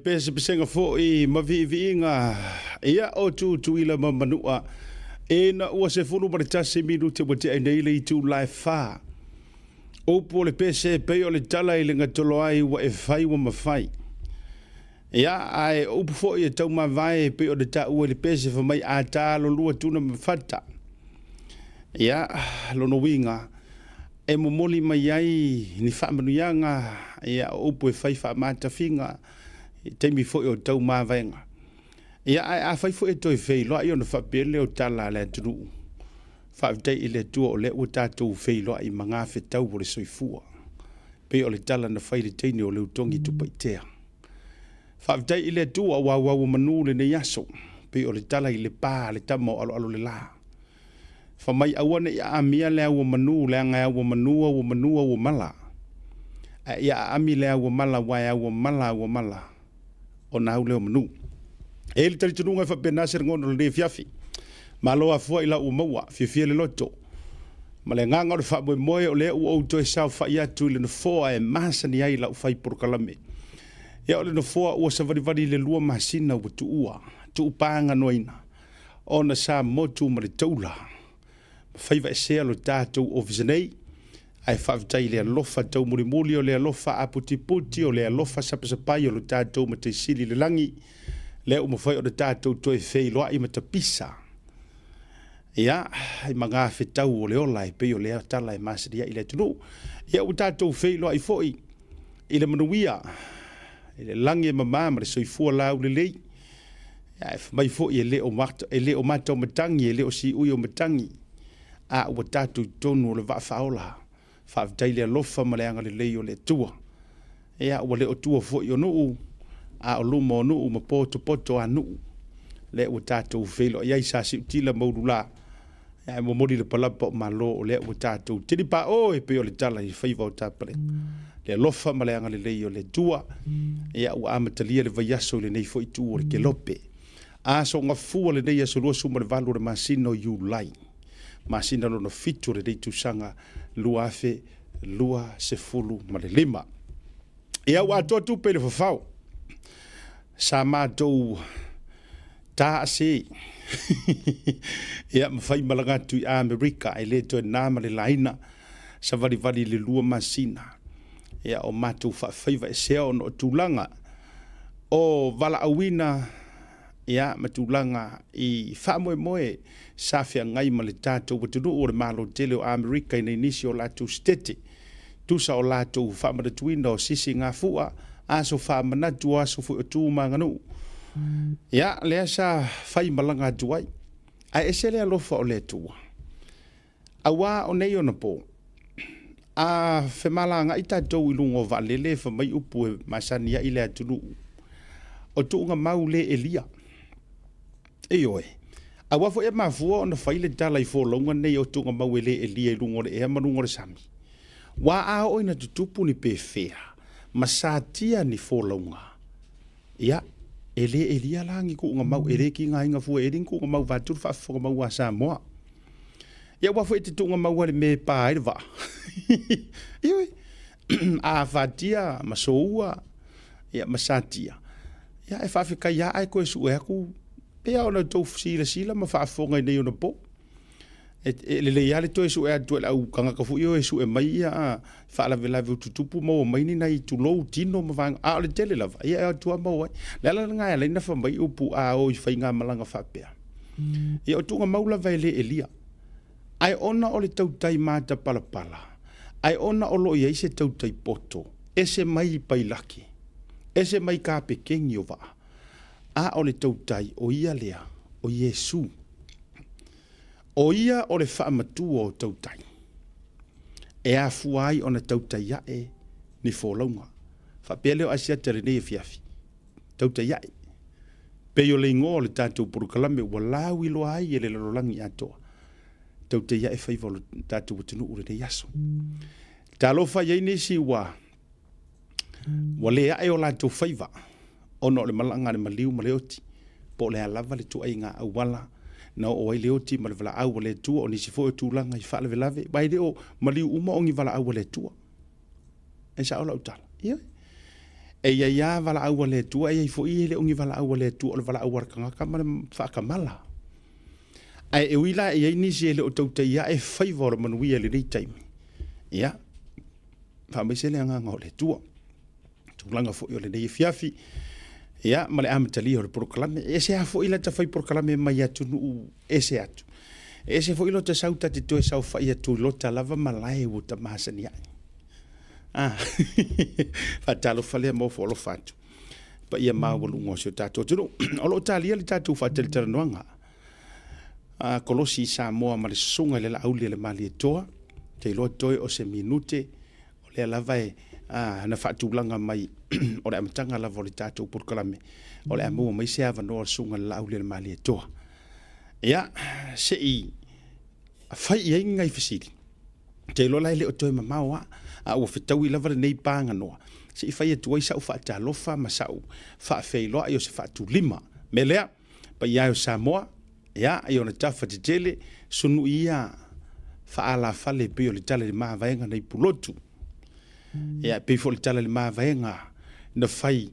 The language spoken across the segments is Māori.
Pese pesenga fo I mavivinga ia o tu ila mamanua e na ua se fulu maritasi minuti mo te ainei I tu lai fa o po le pese pe o le tala I le ngatolo ai wa e fai wa mafai ia ai o fo I tau mavai pe o le ta ua le pese fa mai ata lo lua tuna mafata ia lono winga e momoli mai ai ni fa manuianga ia o po e fai fa mata finga te mi fo o tau mavenga ia a fai fo e toi fei lo io no fa pele o tala le tru fa te ile tu o le o tatu fei lo I manga fe tau o le soifua pe o le tala na fai le tini o le utongi tu paitea fa te ile tu o wa manu le ne yaso pe o le tala ile pa le tamo alo le la fa mai awane ia amia le o manu le nga o manu o mala ia ami le o mala wa mala o na leo manu e le tali tununga fa penasir ngono le fiafi malo a fo ila u mawa fi le loto ma le nganga o fa moe o le u to sa fa ia tu le no fo e masani ai la u fai por kalame ia o le no fo o sa vali le lua masina u tu ua tu panga noina ona sa motu ma le toula fai va se lo tato o visenei ai fa tai le lofa tau muri o le lofa aputi o le lofa sapasapai o le tatou ma te sili le langi le o mafai o le tatou to e fei loa I matapisa ia I manga fetau o le ola I pe o le tala I masaria I le tunu ia o tatou fei loa I foi I le manuia I le langi mama ma le soifua lau le lei ia e mai foi le o mata o matangi le o si ui o matangi a o tatou tonu o le vaafaola fa taile lofa maleanga le lei o le tua ia o le o tua fo yo no a o lumo no ma poto anu le ua tatou felo ia sa si tila maulula ya mo modi le palapa malo le ua tatou tili pa o e pe o le tala i faiva o tapale le lofa ma le anga le lei o le tua ia ua amatalia le vaiaso le nei foi tu o le kelope a so nga fu le nei aso lua suma le valu le masino you line masina no fitu le dei tusanga lua afe lua se fulu ma le lima ia ua atoa pe le fafau sa mātou tā se ia mawhai malanga tu i Amerika e le toi nāma le laina sa vali le lua masina ia o mātou whaiva e seo no tūlanga o vala awina ia matulanga i whamoe sa fia ngai ma le tātou watunu o le malo tele o Amerika i nisi o lātou stete tusa o lātou whamaratuina o sisi ngā fua aso whamanatu aso fu o tū manganu ia lea sa whai malanga tuai a ese lea lofa o le tua awa o nei ona po a whemalanga i tātou i lungo valele wha mai upu e masania i lea tunu o tuunga mau le elia oe a wafo e mafua ona whaile tala i fōlonga nei o tuunga mau e le elia i lungo le ea manungo le sami wa a o ina tutupu ni pe fea masatia ni fōlonga ia ele elia langi ku nga mau ele ki nga inga fu ele ku nga mau va tur fa fo mau asa mo ia wafo e tuunga mau le me pa i va ioi a fatia masoua ia masatia ia e fa fika ia ai ko su e ku pe ona to sila ma fa fo ngai nei ona po le ia le to su e tu la u kanga ka fu io su e mai ia fa la vela vu tupu mo mai ni nai tu lo tino ma vang a le tele la ia tu mo le la ngai le na fa mai upu a o fa nga malanga fa pe ia tu nga maula vai le elia ai ona o le tau tai mata pala ai ona o lo ia se tau tai poto ese mai pai laki ese mai ka pekengi o va a o le tau tai o ia lea o Yesu o ia o le whaamatu o tau tai e a fuai o na tau tai iae ni fōlaunga whapeleo asia tere nei e fiafi tau tai iae pe o le ingo o le tātou purukalame ua lawi loa ai e le lalolangi atoa tau tai iae whaiva o le tātou watinu ure nei aso talofa iei nisi wa le ae o lātou whaiva ono le malanga le maliu ma le oti po le alava le tu ai ngā awala na o ai le oti ma le vala au le tua o nisi fo tu langa i fa le velave bai le o maliu uma o ngi vala au le tua e sa ola utala e ia vala au le tua e fo i le o ngi vala au le tua o le vala au kanga ka ma fa kamala ai e wila e nisi le o tau te ia e favor manuia le time ia fa me se le nga le tua tu langa fo i le nei fiafi ia ma le amatali o le proklame e se afo ila ta fai proklame mai atu nu e se atu e se fo ilo te sauta te toe sau fai atu lo ta lava malai o ta masani fa talo fale mo fo lo fatu pa ia ma wolu ngo se tato tu o lo talia le tatu fa tel tel noanga kolosi sa mo ma le sunga le la auli le mali toa te lo toe o se minute o le lava na fatulanga mai o le amatanga la volitato por kalame o le amu mai se ava no sunga la ule mali to ia se i fai ia ngai fisili te lo lai le o toi mamawa a o fitau i lava nei panga no se i fai tu isa o fa ta lofa masau fa fei lo io se fa tu lima melea pa ia o samoa ia io na tafa te tele sunu ia fa ala fale pe o le tale ma vaenga nei pulotu ia pe fo le tala le mavaenga na fai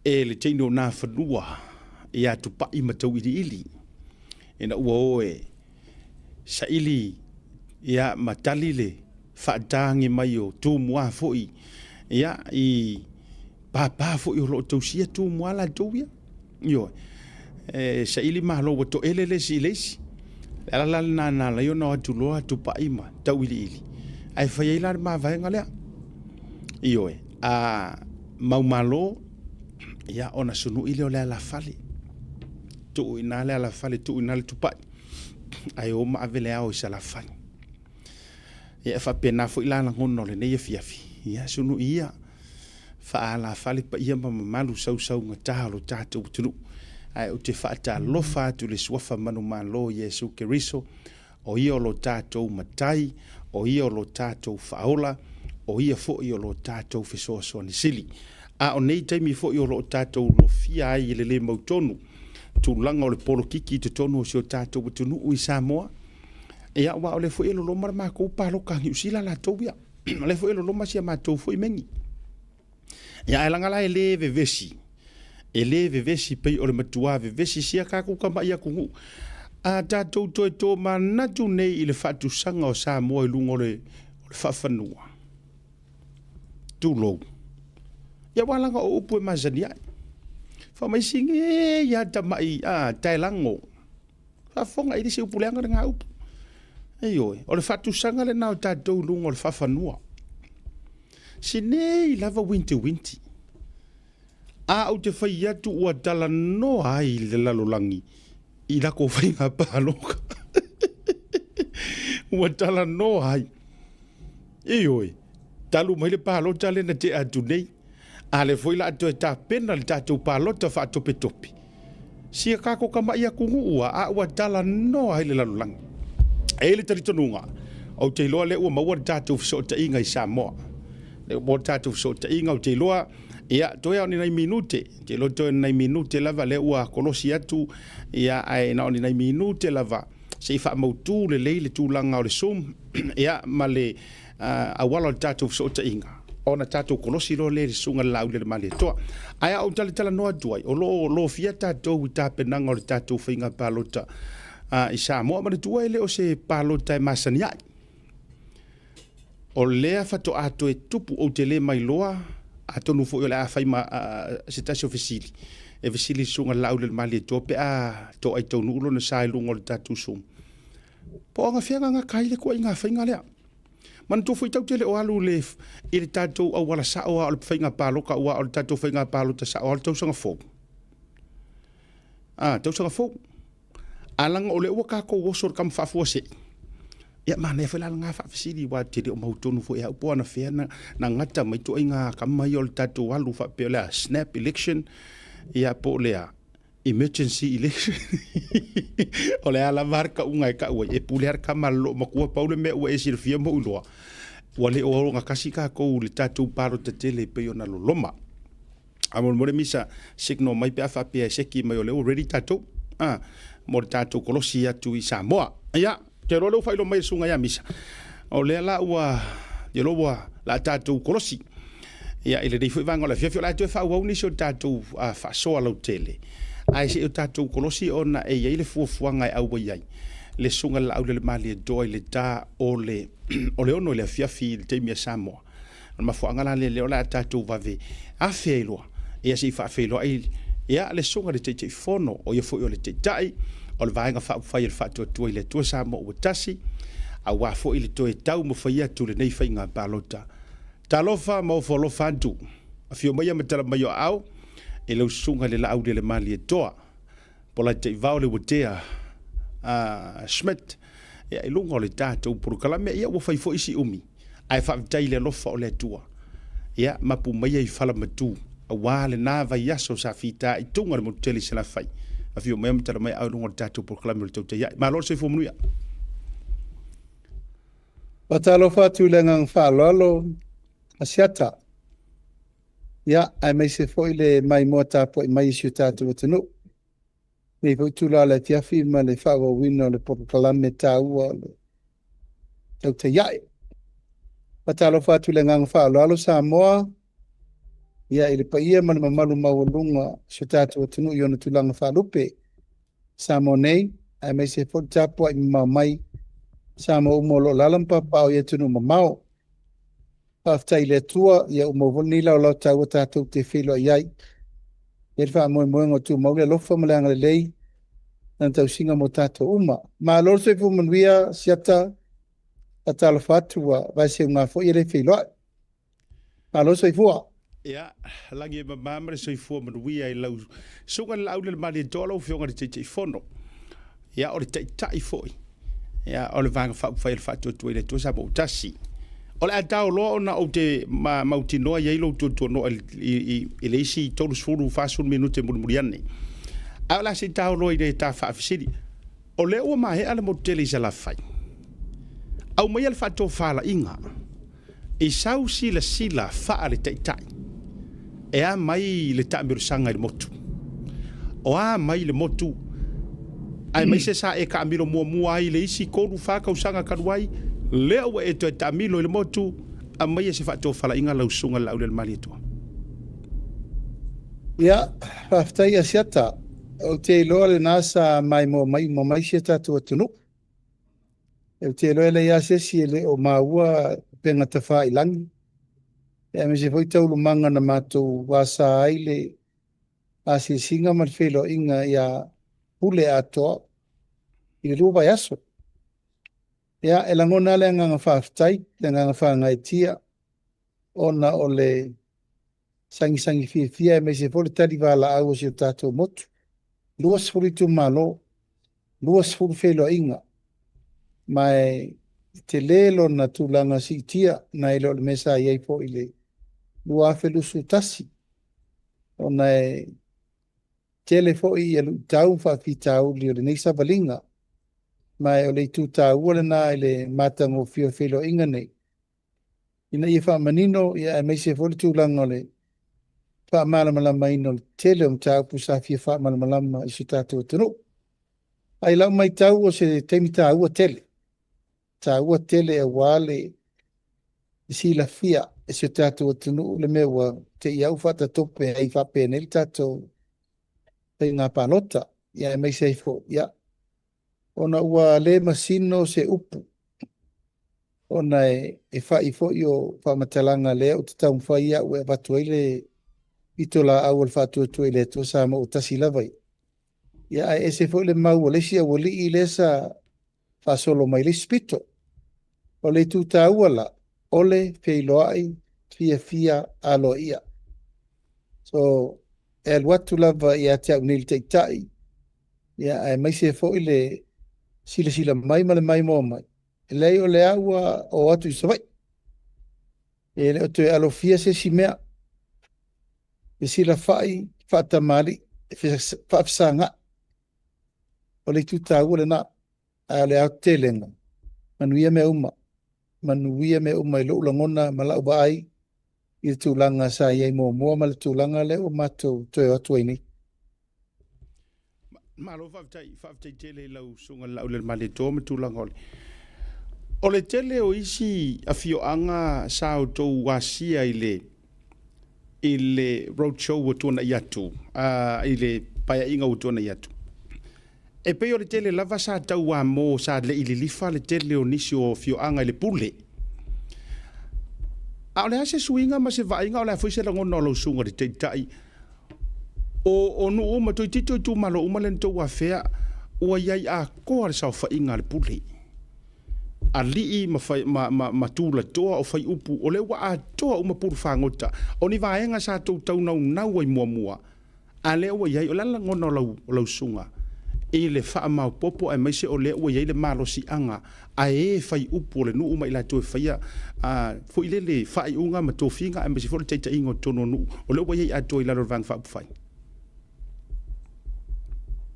e le teino na fanua ia tu pa i matau ili ina ua oe sa ili ia matali le whaatangi mai o tū mua foi ia i pāpā foi o lo tausia tū mua la tauia io sa ili mahalo wa to ele lesi lesi ala na la yo no atu loa tu pa ima tau ili ai fai ila mavaenga lea ioe a maumalo ia ona sunu ile o le la fali tu ina le la fali tu ina le tupai ai o ma vele au sa la fali ia fa pena fo ila na ngono le nei fiafi ia sunu ia fa la fali pa ia ma malu sau ngata lo tatu tu ai o te whaatalofa tu le suafa manu malo Yesu Keriso, o ia o lo tātou matai, o ia o lo tātou whaola, o ia fo i o lo tātou whesoasoa ni sili. A o nei taimi fo i o lo tātou lo fia ai le le mautonu, tu langa o le polo kiki te tonu o si o tātou o tunu ui Samoa, e a wa o le fo i lo loma mako palo kangi usila la tau ia, le fo i lo loma si a mātou fo i mengi. E a elangala e le vevesi, pei o le matua vevesi si a kako kama ia kungu, a tātou toi tō manatu nei i le whatu sanga o Samoa i lungo le whawhanua. Tūlou. Ia walanga o upu e mazani ai. Whamaisinge ia tamai tailango. Whafonga i disi upu leanga ngā upu. Ei oi, o le whatu sanga le nao tātou lungo le whawhanua. Sinei lava winti. A au te whai atu ua tala no ai le lalolangi. I lako whainga pāloka. Ua tala no ai. Ei oi, talu mai le pālota le na te atu nei. A le foila atu e tā pena le tātou pālota wha tope. Sia kako kama ia kungu ua, a ua tala no ai le lalolangi. E le taritonunga, au te loa le ua maua le tātou fisota inga i Samoa. Le ua tātou fisota inga au te loa, ia toi au ni nai minute, te lo toi nai minute lava le ua kolosi atu, ia ai na ni nai minute lava, se i wha mautu le leile tūlanga o le sum, ia ma le awala le tātou fisota inga. Ona tātou kolosi lo le sunga lau le male toa. Ai au tala noa tuai, o lo fia tātou i tāpenanga o le tātou whainga pālota i Samoa, ma le tuai le o se pālota e masani ai. O lea whato ato e tupu o te le mai loa, a tonu fo le a whaima se tasi o fesili. E fesili sunga lau le male toa pe a to ai tonu ulo na sai lungo le tātou sum. Po anga whianga ngā kaile kua i ngā whainga lea. Man tofu i tau tele o alu le i le tātou au wala sa o le whainga pāloka o le tātou whainga pālota sa o le tausanga fōu. Tausanga fōu. Alanga o le ua kako wosor kam whafua se. Ia mana e whailala ngā whafisiri wa te reo mautonu fo e au poana whea na ngata mai to ngā kamai o le tātou alu whapeo lea snap election. Ia po lea emergency election. O le ala marka unga e ka ua e pule har kamalo makua paule me ua e sirfia mo uloa. Wa le o ngā kasi ka kou le tātou paro te tele pe o na loloma. Amon more misa signo mai pe a whapea seki mai o le already tātou. Mo le tātou kolosi atu i Samoa. Ia, te rolo whailo mai sunga ia misa. O le ala ua, te loa la tātou kolosi. Ia, ile rei fui vanga la fiafio la tu e whau nisi o tātou whasoa lau tele. Ai se o tātou kolosi o na e le fuafuanga e au iai. Le sunga la au le mali e doi le tā o le ono le fiafi le teimia Samoa. Ma fuanga la le o la tātou vave a whaeloa. Ia si wha whaeloa ia le sunga le te fono o ia fo o le te tai. O le vaenga whai le whatua tua i le tua Samoa ua tasi. A wafo i le toe tau mo whai atu le nei whainga pālota. Talofa mo wholofa antu. A fio mai amatala mai o au. E lau sunga le lau le mali e toa. Pola te vau le watea Schmidt. Ia e lunga o le tātou purukalame. Ia ua whai fo isi umi. Ai whaavitai le lofa o le tua. Ia mapu mai ai whala matu. A wale nā vai aso sa fita i tunga le moteli se la whai. A fio mai amatala mai au lunga o le tātou purukalame le tauta. Ia ma lor se fo munuia. Patalo fatu le ngang whalolo asiata. Ia, ai mai se foi le mai mota po mai isi tātou tanu. Nei foi tula le tiafi ma le whawa wino le purukalame tāua le tauta iai. Patalo fatu le ngang whalolo Samoa. Ia ele paia ma le mamalu mawalunga si tātou tanu i ona tulanga whalupe. Samoa nei, ai mai se foi tāpua i mamai. Samoa umolo lalampa pao ia tunu mamao. Paftai le tua ia umovoni lau lau tau tātou te whilo iai. Ia wha moe ngō tu maule lofa malanga le lei. Nan tau singa mo tātou uma. Ma lor se fu manuia siata a tala whatua vai se ngā fo i le whilo ai. Ma lor se fua. Ia, langi e mamamare se fua manuia i lau. Sunga lau le mali e dola u fionga le te fono. Ia, o le tai foi. Ia, o le vanga whai le whatua tua i le tua sabo utasi. O le atau loa ona o te mauti noa iei lo tu no i le isi tolu sfuru fasun minute muri ane. A la si tau loi de ta whaafisiri. O le ua mahe ala mo tele isa la whai. Au mai ala whato whala inga. I sau sila wha le taitai. E a mai le taamiru sanga le motu. O a mai le motu. Ai mai se sa e ka amiro mua ai le isi koru whakau sanga karuai. Lea ua e toi taamilo le motu. A mai e se whato whala inga lau sunga lau le mali toa. Ia, whaftai a siata. O te loa le nasa mai mai siata tua tunu. E te loa le ia sesi le o maua penga te wha i langi. E me se foi taulu manga na mātou wasa ai le a se singa man whelo inga ia pule atoa i le lupa yaso. Ia e langona le nganga whaftai, le nganga whangai tia ona o le sangi fia e me se fole tari wala au o si o tātou motu. Luas furi tu malo, luas furi whelo inga. Mai te lelo na tūlanga si tia na ilo le mesa iei po i le lua whelu su tasi. O nei tele fo i alu tau whawhi tau li o le neisa valinga. Mai o le tu tau ua na i le matango fio whelo inga nei. Ina ia wha manino ia e meise fo le tūlanga le wha malamalama ino le tele o tau pusa fia wha malamalama i su tātou tunu. Ai lau mai tau o se teimi tau ua tele. Tau ua tele e wale si la fia e se tātou tunu le mewa te iau whata tope ai whape nel tātou pe ngā pānota. Ia e meise fo, ia. Ona ua le masino se upu. Ona e whai fo i o whamatalanga lea o te tau mwhai ia ue watu eile itola au al whatu atu eile to sa mo o tasi lavai. Ia e se fo le mau o lesi au li i lesa whasolo mai le spito. O le tu ta uala, ole feiloai fia alo ia. So e al watu lava ia te au nil te tai. Ia e mai se fo i le sila mai ma le mai mo mai. E lei o le aua o atu i savai. E le o te alo fia se si mea. E sila fai, fata mali, fafsanga. O le tuta ua le na, a le au te lenga. Manuia me uma. Manuia me uma i lo ulangona malau ba ai. I le tūlanga sa iei mua ma le tūlanga le o matou toe atu ai nei. Malo whaftai tele lau sunga lau le mali tō me tūlanga ole. O le tele o isi a fioanga sao tō wasia i le roadshow o tōna i atu, i le paia inga o tōna i atu. E pei o le tele lava sa tau wa mō sa le ili lifa le tele o nisi o fioanga i le pule. A o le hase suinga ma se vainga o le fuise la ngona o lau sunga le teitai. O nu o ma toi tito i tū malo umalen tō wa fea ua iai a koa le sao whainga le pule. A lii ma tūla toa o whai upu o le ua a toa uma puru whangota. O ni vaenga sa tau nau ai mua. A le ua iai o lala ngona o lau sunga. E le wha mau popo ai maise o le ua iai le malo si anga. A e whai upu o le nuu mai la tue whaia. Fo ile le whai unga ma tō whinga ai maise fo le teita ingo tono nuu. O le ua iai a toa i lalo vang wha upu whai.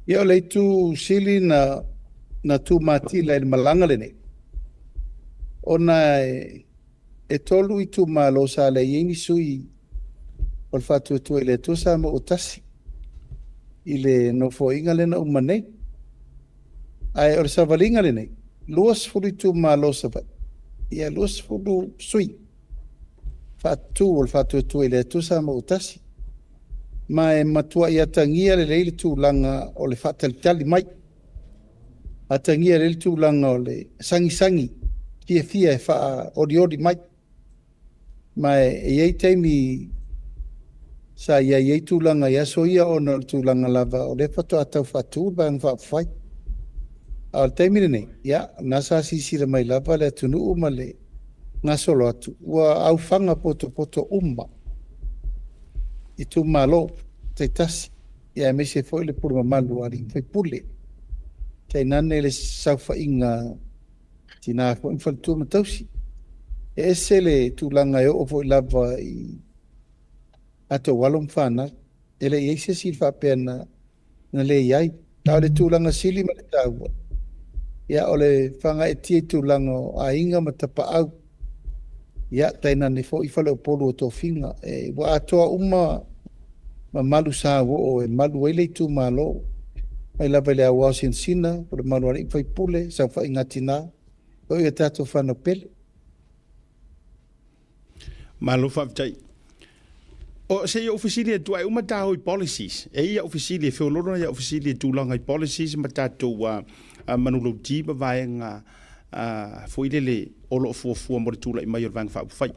Ia o le tu sili na tu mati la il malanga le nei. Ona e tolu i tu malo sa le yengi sui o le fatu tu ile tu sa mo utasi. Ile no fo inga le na umane. Ai o le savalinga le nei. Luas fulu tu malo sa va. Ia luas fulu sui. Fatu o le fatu tu ile tu sa mo utasi. Ma e matua i atangia le leile tu langa o le fatalitali mai. Atangia le tu langa o le sangi. Fia e wha ori mai. Ma e iei teimi sa iei tūlanga ia so ia o na tūlanga lava o le pato atau whatu bang whawhai. A o teimi nei, ia, nasa sisira mai lava le tunu uma le ngasolo atu. Ua au whanga poto uma. I tu malo, te tasi. Ia me se foi le puru mamalu ari, foi pule. Te nane le saufa inga tina fo infaltu matausi. E se le tūlanga e o foi lava i ato walom whana. Ele i se si whapena na le iai ta le tūlanga sili ma le tāua ia o le whanga e tia tūlanga o a inga ma tapa au ia taina ne fo i whale o polo o tō whinga e wa atoa uma ma malu sā o e malu eile tū malo ai lava le awa sina o le malu ari whai pule sa whai ngati nā o ia tātou whana pele Malo whaftai. O se ia ofisili e tuai uma tāhoi policies. E ia ofisili e whiolona ia ofisili e tūlanga i policies ma tātou manulou tīma vaenga fwilele o loo fuafua mo le tūla i mai o le vanga whaupwhai.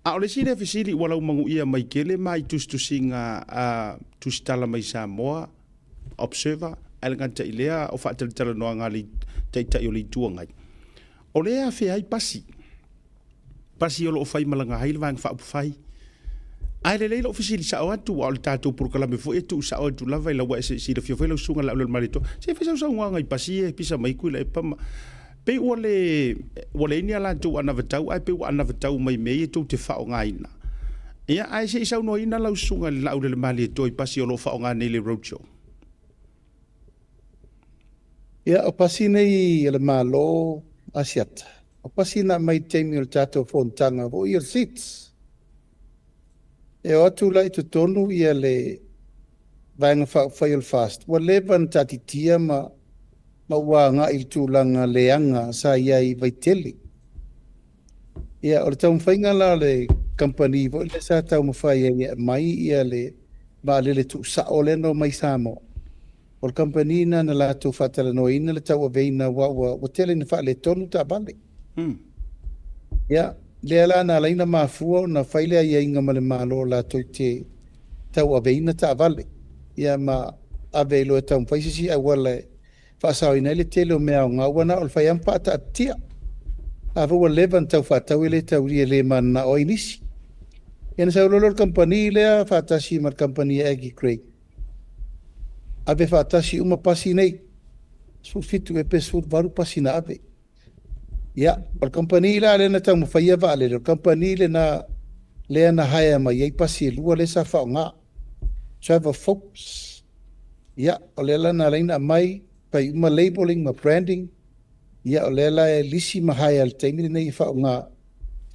A o le sile ofisili walau mangu ia mai kele mai tustusinga tustala mai Samoa observer alanganta i lea o whaatalitala noa ngā li teitai o li tuangai. O lea whea i pasi. Pasi o loo whai malanga haile vanga whaupwhai. Ai le leilo ofisili sa o atu o le tātou purkalame fo e tu sa o atu lava i lawa e se sira fio whaila usunga la ulel marito. Se whaisa usa unga ngai pasi e pisa mai kuila e pama. Pe ua le ini ala tu anavatau, ai pe ua anavatau mai mei e tu te whao ngaina. Ia ai se isa uno ina la usunga la ulel mali e toi pasi o loo whao ngā nei le roadshow. ia o pasi nei le malo asiata o pasi na mai teimi o le tātou fontanga o i le seats e o atu lai tu tonu ia le vaenga whai o le fast wa levan tatitia ma ua ngā i tūlanga leanga sa ia i vaiteli ia o le tau mwhainga la le company vo le sa tau mwhai ia mai ia le ba le tu sa o le no mai Samoa o le company na la tu fatala no ina le tau veina wa tele na fa le tonu ta bale ia le ala na laina mafua na faile ia inga male malo la tu te tau veina ta vale ia ma avelo tau faisi ai wala fa sa ina le tele o mea nga wana o fa yampa ta tia ava wa levan tau fa tau le tau le man na o inisi ia sa lo company le fa ta si mar company agi Craig ave fatasi uma pasi nei su fitu e pesu varu pasi na ave ia o company la le na tamu faia vale o company le na le na haya mai ai pasi lua le sa fa nga travel folks ia o le la na leina mai pai uma labeling ma branding ia o le la e lisi ma haya le taimi nei fa nga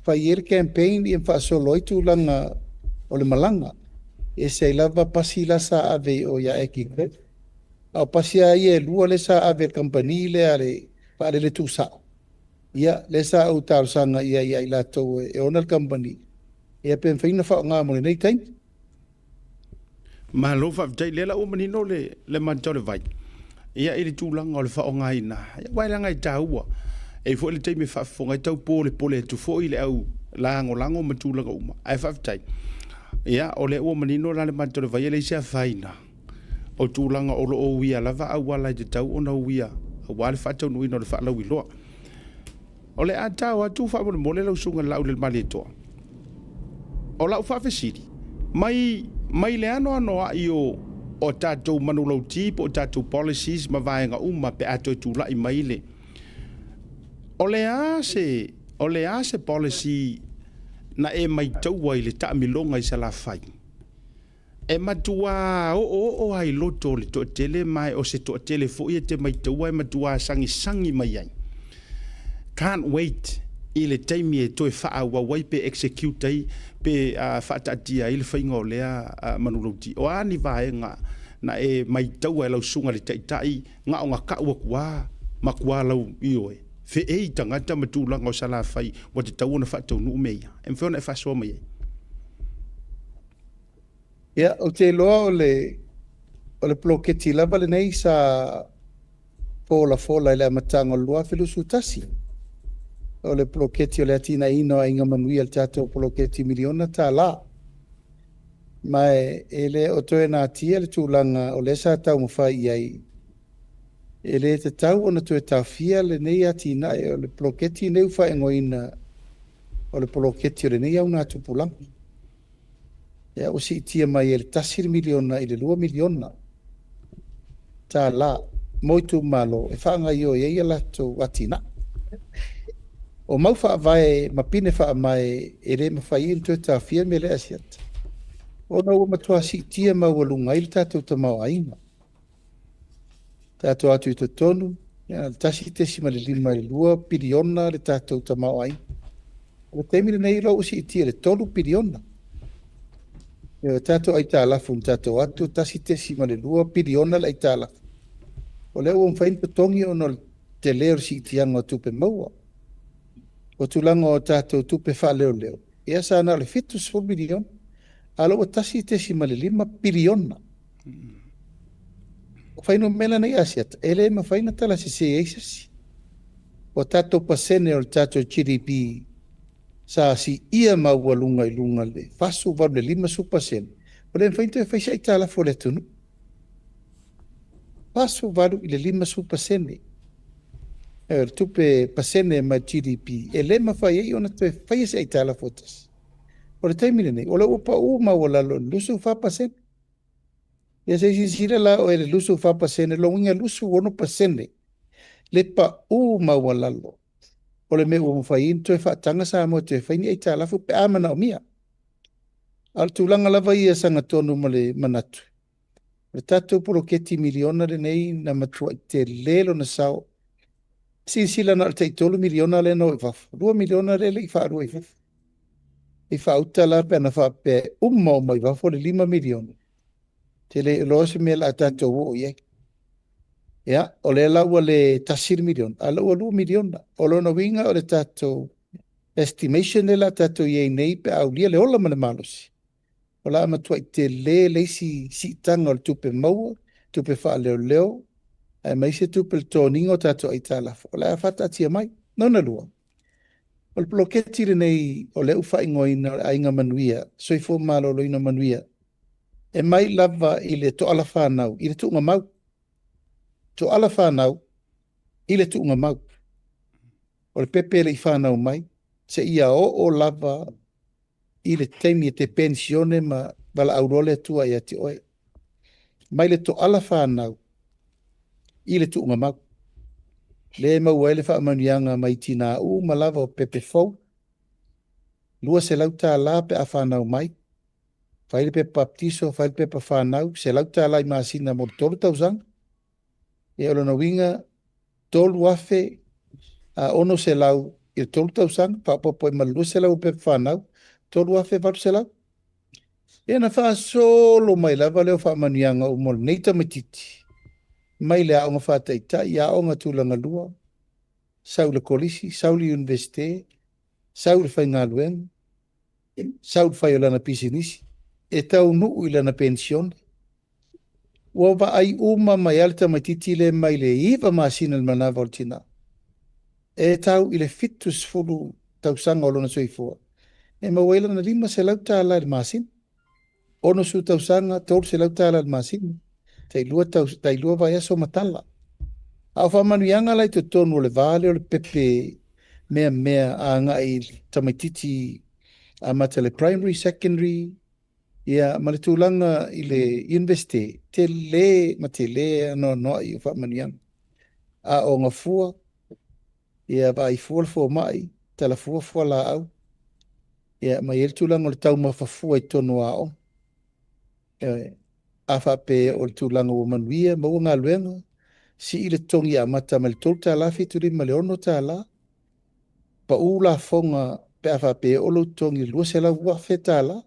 fa year campaign i fa so loitu langa o le malanga e se lava pasi la sa ave o ya eki au pasi ai e lua le sa ave company le ale pa le tu sa ia le sa o tal sanga ia ia la to e ona company e pen fina fa nga mo nei time ma lo fa dai le la o manino le mantore vai ia ile tu langa o le fa nga ina ia wai langa i taua e fo le time fa fo nga tau pole tu fo ile au lango matu langa uma ai fa dai ia o le o manino la le mantore vai le sia faina o tūlanga o loo uia lava au wala i te tau ona uia a wale whatau nui no le wha lau i loa o le atau atu wha mole lau sunga lau le mali toa o lau wha whesiri mai le ano a i o tātou manu lau tipo o tātou policies ma vaenga uma pe ato tūla i maile o le ase policy na e mai taua i le ta milonga i sa la whai e matua o ai loto le to tele mai o se to tele fo ia te mai tua e matua sangi mai ai can't wait ile time e to fa wa wai pe execute ai pe fa ta dia ile fa ngo le manuloti o ani vai nga na e mai tua e lau sunga le tai nga o nga ka wa makua lau io e fe e tangata matula ngo sala fai wa te tau na fa tau nu me em fe na fa so mai ia o te loa o le ploketi lava le nei sa fola le matanga lua filusu tasi o le ploketi o le atina ino a inga manui al tato ploketi miliona ta la ma e le o toe na tia le tūlanga o le sa tau mawhai ai e le te tau ona toe tawhia le nei atina o le ploketi neu whae ngoina o le ploketi o le nei au nā tupulanga ia o si tia mai e le tasiri miliona i le 2 miliona ta la moitu malo e whaanga io e ia lato atina o mau wha vai mapine wha mai e re mawhai in tue ta fia me le asiat o na ua matua si tia mau alunga i le tatou ta mau aima Tātou atu i te tonu, ia le tasi tesi ma le 5 piliona le tātou tamau ai. O temire nei lo usi itia le 3 piliona. Ia tātou ai tālafu ni tātou atu tasi tesi ma le 2 piliona le ai tālafu. O leo o mwhain patongi o no te leo si itianga o tupe maua. O tulanga o tātou tupe wha leo leo. Ia sa na le fitu 4 miliona. Alo o tasi tesi ma le 5 piliona. O whaino mela nei asiata. Ele ma whaina tala se eisasi. O tātou pasene o tātou GDP sa si ia maua lunga i lunga le. Fasu vau le 5%. O le mwhainto e whaisa i tāla fo le tunu. Fasu vau i le 5%. E tupe pasene ma GDP. E le ma whai e ona te whaisa i tāla fotas. O le taimine nei. O le upa maua lalo lusu 5%. Ia se sira la o ele lusu 5%. Lo inga lusu 1%. Le pa maua lalo. O le me ua mwhai into e whaatanga sa mo te whaini e tā lafu pe amana o mia. Al tūlanga lava ia sanga tonu ma le manatu. Le tātou poroketi miliona le nei na matua i te lelo na sao. Sila na te tolu miliona le no i wafu. 2 miliona le le i whaarua i wafu. I whauta la pe na wha pe o mai wafu le 5 miliona. Te le loose me la tātou o ie. Ia, o le laua le tasir miliona. A laua 2 miliona. O lona winga o le tātou estimation le la tātou iei nei pe au lia le ola mana malosi. O la matua i te le si tanga o le tupe maua, tupe wha leo leo, ai mai se tupe le tōningo tātou ai tālafa. O la whata atia mai, nona lua. O le ploketi le nei o le uwha ingoina a inga manuia, soifo malolo ina manuia, e mai lava i le to ala whanau, i le tuunga mau. To ala whanau, i le tuunga mau. O le pepe le i whanau mai, se ia o lava i le teimi e te pensione ma wala aurole tua i ati oe. Mai le to ala whanau, i le tuunga mau. Le mau ele wha amanianga mai tina u ma lava o pepe fau. Lua se lauta la pe a whanau mai. Whaile pe baptiso, whaile pe pa whanau, se lauta la i maasina mo tolu tausang. E olo na winga, tolu afe, a ono se lau, i tolu tausang, pa popo e malua se lau pe whanau, tolu afe vatu se lau. E na wha solo mai lava leo wha amanianga o mo neita matiti. Mai le aonga whataita, i aonga tūlanga lua, saule kolisi, saule universite, saule whai ngalueng, saule whai o lana pisinisi, e tau nuu i lana pensione. Ua wa ai uma mai alta mai titile mai le iwa maasina le manawa o tina. E tau i le fitus fulu tau sanga o lona soifua. E mawaila na 5 se lau tāla le maasina. Ono su tau sanga, tolu se lau tāla le maasina. Tai lua vai aso matala. Au whamanuianga lai te tonu le vale o le pepe mea a nga i tamaititi a mata le primary, secondary, ia ma le tūlanga i le university, ma te le no i whamanuianga. A o ngā fua, ia vai fua le fua mai, tala fua la au. Ia mai ele tūlanga o le tau mawhafua i tonu a o. A whape o le tūlanga o manuia, mau ngā luenga, si i le tongi a mata ma le tolu tā la fituri ma le ono tā la, pa u la fonga pe a whape o lo tongi lua se la wafe tā la,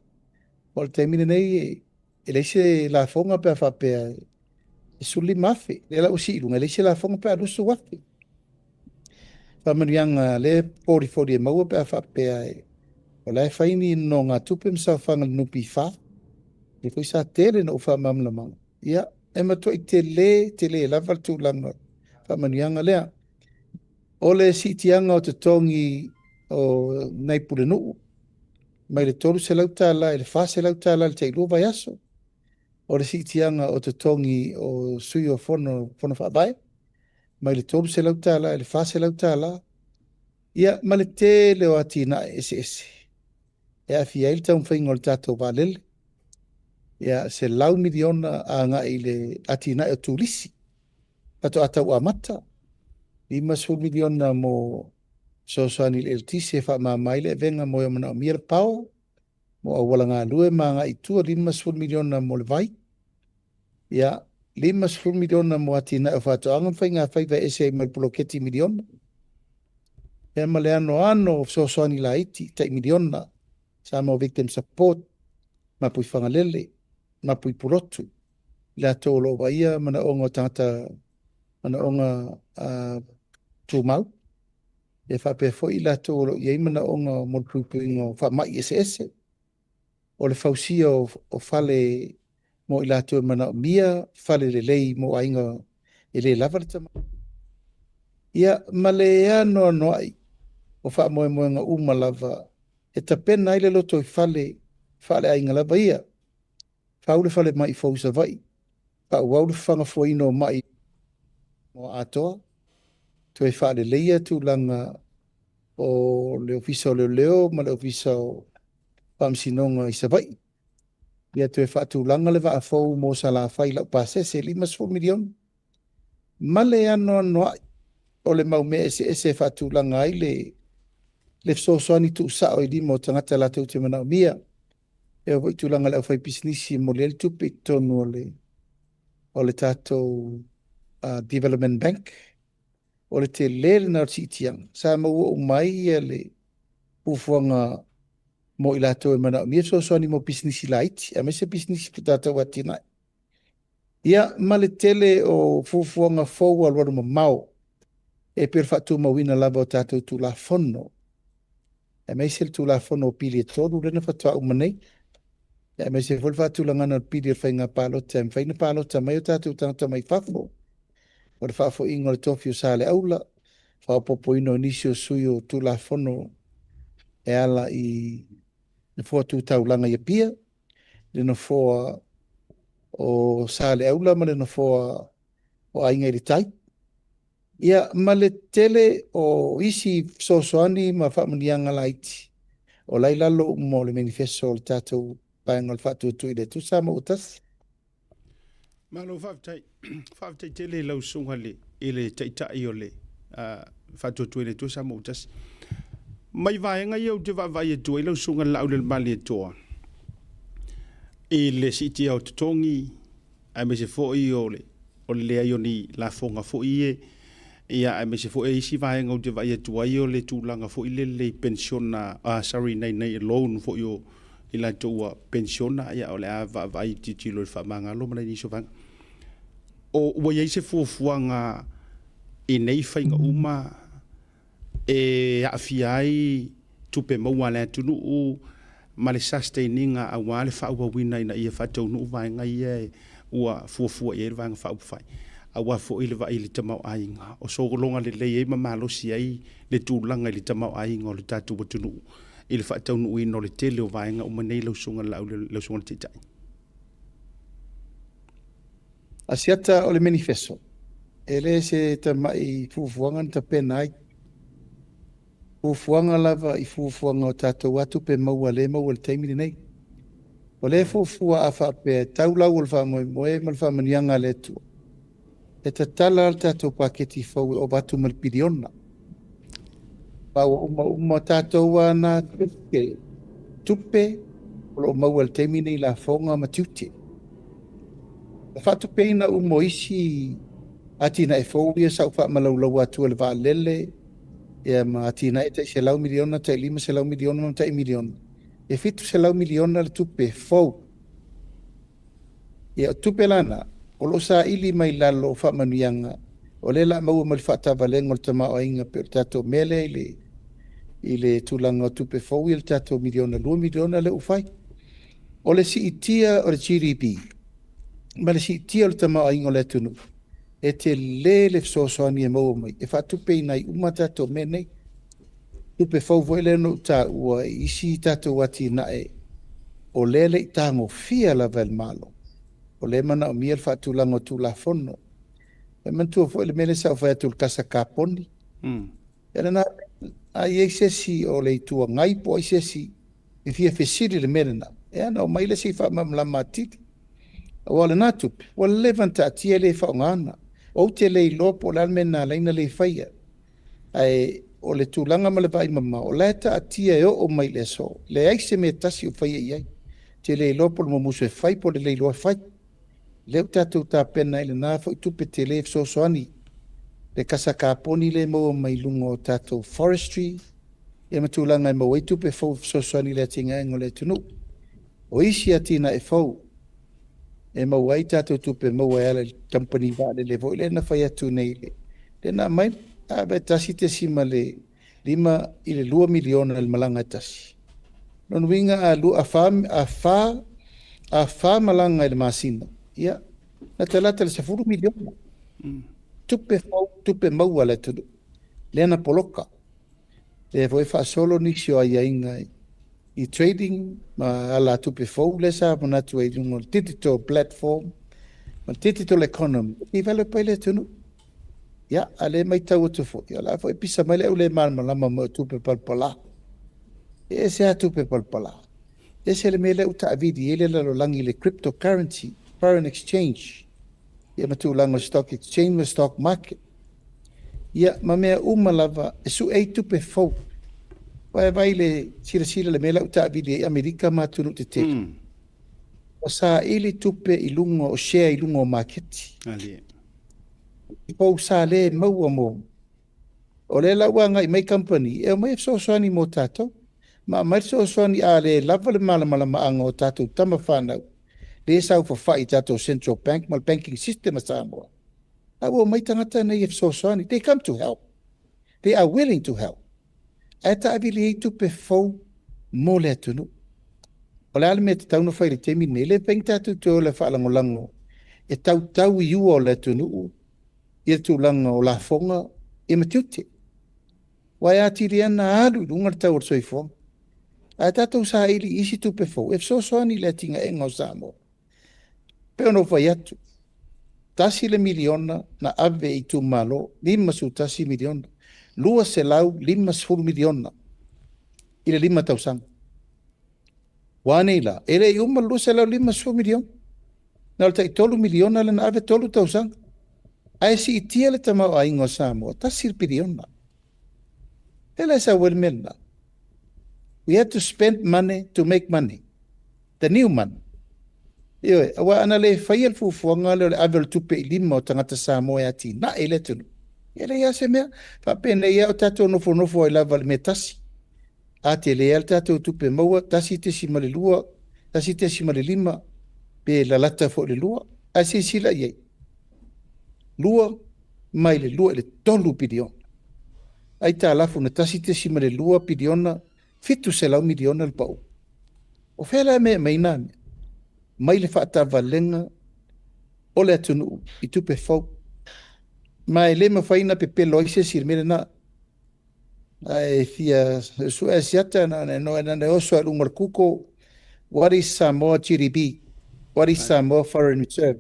o le taimine nei e leise la fonga pe a whape e suli mafe, le la usi ilunga, leise la fonga pe a lusu wafe. Whamanianga le pori e maua pe a whape o lai whaini no ngā tupe msa whanga nupi wha, e koi sa tele na uwha mamla manga. Ia, e matua i te le lava tūlanga whamanianga lea. O le sitianga o te tongi o Naipure nuu, mai le tolu se lau tāla, e le wha se lau tāla, le teilua vai aso. O le sitianga o te tongi o sui o fono whabai, mai le tolu se lau tāla, e le wha se lau tāla. Ia, ma le te leo ati na ese. E a fia il tau mwhainga o le tātou wālele. Ia, se lau miliona a ngā i le ati na e tūlisi. Pato atau a mata. 5 miliona mo sosoani le tise wha mai le venga mo yamana o mira pao. Mo a wala ngā lue ma ngā i tua 5 miliona mo le vai. Ia, 5 miliona mo atina e whātoanga whainga whaiva ese mai poloketi miliona. E male ano so soani la iti, tai miliona, sa mo victim support, ma pui whangalele, ma pui purotu. La tōlo waia, mana onga tangata, mana onga tūmau. E whape foi la tōlo, iei mana onga molpui ingo whamai ese. O le fausia o whale mo i lato mana mia, whale le lei mo ainga e le lava le tama. Ia male ano noai, o wha moe nga uma lava, e ta pena ile loto i whale ainga lava ia. Whaule whale mai fausa vai, whaule whanga fuaino mai mo atoa, tu e whale leia tu langa o le ofisa o leo, ma le ofisa o pamsinonga i sa vai. Ia tu e whaatulanga le wa a fau mo sa la whai lau pasese 5 milion. Male ano noai, o le mau me ese whaatulanga ai le soani tu sa o i limo tangata la tau te manao mia. E o itulanga le au whai pisnisi mo le tupe tonu o le tātou Development Bank. O le te lele na titiang. Sa mau o mai e le ufuanga mo i lato e manao mia soani mo pisnisi laiti. A mese pisnisi putata watina. Ia male tele o fufuanga fau alwaro mau. E per fatu mawina lava o tātou tu la fono. E mese tu la fono pili e tolu rena fatua umanei. E mese fol fatu langana pili e whainga palota. E whaina palota mai o tātou tangata mai fafo. O le fafo ingo le tofi o sale aula. Whaopopo ino nisio sui o tu la fono. E ala i na fua tu tau langa ia pia. Le na fua o sale aula ma le na fua o ainga i tai. Ia male tele o isi sosoani ma whamanianga laiti. O lai lalo mo le manifesto o le tātou paenga le whatu tui le tu sama utas. Malo whaftai tele lau sunga le ele taitai o le whatu tui le tu sama utas. Mai vaenga iau te vai e tui lau sunga lau le mali e toa. E le siti au tutongi a me se fo i o le lea ioni la fonga fo i e ia a me se fo e isi vaenga o te vai e tuai o le tūlanga fo i le pensiona nei loan fo i o i la tua pensiona ia o le a vai titilo le whamanga lo mana niso vanga. O ua iei se fuafuanga e nei whainga uma e a fiai tupe maua le atunu o ma le sustaininga a wale whaua wina ina ia whatau nuu vaenga ia ua fuafua ia le vanga whaupawhai. A wa fo ile va ile tamau ainga o so longa le le ma malo si ai le tūlanga ile tamau ainga o le tatu watunu ile fa tau no le tele o vaenga o manei lo sunga la lo sunga te tai. Asiata o le manifesto. Ele se tamai fufuanga ta penai. Fufuanga lava i fufuanga o tatu watu pe maua le taimini nei. O le fufua a fa pe taulau o le fa moe mal fa manianga le tu. E ta tala al tātou paketi fau o batu malpiriona. Pau uma tātou ana tupe o mau al temine i la fonga matiute. La fatu peina umo isi atina e fau ia sau wha malaulau atu le vaa lele e ma atina e tai se lau miliona, tai 5 se lau miliona, ma tai miliona. E fitu se lau miliona le tupe fau. E tupe lana o lo sa ili mai lalo fa manuianga o le la mau mal fa ta valengo te ma ainga per tato mele ile tulanga tupe fo il tato miliona 2 miliona le ufai o le si itia o le GDP ma le si itia o le tama ainga le tunu e te le so soani e mau mai e fa tupe nai uma tato mene tupe fo voile no ta ua isi tato wati na e o lele tango fia la vel malo o le mana o mia whaatulanga o tula fono. E mantua fo ele mele sa o whaiatul kasa kaponi. Ena na a i sesi o le itua ngai po i sesi i fia fesiri le mele na. E ana o maile si wha mamla matiti. O wale natupe. O le levanta tia le wha o ngana. O te le lopo le almena leina le whaia. Ai o le tūlanga ma le vai mama. O le ta atia e o maile so. Le aise me tasi o whaia iai. Te le lopo le mamusu e whai po le loa whai. leu tātou tā pena i le nā fo i tupe te le so soani le kasa ka poni le mo mai lungo tātou forestry e matulanga i mo i tupe fo so soani le tinga engo le tunu o isi atina e fo e mo wai tātou tupe mo wai ala company va le vo le na fai atu nei le na mai a be tasi te sima le 5 i le 2 miliona le malanga tasi non winga a lu a fa malanga i le masina ia na talata le 10 miliona tupe mau ala tu le na poloka le voi fa solo nixio ai inga i trading ma ala tupe fo le sa na tu e un digital platform ma digital economy i vale pele tu ia ale mai tau tu fo ia la fo e pisa mai le mal malama mo tupe palpala e se tupe palpala e se le mele uta vidi ele la langi le cryptocurrency foreign exchange ia matu lango stock exchange ma stock market ia ma mea lava e su e tupe fo vai le sila le mele uta vidi e Amerika ma tunu te o sa ili tupe i lungo o share i lungo market ali po sa le mau mo o le la wanga i mai company e mai so so ni mo tato ma mai so so ni ale lava le mala ma ango tato tama fana le sa for fight tato central bank mal banking system sa mo abo mai tangata nei so so ni they come to help they are willing to help ata abili tu pe fo mo le tunu o le alme te tau no fai le temi nele peng tato to le fa lango e tau i u o le tunu ia tūlanga o la fonga e matiute. Wai atiri ana alu lungar tau ar soifo. A tatou sa ili isi tupe fo. E so soani le tinga enga o Samoa. Peo no fai atu. Tasi le miliona na ave i tu malo. 5 tasi miliona. Lua se lau 5 miliona. Ile 5 tausanga. Wane ila. Ele i lua se lau 5 miliona. Nalta i 3 miliona le na ave 3 tausanga. Ai si itia le tamau a ingo Samoa, tasir piriona. Ele sa wilmena. We have to spend money to make money. The new money. Iwe, awa ana le whaial fufuanga le avel tupe i 5 o tangata Samoa ati, na ele tunu. Ele ia se mea, whapene ia o tato nofo ai lava le me tasi. Ate le al tato tupe maua, tasi te si male lua, tasi te si male 5, pe la lata fo le lua, a si sila iei. Lua mai le lua le 3 piriona. Ai ta lafu na tasi te sima le lua piriona, fitu se lau miliona le pau. O whela me meina me, mai le whaata valenga, o le atunu i tupe fau. Mai le mawhaina pe pe loise sir mele na, ai fia su e siata na ne oso al umar kuko, what is Samoa GDP? What is Samoa foreign reserve?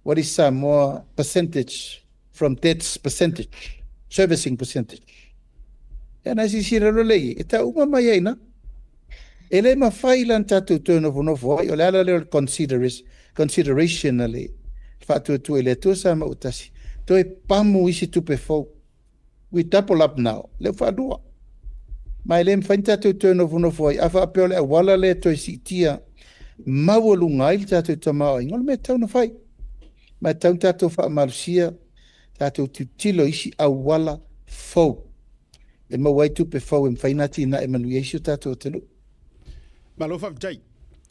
What is Samoa percentage from debts percentage, servicing percentage? And as you see, ita uma mai aina. Ele ma failan tatu no ai o le consideration ale fatu tu ele tu sama utasi. To e pamu isi tupe fo. We double up now. Le fa dua. Mai le mfainta tu no ai afa pe le wala le to sitia mawalunga il tatu tama ngol me tau no fai. Ma tau tatou whaamarusia, tatou tilo isi awala fau. E mawai tupe fau e mwhainati na e manu yesu tatou tenu. Ma lo whaptai.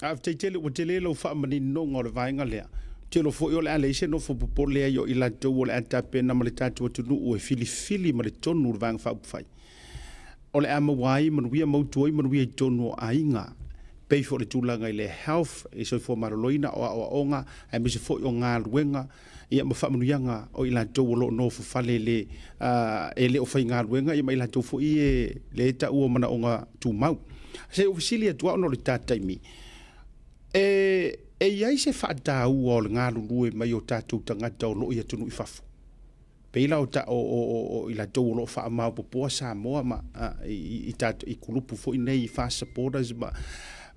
Awhtai tele o tele lo whaamani no ngore vaenga lea. Telo fo yo le aleise no fo popo lea yo ila tau o le atape na male tatou atunu o e fili male tonu vaenga whaupwhai. O le amawai manuia mautuoi manuia i tonu o ainga. Pei fo le tūlanga i le health, e soi fo maraloina o onga, e misi fo i o ngā luenga, ia ma whamanuianga o i la tau o lo no fo fale le, e le o whai ngā luenga, ia ma i la tau fo i le ta ua mana o ngā tū mau. Se ofisili atua ono le tātaimi. E iai se whaata ua o le ngā lulue mai o tātou tangata o lo i atunu i whafu. Peila o ta o i la tau o lo whaamau popoa Samoa ma i kulupu fo i nei i fast supporters ma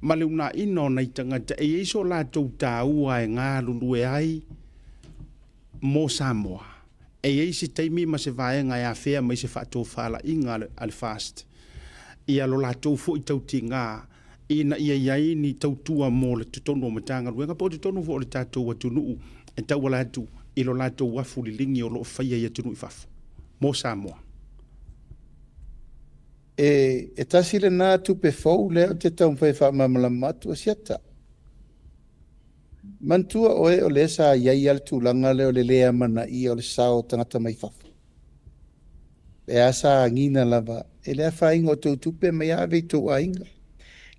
ma le una ino nei tangata e iso la tau tāua e ngā lulue ai mo Samoa. E isi taimi ma se vaenga e a whea ma se whaatou whala inga al fast. Ia lo la tau fo i tau ti ngā ina ia iai ni tau tua mo le tutono o matanga ruenga po tutono fo le tātou atunu e tau ala atu i lo latou afu lilingi o loo faia ia tunu i fafu mo Samoa. E tasi le nā tupe fau lea te tau mwhai whaamamala atu o siata. Mantua oe o le sa iai al tūlanga leo le lea mana i o le sao tangata mai fafu. E asa ngina lava, e lea whainga o tau tupe mai ave i tau ainga.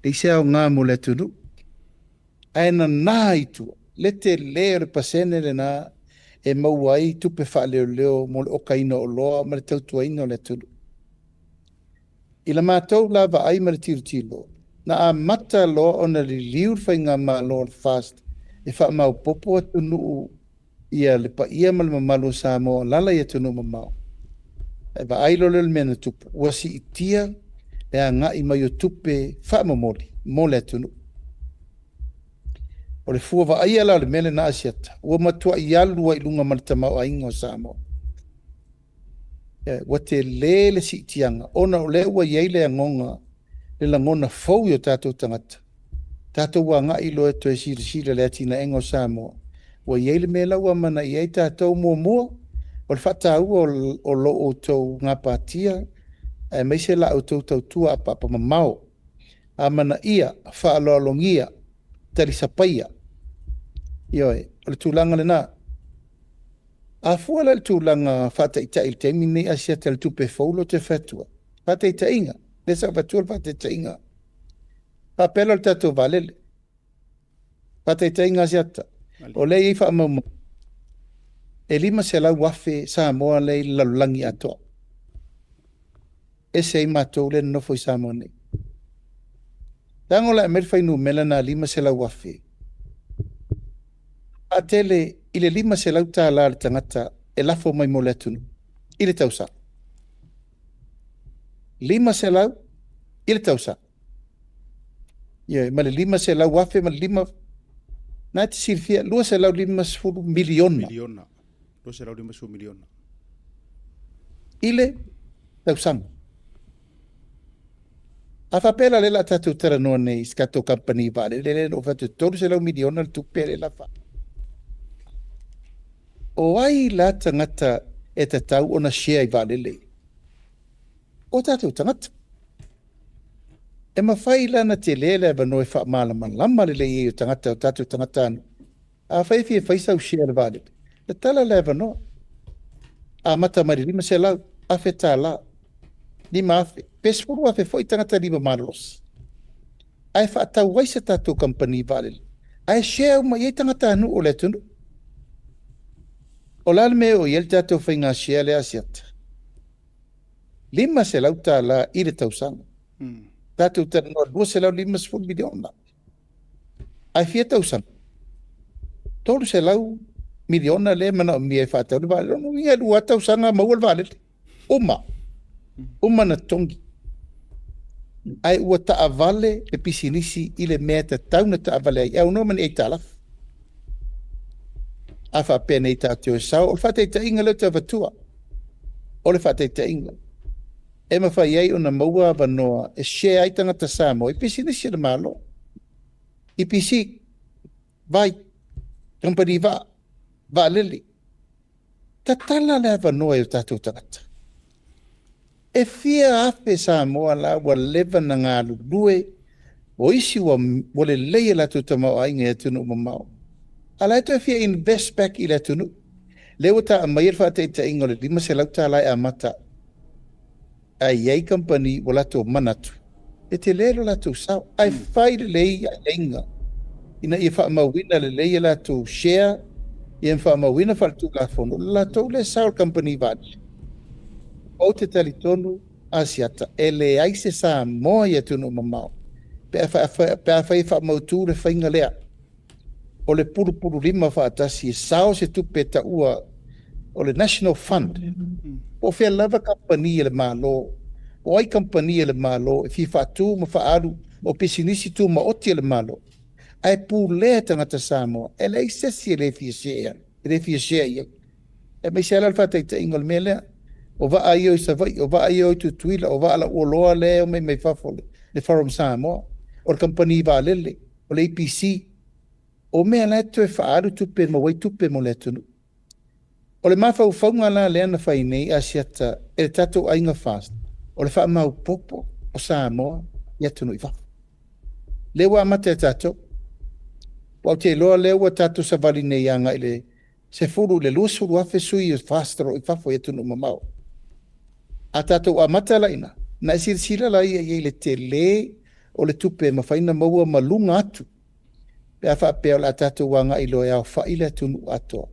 Le isea o ngā mo le tunu. Aena nā i tua, le te leo le pasene le nā, e mauai tupe wha leo leo mo le okaina o loa ma le tau tuaina o le tunu. I la mātou lava ai ma le tiru tilo, na a mata loa o na li liur whainga ma loa le fast, e wha mau popo atu nuu ia le pa ia mal mamalu sa mo lala ia tunu mamau. E va ailo le mena tupu, wasi i tia e a ngā i mai o tupe wha mamoli, mo le tunu. O le fua va aia la le mele na asiata, ua matua i alua i lunga malta mau a ingo sa mo. Wa te le si tianga, ona o le ua iei le ngonga, le la ngona fau yo tātou tangata. Tātou wa ngā ilo e toi sira le atina engo Samoa. Wa iei le mela ua mana iei tātou mua, o le whata ua o lo o tau ngā pātia, e meise la o tau tua a papa mamao. A mana ia, whaaloalongia, tari sapaia. Ioi, o le tūlanga le nā. A fuala le tūlanga whata i tai te mine asia te le tupe faulo te whatua. Whata i ta inga, le sa whatua le whata i ta inga. Papelo le tatou valele. Whata i ta inga asiata. O le i wha mauma. E lima se lau wafe Samoa le lalulangi atoa. E se i mātou le nofo i Samoa nei. Tango la merwhai nu mela na lima se lau wafe. A tele i le lima se lau tā la le tangata e lafo mai mo le atunu. I le tausa. Lima se lau i le tausa. Ia, ma le lima se lau wafe, ma le lima... Nā te sirfia, lua se lau lima sefulu miliona. Miliona. Lua se lau lima sefulu miliona. I le tausanga. A whapela le la tatu tera noa nei skato company vale. Le no fatu tolu se lau miliona le tupe le la wha. O ai la tangata e te tau ona share i vale le. O tatu tangata. E mawhai lana te lele eba noi wha malama lama le i o tangata o tatu tangata anu. A whai fie whaisau share le vale. Le tala le eba no. A mata mari lima se lau. A whe tā la. Lima afe. Pesfuru afe foi tangata lima maros. Ai wha tau waisa tatu company vale. Ai share uma i tangata anu o le tunu. O lal me o yel tatu whainga share le asiata. Lima se lau tā la i le tausanga. Tatu tera noa lua se lau lima sefulu miliona. Ai fia tausanga. Tolu se lau miliona le mana o mia e whatau le vale. No ia lua tausanga maua le vale. Uma na tongi. Ai ua taa vale le pisinisi i le mea ta tau na taa vale ai. Au no man e talaf. A wha pēne i tāteo e sau. O le whata i ta inga leo ta vatua. O le whata i ta inga. E mawhai ai o na maua wanoa e share ai tangata Samoa. I pisinisi le malo. I pisi. Vai. Company va. Va lili. Ta tala le wanoa i o tātou tangata. E fia afe Samoa la wa leva na ngā lulue o isi wa le leia la tuta mau ainga e tunu mamau. Ala eto e fia invest back i la tunu. Leo ta a mair wha te ingo le lima se lau ta lai a mata. A iei company o lato manatu. E te lelo lato sao. Ai whai le leia inga. Ina i wha mawina le leia lato share. I wha mawina wha tu la fono. Lato le sao company vadi. O te talitonu asiata, e le aise sa moa ia tunu mamau. Pe a whai wha mautu le whainga lea. O le puru lima wha atasi, e sao se tupe ta ua o le National Fund. O whea lava company le malo, o ai company le malo, e fi whatu ma whaaru, o pisinisi tu ma oti le malo. Ai pu lea tangata Samoa, e le aise si le fia shea, le fia shea ia. E me se ala whata i ta ingol me lea, o va ai o savai o va ai o tu tuila o va ala o loa le o me fafole le forum Samoa o company va lele o le APC o mea la tu e whaaru tupe ma wai tupe mo le tunu. O le mawhau whaunga la lea na whai nei a siata e le tatou ainga fast. O le wha mau popo o Samoa ia tunu i whafu. Le wa mate a tatou. Wau te loa le wa tatou sa vali nei anga i le se furu le lusuru afe sui o fastro i whafu ia tunu mamau. A tatou a mata la ina. Na sila la ia i le te le o le tupe ma whaina maua malunga atu. Pea wha pea la tatou wanga i loa au wha ile tunu atoa.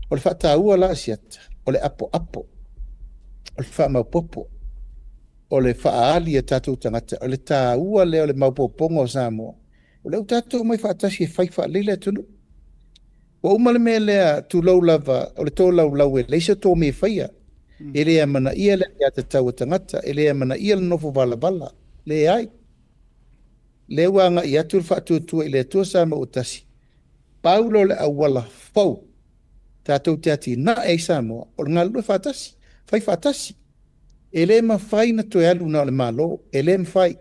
O le wha taua la siata. O le apo apo. O le wha maupopo. O le wha aali a tatou tangata. O le taua leo le maupopongo o Samoa. O le tatou mai wha atasi e whai wha lile tunu. O umale mea lea tu lau lava. O le tō lau lau e leisa tō me whaia. E lea mana ia le ia te tau tangata. E lea mana ia le nofo vala vala. Le ai. Le wanga i atu wha tuatua i le tua Samoa utasi. Paulo le awala fau. Tātou te ati na e Samoa, o ngā lua whātasi, whai whātasi. E le ma whai na toi alu na le malo, e le ma whai,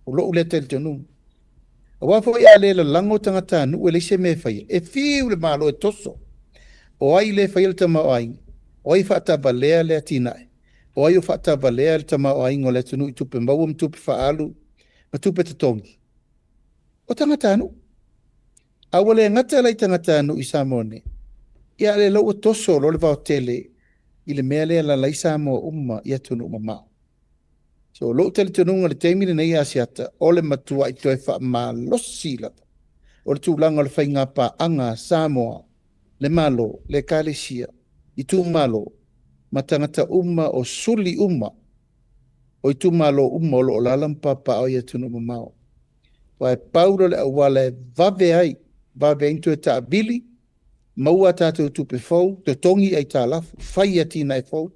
o lo ule te le tonu. A wafo i a le la lango tangata nu e le se me whai, e fiu le malo e toso. O ai le whai le tamau ai, o ai whata valea le atinae, o ai o whata valea le tamau ai ngo le tonu i tupe mau, tupe whaalu, ma tupe te tongi. O tangata anu. Awale ngata lai tangata anu i Samoa ne. Ia le lau toso lo le vau tele i le mea lea la laisa mo umma ia tunu mamau. So lo tele tununga le teimine nei asiata o le matua i toe wha ma losi la. O le tūlanga le whainga pa anga Samoa, le malo, le kalesia, i tū malo, matangata umma o suli umma, o i tū malo umma o lo lalampa pa o ia tunu mamau. Wai pauro le awale vave ai, vave intu e ta abili, maua tātou tupe fau, te tongi ai tā lafu, whai ati nai fau.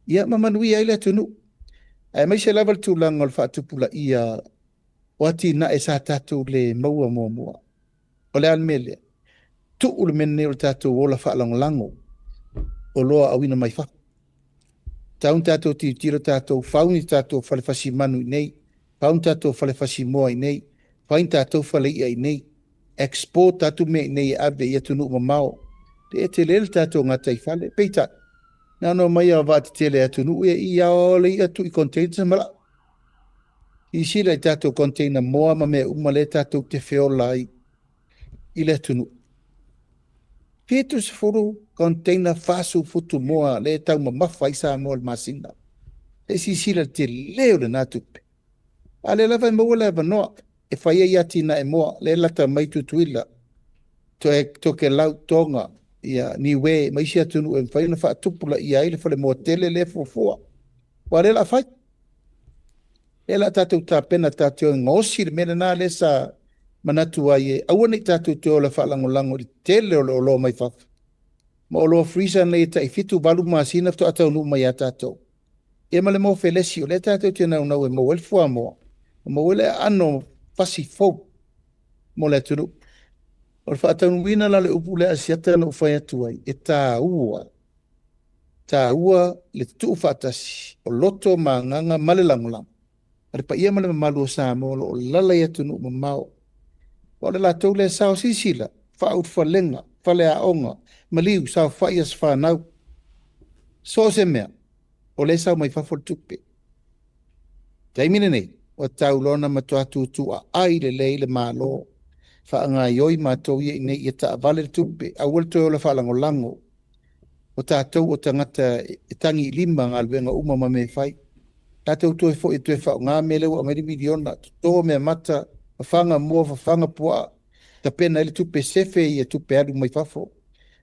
Ia mamanui ai le tunu. Ai mai se lawal tūlanga le whaatupula ia o ati na e sa tātou le maua mua mua. O le almele, tu ule mene o tātou o la whaalangolango, o loa awina mai wha. Taun tātou tiro tātou fauni tātou whalewhasi manu i nei, faun tātou whalewhasi moa i nei, fain tātou whale ia i nei, export tatu me nei ave ia tunu mamao te te lele tatu ngata i fale peita na no mai ava te tele atunu ia ole ia tu i container mala i sila tatu container moa ma me umale tatu te feola i le tunu Petrus furu container fasu futu moa le tau mafa i sa mo masina e si sila te leo le natupe ale lava mo lava no e whaia i ati na e moa, le lata mai tutuila, to ke lau tonga, ia ni we, mai si atunu e whaina wha tupula i aile whale moa tele le fufua. Wa le la whai. Le la tātou tā pena tātou ngosi le mena nā le sa manatu ai e, aua nei tātou te o le whalangolango i tele o lo mai whafu. Ma o lo freezer nei ta i fitu balu maasina to atau nu mai a tātou. E ma le mo felesi o le tātou te nau nau e mo elfua moa. Mo le ano fasi fau mo le tunu. O le whaatanu wina la le upu le asiata na ufai atu ai. E tā ua le tu whaatasi o loto ma nganga male langulang. Are pa ia male mamalu o Samoa o lala ia tunu mamao. O le la tau le sao sisila, whaut whalenga, whale a onga, maliu sao whaias whanau. So se mea, o le sao mai whafol tupe. Taimine nei. O tau lona matua tu a ai le le malo fa nga yoi matou ye nei ye ta vale tupe a wolto la fa lango lango o tatou o tangata tangi lima ngal venga uma me fai tatou to fo e fa nga mele o me miliona to me mata fanga mo fanga poa ta pena le tupe sefe ye tupe adu mai fafo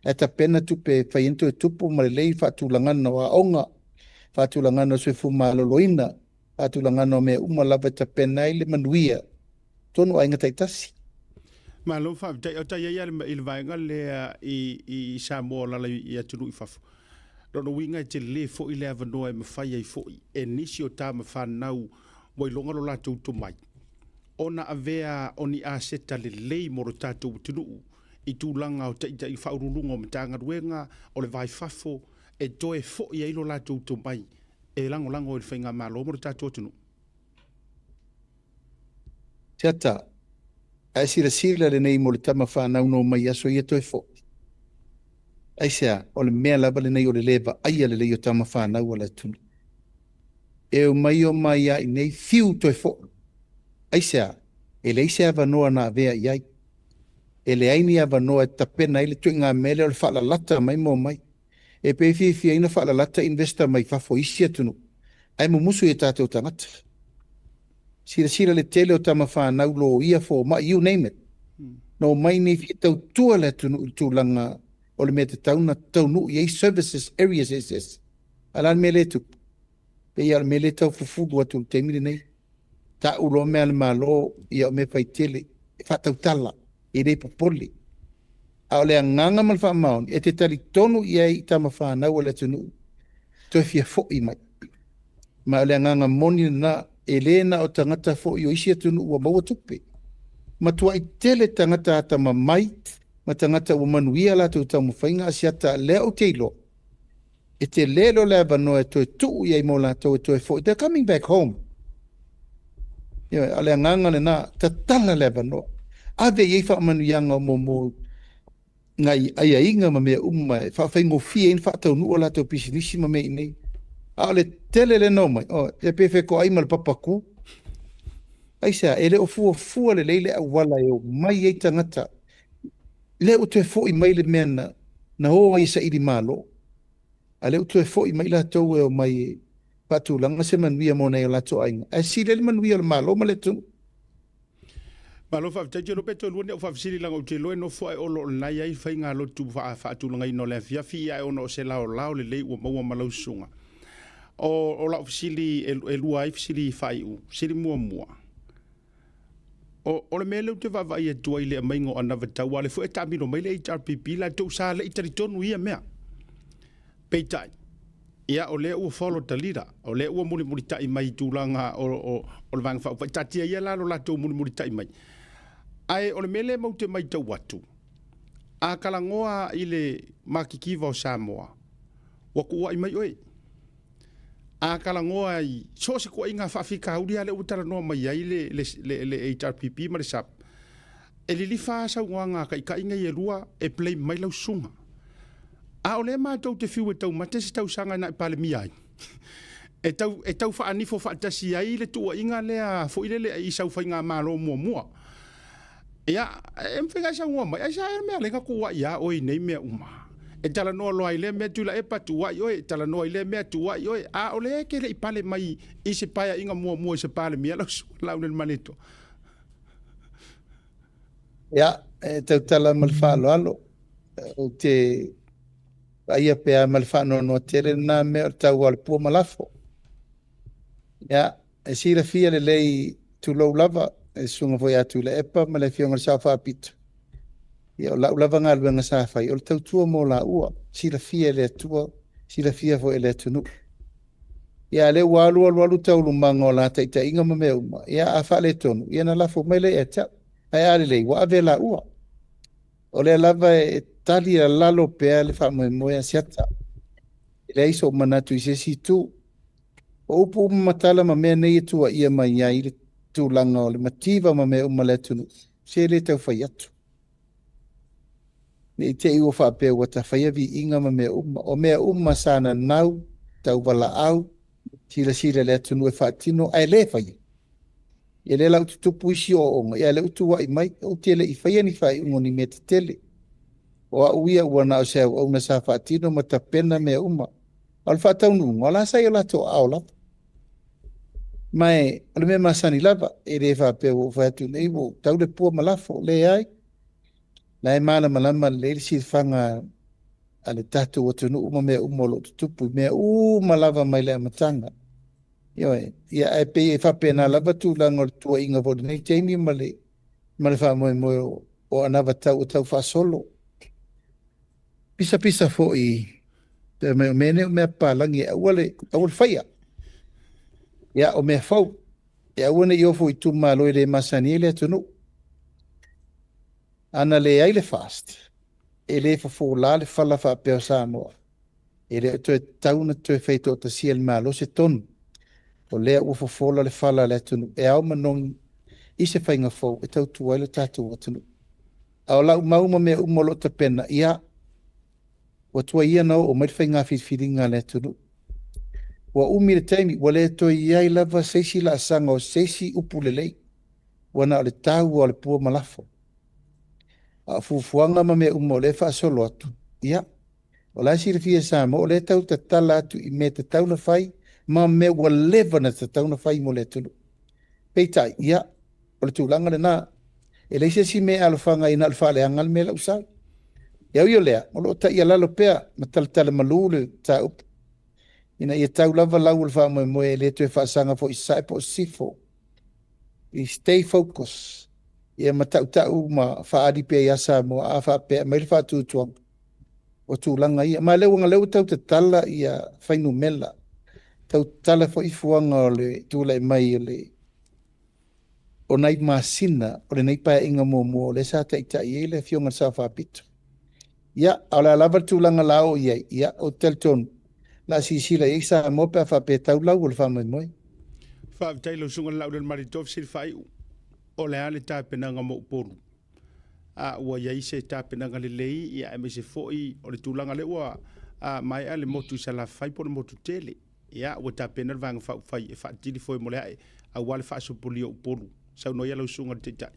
e ta pena tupe fa into tupu ma le fa tu langana wa onga fa tu langana se fu malo loina atu langano me lava ta pena ile manuia tonu ainga taitasi ma lo fa o ta ia il vainga le i Samoa la ia tulu i fafu no winga te le fo ile avano e mafai ai fo e nisi o ta mafanau mo longa lo la tu mai ona avea oni a seta le lei mo tatu tunu i tūlanga o ta i whaurulunga o matanga ruenga o le vai fafo e toe fo i ailo la tu mai e lango lango il whainga malo mo tatu tunu. Tiata, Ai sila le nei mo le tama whanau no mai aso ia toi fo. Ai sea, o le mea lava le nei o le leva, aia le lei o tama whanau o le tunu. E o mai ai nei fiu toi fo. Ai sea, e le ise ava noa na vea iai. E le aini ava noa e tapena ile tui ngā mele o le whala lata mai mo mai. E pe fi ina whala lata investa mai fafo isia tunu. Ai mo musu e tātou tangata. Sira le tele o tama whanau lo ia fo, ma you name it. No mai ni fi tau tua le tūlanga o le mea te tauna taunu i ei services areas es. Alan me le tu. Pe ia me le tau fufudu atu te mire nei. Ta ulo mea le malo ia me fai tele. E whatau tala. I rei popoli. A o le anganga mal wha maon. E te tali tonu i ei tama whanau o le tunu. Toi fia fo i mai. Ma o le anganga moni na e le na o tangata fo i o isi atunu ua maua tupe. Ma tua i tele tangata ata mamai, ma tangata ua manuia la tu tau mawhainga asiata leo teilo. E te lelo leva no e toi tuu i ei mo la tau e toi fo. They're coming back home. Ale anganga le na tatala leva no. Ave iei wha manuianga mo ngai aia inga ma mea umma. Wha whaingo fie in wha tau nua la tau pisinisi ma mea inei. Ale tele le no mai. E pefe ko aima le papaku. Aisa, e le o fua le leile au wala e o mai e tangata. Le o tue fo i mai le mea na hoa i sa iri malo. A le o tue fo i mai la tau e o mai patu langa se manuia mo nei o la to ainga. A si le manuia le malo ma le tunu. Malo fa te jero peto luone o fa siri langa o te loe no fo ai olo nai ai fai ngā lotu fa tu langa i no le fia fi ai ono se lao lao le lei ua maua malau sunga. O la ofisili e lua ai fisili fai u, siri mua. O le mele te vavai e tua i le maingo ana vatau ale fu e tamino mai le HRPP la tau sa le itari tonu ia mea. Peitai. Ia o le ua follow the leader. O le ua muli tai mai tūlanga o le vanga whau. Tatia ia lalo la tau muli tai mai. Ai o le mele mau te mai tau watu. A kalangoa i le makikiva o Samoa. Waku ua i mai oi. A kalangoa i sosi kua inga whawhika hauri ale utara noa mai ai le HRPP ma le sap. E li wha sa ngā ka inga i e rua e play mai lau sunga. A o le mātou te whiu e tau mate se tau sanga na i pale mi ai. E tau wha anifo wha tasi ai le tua inga lea fo ile le i sau whai ngā mālo mua. Ia, e mwhinga sa ngua mai, ai sa e mea lenga kua ia oi nei mea uma. E tala noa loa i le mea tula e patu wai oi, tala noa i le mea tu wai oi. A o le eke le i pale mai i se paia inga mua i se pale mea lau nel manito. Ia, e tau tala malwhalo alo. O te aia pea malwhano no tere na mea tau al pua malafo. Ia, e sira fia le lei tu lau lava, e sunga voi atu le epa, ma le fionga sa whaapitu. Ia, o lau lava ngā luenga sa whai, o le tau tua mo la ua, sira fia le atua, sira fia voi le atunu. Ia, le walu tau lumanga o la taita inga ma mea uma, ia a wha le tonu, ia na lafo mai le e ta, ai ale lei, wa ave la ua. O le lava e tali a lalo pea le wha moe a siata. Le iso manatu i se si tu, o upu matala ma mea nei tua ia mai ia i le tūlanga o le mativa ma mea uma le tunu. Se le tau whai atu. Ne te iwa whapea wata whaia vi inga ma mea uma. O mea uma sana nau, tau wala au, sila le tunu e whaatino, ai le whaia. Ia le lau tutupu isi o onga, ia le utu wai mai, o tele i whaia ni whai ungoni me te tele. O a uia wana o seu, o na sa whaatino ma ta pena mea uma. Al whaatau nunga, o la sai o la to ao lapa. Mai, ale me masani lava, e re whapea o whaatu nei wo, tau le pua malafo, le ai. Na e mana malama le si whanga ale tatu o tunu uma mea umolo tutupu, mea malava mai le amatanga. Ioe, ia e pe e whapea na lava tu langa o tua inga vodi nei, teimi male wha moe o anawa tau o tau whasolo. Pisa fo i, te mene o mea pālangi, awale whaia. Ia o mea fau, e awane i ofo i tu malo i le masani e le atunu. Ana le ai le fast, e le fafo la le fala fa peo Samoa. E le to e tauna to e feito o ta sia le malo se tonu. O le ua fafo la le fala le atunu. E au manong i se whainga fau, e tau tuai le tātou atunu. Ao lau mauma mea umolo ta pena, ia, wa tua ia nao o mai whainga whiwhiringa le tunu. Wa umi le taimi, wa le toi iai lava seisi la asanga o seisi upu le lei, wana o le tau o le pua malafo. A fufuanga ma mea umo le wha solo atu, ia, o la siri fia sa mo, o le tau ta tala atu i me te tau na whai, ma me wa leva na te tau na whai mo le tunu. Peitai, ia, o le tūlanga le nā, e leise si me alofanga ina alfa le angal me la usai. Iau yo lea, o lo ta ia lalo pea, ma tala malu le ta upu. Ina ia tau lava lau alfa moe moe le tue whaasanga fo i sai po sifo. I stay focus. Ia ma tau ma whaari pea i asa mo a wha pea, mai le wha tūtuang. O tūlanga ia, ma leu anga leu tau te tala ia whainu mela. Tau tala fo i fuanga o le tūlai mai o le o nei masina, o le nei pae inga mo le sa ta i le fionga sa whapito. Ia, au la lava tūlanga lao iai, ia, o telton, la sisila i sa mo pe whape tau lau o le whamai moi. Whaafetai lo sunga lau le maritof sir whai o le ale tāpenanga mo uporu. A ua iai se tāpenanga le lei, ia eme se foi o le tūlanga le ua mai ale motu sa la whai po le motu tele. Ia, ua tāpena le vanga whai e whaatiri foi mo le ae, a wale whaasopoli o uporu. Sau no ia lau sunga te tai.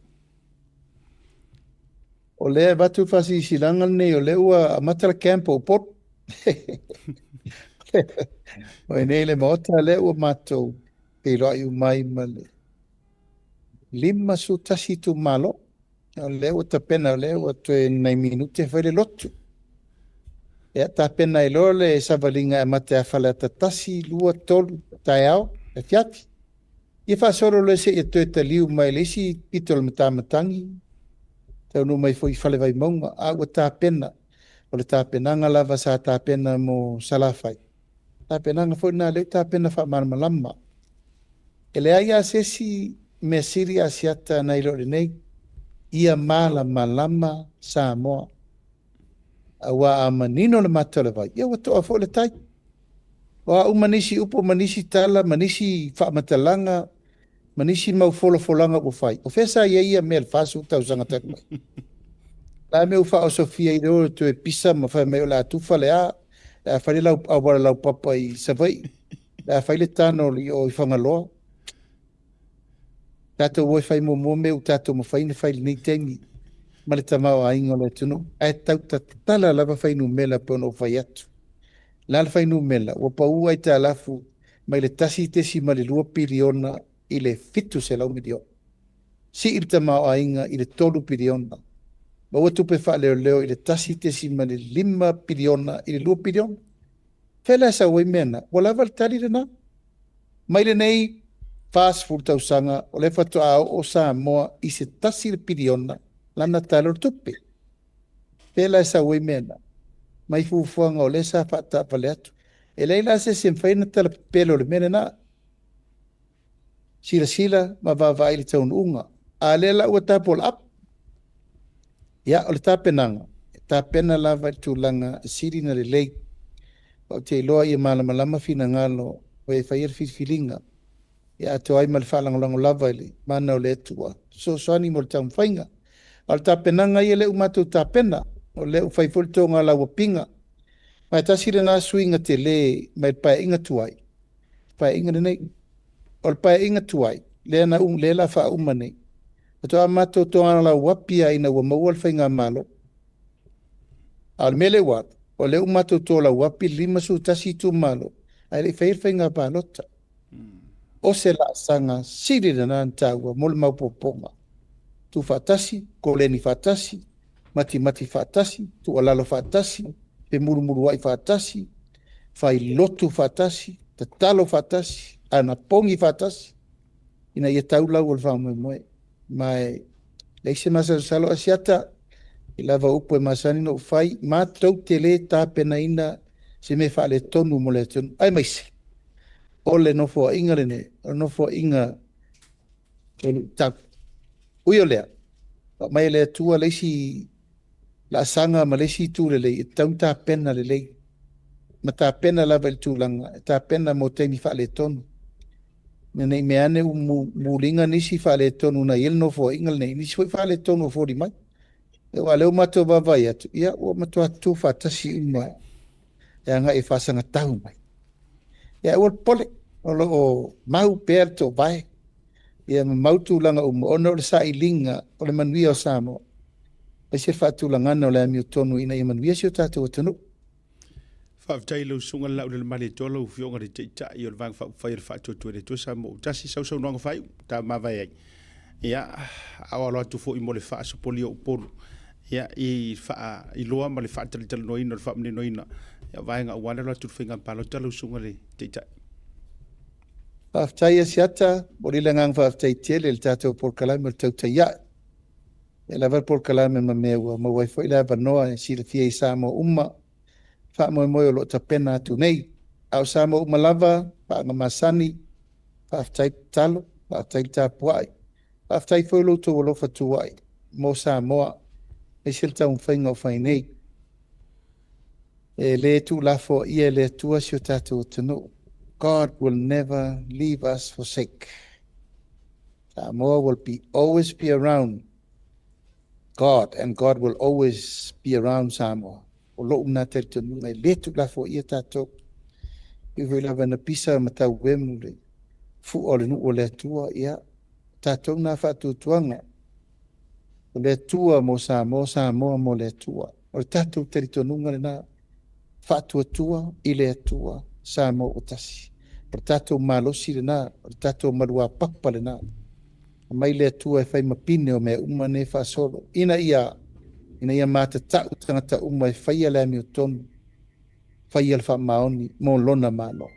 O le batu fasi silanga nei o le ua matala campo pot. O e nei le maota le ua matou pe loa i umai ma le lima su tasi tu malo. O le ua tapena le ua toe nai minute fai le lotu. Ea tapena i loa le savalinga e mate a fale ata tasi lua tolu tai au e fiati. Ia whaasoro le se e toe ta liu mai le isi pitol matamatangi. Tau no mai foi fale vai maunga, a ua tāpena. O le tāpenanga lava sa tāpena mo salafai. Tāpenanga foi nā leu tāpena wha marmalama. E le aia sesi me siri asiata na ilo le nei, ia mala malama sa moa. A wa a manino le matole vai. Ia watoa fo le tai. Wa u manisi upo, manisi tala, manisi wha matalanga, manisi mau folanga o fai. O fesa ia mea fasu tau sanga tak mai. La me ufa o Sofia i reo tu e pisa ma fai meo la tufa le a. La fai lau awara lau papa i savai. La fai le tano o i whangaloa. Tato oi fai mo meu tato mo fai ne fai ni tengi. Ma le tamau a ingo le tunu. Ai tau ta tala lava fai nu mela pono fai atu. La fai nu mela. Wa pa ua i ta lafu. Mai le tasi tesi ma le lua piliona i le fitu se lau miliona. Si il tamau a inga i le tolu piliona. Ma ua tupe wha leo i le tasi tesi ma le 5 piliona i le 2 piliona. Fela sa oi mena. Wa lava le tali le na. Mai le nei fast food tau sanga o le fatu au o sa moa i se tasi le piliona lana talo tupe. Fela sa oi mena. Mai fufuanga o le sa fata vale atu. E leila se semfaina tala pelo le mena na. Sila ma va ili taun unga. A lela ua tapol ap. Ya o le tapenanga. Tapena lava tulanga siri na le lei. O te loa i malama fina ngalo o e whair filinga. Ya to ai mal falangolango lava ili mana o le etua. So soani mo le taun whainga. O le tapenanga i le umatu tapena. O le whaifolitonga la wapinga. Mai tasire na suinga te le mai pae inga tuai. Pae inga nei. O le pae inga tuai. Le na le la fa umane. Ato amato toanga la wapia ina wa mawal whainga malo. Al mele wat. O le umato to la wapi 5 su tasi tu malo. Ai le whainga palota. O se la sanga siri na nantaua mole maupoponga. Tu fatasi, koleni fatasi, mati fatasi, tu alalo fatasi, pe muru wai fatasi, fai lotu fatasi, tatalo fatasi, ana pongi fatasi. Ina ia tau lau o le whamoe moe. Mai leise masa salo asiata, i lava upo e masani no fai, ma tau te le tāpena ina se me wha le tonu mo le tonu. Ai maise. Ole no fo inga ne no fo inga ta uyo lea mai le tua le si la sanga ma le si tu le tanta pena le ma ta pena la vel tu langa ta pena mo te mi fa le ton nei me ane mulinga nisi whale tonu na il no fo ingal nei nisi whale tonu fo di mai. E wa leo mato vavai atu. Ia ua mato atu whatasi uma. E anga e whasanga tahu mai. Ia ua pole. O mau pēr tō vai. Ia mautu langa uma. Ono le sa ilinga o le manuia o Samoa. E se whatu langana o le ami o tonu ina i manuia si o tātou atanu. Whaafitai lau sunga lau le male tola u fionga le teita i o le vang whai le whaatua tua le tua Samoa. Tasi sau noanga whai tā mawai ai. Ia awa loa tu fo i mo le wha sopoli o upolu. Ia i wha i loa ma le wha talitala noina le wha mne noina. Ia vaenga uwana loa tu whinga palo tala sunga le teita. Whaafitai a siata, mori le ngang whaafitai tele le tātou porkalame le tautai ia. E lava porkalame ma meua, ma wai fo i lava noa e si le fia i Samoa umma. Wha moe moe o lo ta pena atu nei. Au Samoa umma lava, wha nga masani, whaafitai talo, whaafitai tāpuai. Whaafitai fo i lo tu walofa tuai. Mo Samoa, e silta un whainga o whainei. E le tu lafo ia le tua si o tātou tanu. God will never leave us forsake. Samoa will always be around God, and God will always be around Samoa. O lo una te tanu, e le tu lafo ia tātou. I hui lava na pisa matau wemu le. Fu o le nu o le tua ia. Tātou na whatu tuanga. O le tua mo Samoa mo le tua. O le tātou teritonunga le nā whātua tua i le tua Samoa o tasi. O le tātou malosi le nā, o le tātou marua papa le nā. O mai le tua e whai mapine o mea uma ne whasolo. Ina ia mata tau tangata uma e whai ala mi o tonu. Whai ala wha maoni mo lona malo.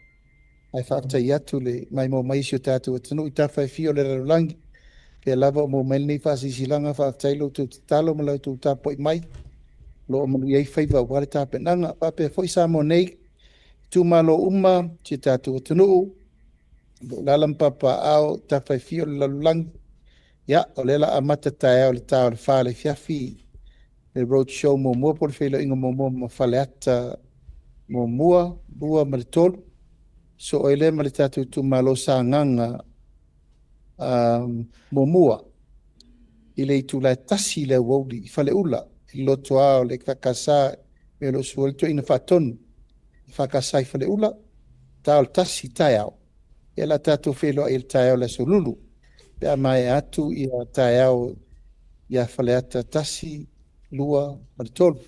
Ai whaatai atu le mai mo maisi o tātou atanu i tā whai fio le rarulangi. Pea lava o mo melni whaasisilanga whaatai lo tu talo ma lau tu tā poi mai. Lo o manu iei whaiva wale tā penanga. Whapea fwoi Samoa nei. Tu malo uma si tātou atanu. Lalam papa au tā whai fio le rarulangi. Ia, o lela amata tae au le tā o le whale fiafi. Le road show mo mua por whelo inga mo mua ma whale ata mo mua ma le tolu. So o ele ma le tātou tu malo sa nganga mo mua. I le itu lai tasi le wauli, i whale ula. I loto ao le kakasa me lo suolito ina whatonu. I whakasa i whale ula, tau le tasi tai au. E la tātou whelo i le tai au le solulu. Pea mai atu i a tai au i a whale ata tasi lua ma le tolu.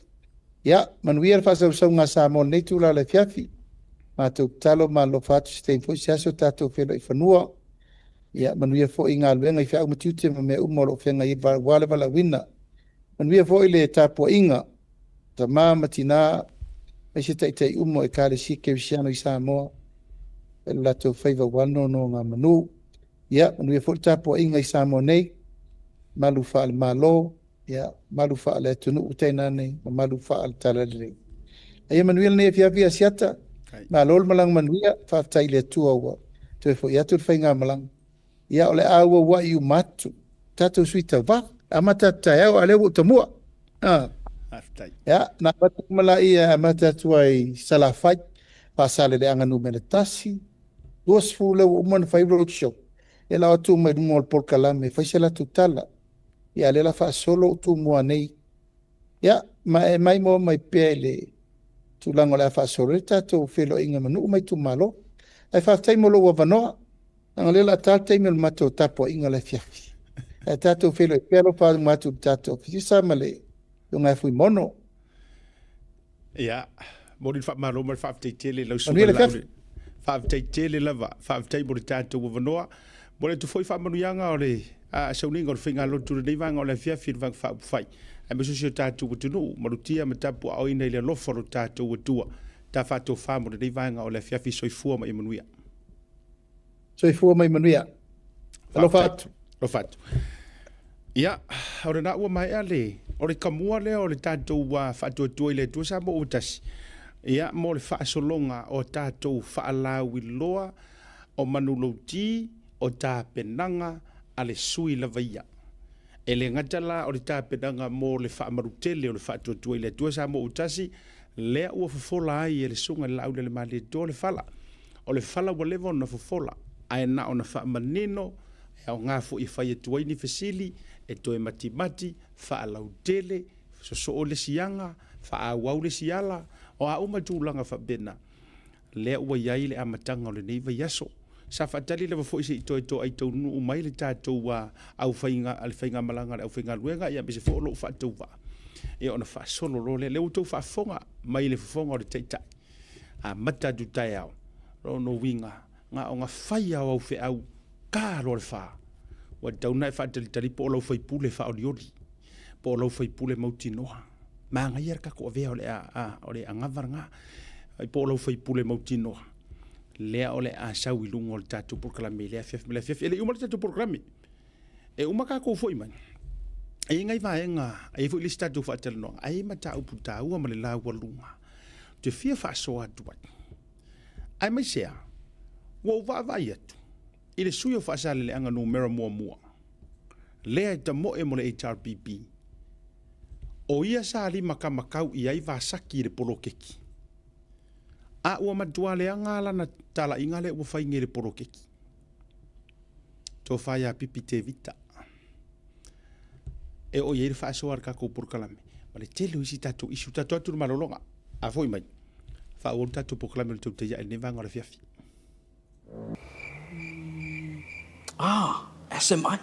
Ia, manuia le whasau sau ngā Samoa nei tūla le fiafi. Mātou talo ma lo fatu si tein fwoi siaso tātou whelo i whanua. Ia, manuia fo i ngā luenga i whiau matiute ma mea umoro o whenga i wale wala wina. Manuia fo i le tāpua inga. Ta mā matina, mai se tei umo e kāre si ke wisiano i Samoa. E lato whaiva wano no ngā manu. Ia, manuia fo i tāpua inga i Samoa nei. Malu whaale malo. Ia, malu whaale tunu utaina nei. Malu whaale talalere. Ia, manuia nei fiafi a siata. Ma lol malang manuia whaatai le tua ua. Te fo i atu whainga malang. Ia ole aua wa i umatu. Tatou suita wa. Amata tai au ale u tamua. Ia, na batu mala i amata tua i salafai. Pasale le anganu mele tasi. Duas fule u umana whai road show. E la atu mai dungo al polkalame. Whaisela tutala. Ia le la wha solo utu mua nei. Ia, mai mo mai pele. Tulango la fa soreta to felo inga manu mai tu malo ai fa tai mo lo wa vanoa nga le la talte me mato tapo inga la fiafi ai tato felo pero fa matu tato fisa male yo nga fui mono ia mo di fa malo mo fa tele lo su fa tele lava fa tai mo tato wa vanoa mo le tu foi fa manu yanga ole a so ningo finga lo tu de vanga ole fiafi va fa fai. E me susio tātou utunu, marutia me tapu au ina ile loforo tātou utua, tā whātou whāmura nei vanga o le fiafi soifua mai manuia. Soifua mai manuia. Lo fatu. Lo fatu. Ia, ore na ua mai ale, ore kamua lea o le tātou whātou tua ile tua sa mo utasi. Ia, mo le whaasolonga o tātou whaalawi loa, o manulouti, o tā penanga, ale sui la vaia. E le ngatala o le tāpenanga mō le whaamarutele o le whaatuatua i le tua sa mo utasi, lea ua fofola ai e le sunga lau le mali toa le whala. O le whala wa lewa na fofola. ai na ona fa manino e o nga fu I fai tu ni fesili e to e mati fa lautele so o le sianga fa a wau le siala o a uma tūlanga fa bena le ua iai le amatanga o le neiva yaso sa fatali le fo isi to ai to nu mai le tatou wa au fainga al fainga malanga au fainga luenga ia bise fo lo fa to va e ona fa solo lo le to fa fonga mai le fonga o le taita a mata du taiao ro no winga nga o nga fai au fe au ka lo le fa wa dauna fa tali po lo fai pule fa o liodi po lo fai pule mauti noa ma nga yer ka ko ve o le o le anga varanga ai po lo fai pule mauti noa le ole a sau I lungo le tatu proclame le fef ele uma le tatu proclame e uma ka ko foi man ai ngai vaenga ai fu lista tu fa tel no ai mata uputa ua ma le la wa lunga te fia fa so atu ai mai sea wo va yet ile suyo fa sale le anga numero mo le ta mo e mo le HRPP o ia sa ali makamakau I ai va saki le polokeki a ua matua le anga lana tala inga le ua fai ngere porokeki. Tō fai a pipi te vita. E o iere fai soar kako porkalame. Ma le tele isi tato isu tato atu malolonga. A foi mai. Fa o tato porkalame le tau te ia ne vanga le fiafi. SMI.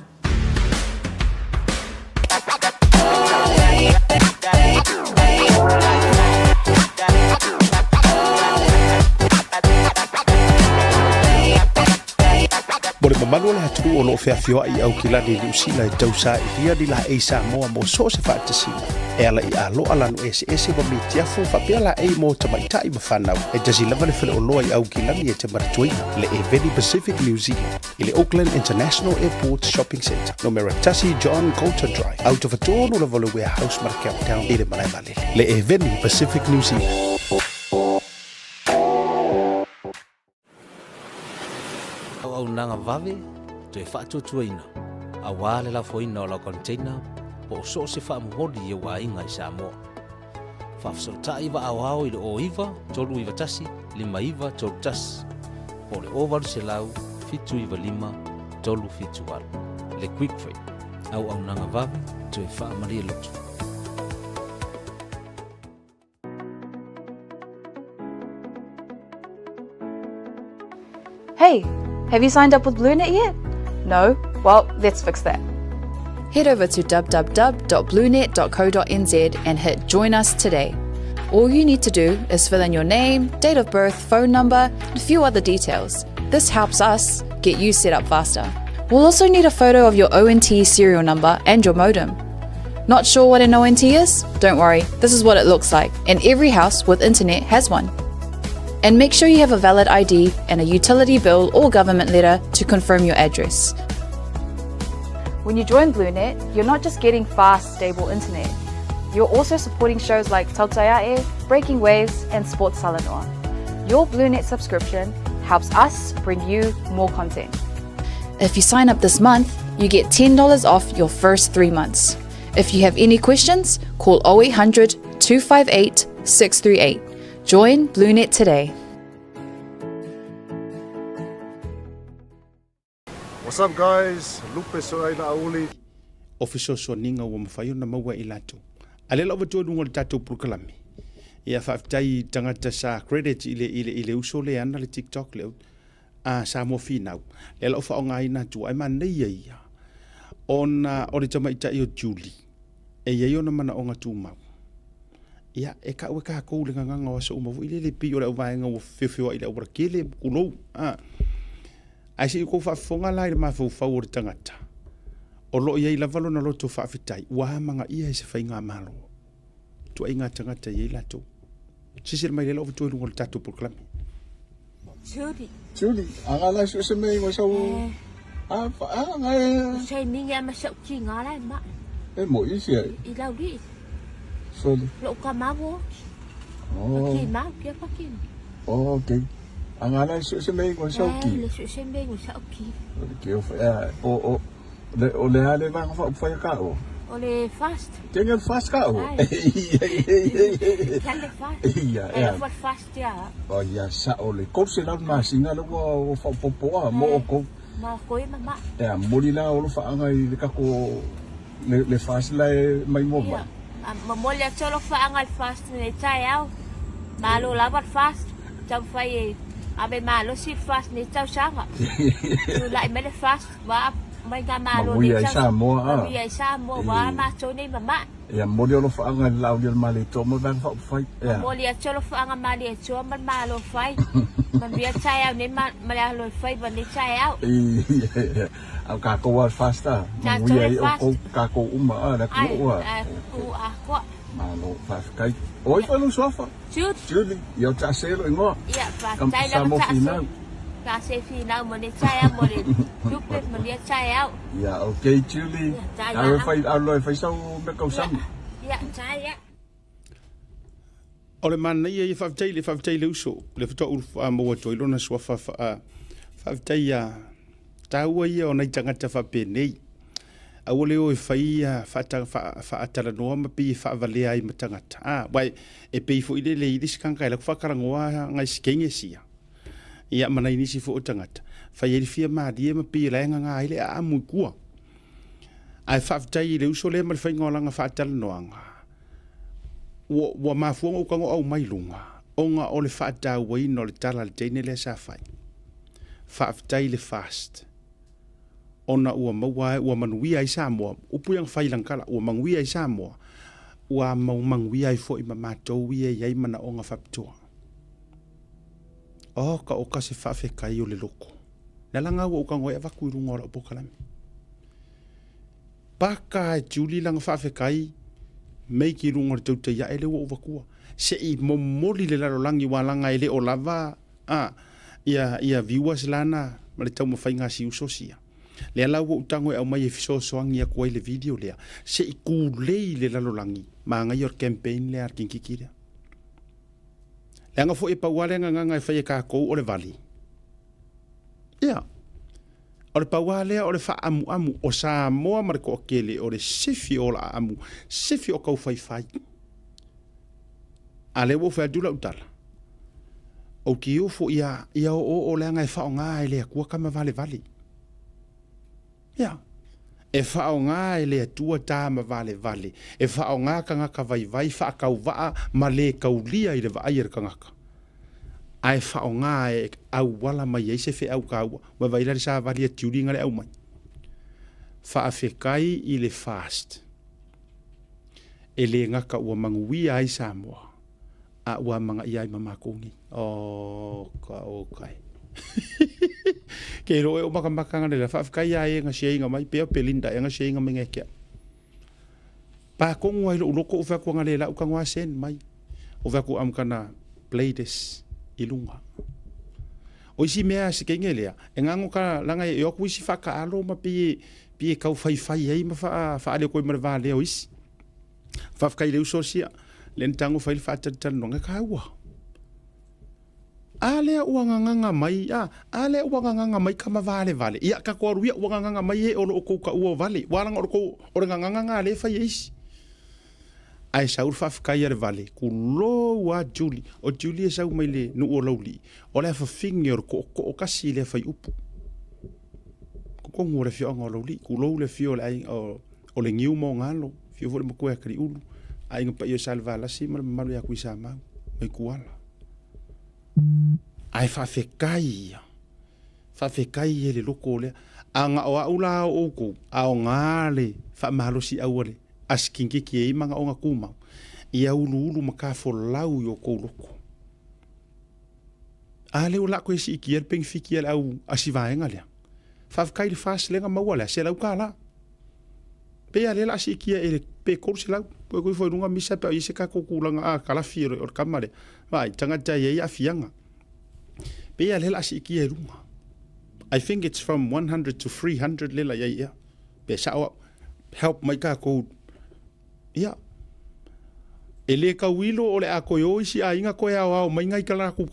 Bole mamalo le hatu o lo fiafio ai au kilani li usila e tausa I lia di la e sa moa mo so se whaatasina. E ala I alo alanu ese wa mi tiafo whapea la e mo tamaitai mawhanau. E tasi lava le whale o loa I au kilani e te maratuina le e Veni Pacific New Zealand. I le Auckland International Airport Shopping Centre. No Meratasi John Coulter Drive. Out of a tonu la vole warehouse Markel Town I le malai male. Le e Veni Pacific New Zealand. Au nanga vave, to e whaatu tuaina. A wale la foina o la container, po so se wha muhodi e wa inga I Samoa. Whafsota iwa awao I le o iwa, tolu iwa tasi, lima iwa, tolu tasi. Po le ovaru se lau, fitu iwa lima, tolu fitu waru. Le quick trade, au nanga vave, to e wha maria lotu. Hey! Have you signed up with BlueNet yet? No? Well, let's fix that. Head over to www.bluenet.co.nz and hit Join Us today. All you need to do is fill in your name, date of birth, phone number, and a few other details. This helps us get you set up faster. We'll also need a photo of your ONT serial number and your modem. Not sure what an ONT is? Don't worry, this is what it looks like, and every house with internet has one. And make sure you have a valid ID and a utility bill or government letter to confirm your address. When you join BlueNet, you're not just getting fast, stable internet. You're also supporting shows like Tautaiae, Breaking Waves, and Sports Salanoa. Your BlueNet subscription helps us bring you more content. If you sign up this month, you get $10 off your first 3 months. If you have any questions, call 0800 258 638. Join BlueNet today. What's up, guys? Lupe Soaina Auli. Official soninga wa mawhaio na maua I lato. Alela o tu ngol tato proclame. Ia whaftai tangata sa credit ile usole ana le TikTok leo. Sa mo finau. Lela o whaonga ina tu ai mana ia. Ona o le tamaita I o Julie. E ia ona mana o ngā tū mau. Ia e ka ue ka kou le nganga wa so umavu ile le pi o le uvaenga o whiwhiwa ile ura kele kulou. Ai si ko whafonga lai le mawhau whau o le tangata. O lo ia I lavalo na loto whawhitai. Waha manga ia I se whainga malo. Tua inga tangata ia I lato. Sisir mai le lo vitu ilungo le tato proclame. Julie, angala su se mei ngoi sau. Ngai. Sai minga masuk chi ngala mak. E mo isi ai. I lau di. Sorry. Lo ka mawo. Oh. Ki ma kia pakin. Oh, okay. Angala su se mei ngoi sau ki. Le su se mei ngoi sau ki. Ki o fa o le ale va fa fa ka o. Ole fast. Tenga fast ka o. Ai. Kan le fast. Ia, Ai ia. wat fast ya. O ia sa ole ko se la masinga lo o fa popo a mo ko. Ma koi mama. Ya moli la o fa anga I ka ko le fast la mai mo Iya. ba. Ma molia cholo fa angal fast ne chai au. Malo la wat fast. Chau fai abe malo si fast ne chau sanga. Tu lại mấy le fast ba mai ga malo Mawi ai sa mo a. Mawi ai sa mo ba ma cho nei mama. Ya moli lo fa anga la o dia mali to mo ban fa fai. Ya. Molia cholo fa anga mali cho man malo fai. Man bia chai au ne ma mala lo fai ba ne chai au. Au ka ko wa fast a. Dạ, Mawi cho ai le o fast. ko ka ko uma a da Ai ko wa. ku a ko. Malo fa kai. Oi fa no sofa. Chut. Julie, yo ta se lo ngo. Iya fa Kam chai sa la mo ta final. Ka se fi na mo ne chai au mo ne. Chuk pe mo ne chai au. Ya, okay, Julie. Dạ, dạ. Ai fai ao lo fai sau me kau sam. Iya chai ya. O le mana ia I whawtei le uso. Le whato uru mo toi lona sua whawtei a taua ia o nei tangata whapenei. A ole o whai a whaatara noa ma pi whaavale ai ma tangata. Wai, e pei fo ile le iris kankai la whakarangoa ngai skenge sia. Ia mana inisi fo o tangata. Whai eri fia maadia ma pi laenga ngā ile a amui kua. Ai whawtei le uso le ma le whaingolanga whaatara noanga. Wa mafuanga o kango au mai lunga. Onga o le whaata wai no le tala le teine le sa whai. Whaaftai le fast. Ona ua maua ua manuia I Samoa. Upu yang whai langkala ua manguia I Samoa. Ua manguia I fo I mamatou ia iai mana o ngā whapitoa. O ka o se whawhekai o le loko. Nalanga ua ukango e waku I runga o la opokalami. Paka e Julie langa whawhekai mei ki runga tau te ia ele o wakua. Se I momoli le laro langi walanga ele o lava. Ia viewers lana ma le tau mawhainga si usosia. Le ala wo utango e au mai e fiso soangi a kuai le video lea. Se I kulei le laro langi. Ma ngai or campaign le ar kinkikira. Le anga fo e pauale nganga e whai e kākou o le vali. Ia. O le pauale o le wha amu o Samoa mariko o kele o le sifi o la amu. Sifi o kau whai. A le wo whai dula utala. O ki ufo ia o le anga e wha o ngā e lea kua kama vale. Ia. E wha o ngā e lea tua tāma vale. E wha o ngā ka ngaka vai wha kau waa ma le kaulia I le wa aira ka ngaka. Ai wha o ngā e au wala mai eise whi au kaua. Wa wailari sa wali a tiuri ngare au mai. Wha a whekai I le fast. E le ngaka ua manguia ai Samoa. A ua manga iai mamakongi. O ka o kai. Ke roe o makamaka ngare la wha a whekai ai nga sheinga mai. Pea pelinda e nga sheinga minga kia. Pa kongu ai lo uloko o whakua ngare la ukangwa sen mai. O whakua amkana playdes. Ilunga. O isi mea se kenge lea. E ngango ka langa e oku isi whaka alo ma pie kau whai ei ma wha ale koe mara wā leo isi. Whawkai leo sosia. Len tango whai whaatatan nonga ka ua. A lea ua nganganga mai. A lea ua nganganga mai kama vale. Ia ka kua ruia ua nganganga mai e olo o kou ka ua vale. Waranga o nganganga le whai eisi. Ai saur whawhikai are vale, ku lo a Julie. O Julie e sau mai le nu o lauli. O le hawha whingi o kasi le whai upu. Ko kongu o le whio anga o lauli. Ku lo le whio o le ngiu mo ngalo. Whio vole mo koe akari ulu. A inga pa iyo salva lasi, mara maru ya kui sa mau. Mai kuala. Ai whawhikai. Whawhikai e le loko o lea. A nga o aula o kou. A o ngale. Whamahalosi au ale. Askingi ki e manga o ngā kumau. Ia ulu maka folau I o kou loko. A leo lako e si iki er peng fiki er au asivaenga lea. Whawkai le whas lenga maua lea, se lau ka la. Pe a lela si iki e pe kor se lau. Koe koe foi runga misa pe o ise ka kukulanga a kalafi o kamare. Vai, tangata e a fianga. Pe a lela si iki e runga. I think it's from 100 to 300 lela ia. Pe sao help mai ka kou. Ia. E le ka wilo o le a koe o isi a inga koe au mai ngai ka la ku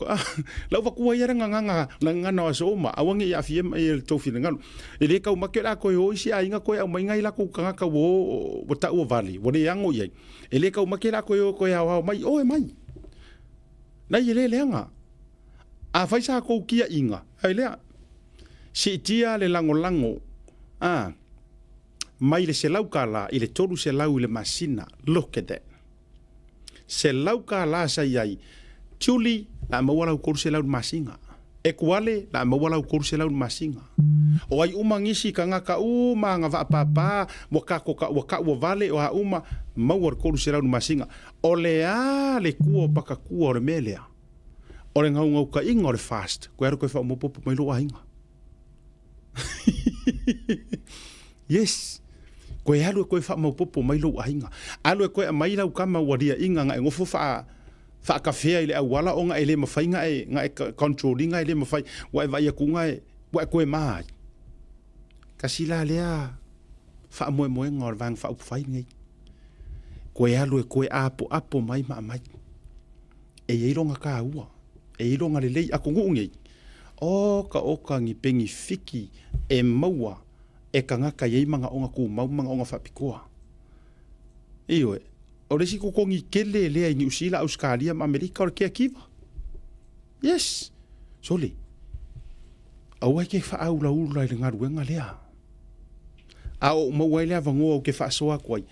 lau wa kua ia nganga la ngana o so ma awangi ia fiem e to fina ngalo e le ka make la koe o isi a inga koe au mai ngai la ku ka ka wo ta o vali wo le yango ia e le ka make la koe o koe au mai o e mai na i le lenga a faisa ko kia inga ai le si tia le lango mai le se lau kala i le toru se lau i le masina look at that se lau ka la sa iai tuli la mawala ko se lau masinga e kuale la mawala ko se lau masinga o ai umangisi ka nga ka uma nga va papa mo ka ko ka wa vale o ha uma mawar ko se lau masinga o le a le kuo paka kuo re melea o le ngau ka inga o le fast ko era ko fa mo popo mai lo ainga yes ko e alu ko fa mo popo mai lo ainga alu ko mai la ka ma waria inga nga ngofo fa ka fea ile awala o nga ile mafai nga controlling nga ile mafai wa vai ku nga wa ko mai kasila lea fa mo ngor vang fa fai ngai ko e alu ko apo mai mai e iro nga ka ua e iro nga le a ko ngi o ka ngi pengi fiki e maua e ka ngaka yei manga onga ku mau manga onga whapikoa. Iyo e, o resi ko kongi kele lea i New Zealand, Australia, Amerika, o kia kiwa. Yes, soli. Au ai ke wha au la ula i le ngaruenga lea. Au mawai lea vangoa o ke wha soa kwai.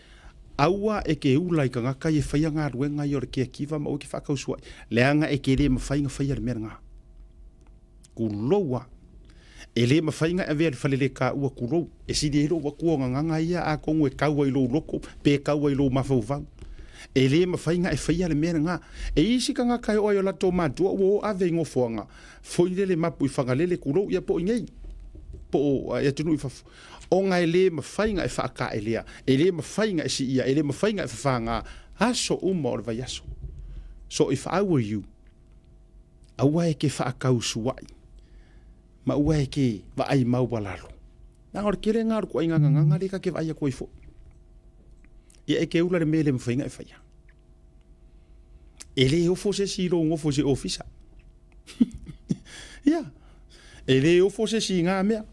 Aua e ke ula i ka ngaka i whaia ngaruenga i o kia kiwa ma o ke wha kausua. Leanga e ke le ma whainga whaia le mera ngā. Kuloa. E le mawhainga e vea le whalele ka ua kurou. E sidi e lo wa kua nganga ia a kongu e kaua i lo loko, pe kaua i lo mawhauwhau. E le mawhainga e whaia le mera ngā. E isi ka ngā kai oai o lato mātua o ave ngofoanga. Foile le mapu i whangalele kurou ia po ingei. Po ia tunu i whafu. O ngai le mawhainga e whaaka e lea. E le mawhainga e si ia. E le mawhainga e whawhanga. Aso uma o le vai aso. So if I were you, aua e ke whaakau suwai. Ma ua e ke wa ai mau walalo. Nā ngore kere ngāru ko ai nganga reka ke vai a koi fo. Ia e ke ula le mele mwhainga e whaia. E le ofo se si ro ngofo se ofisa. Ia. E le ofo se si ngā mea.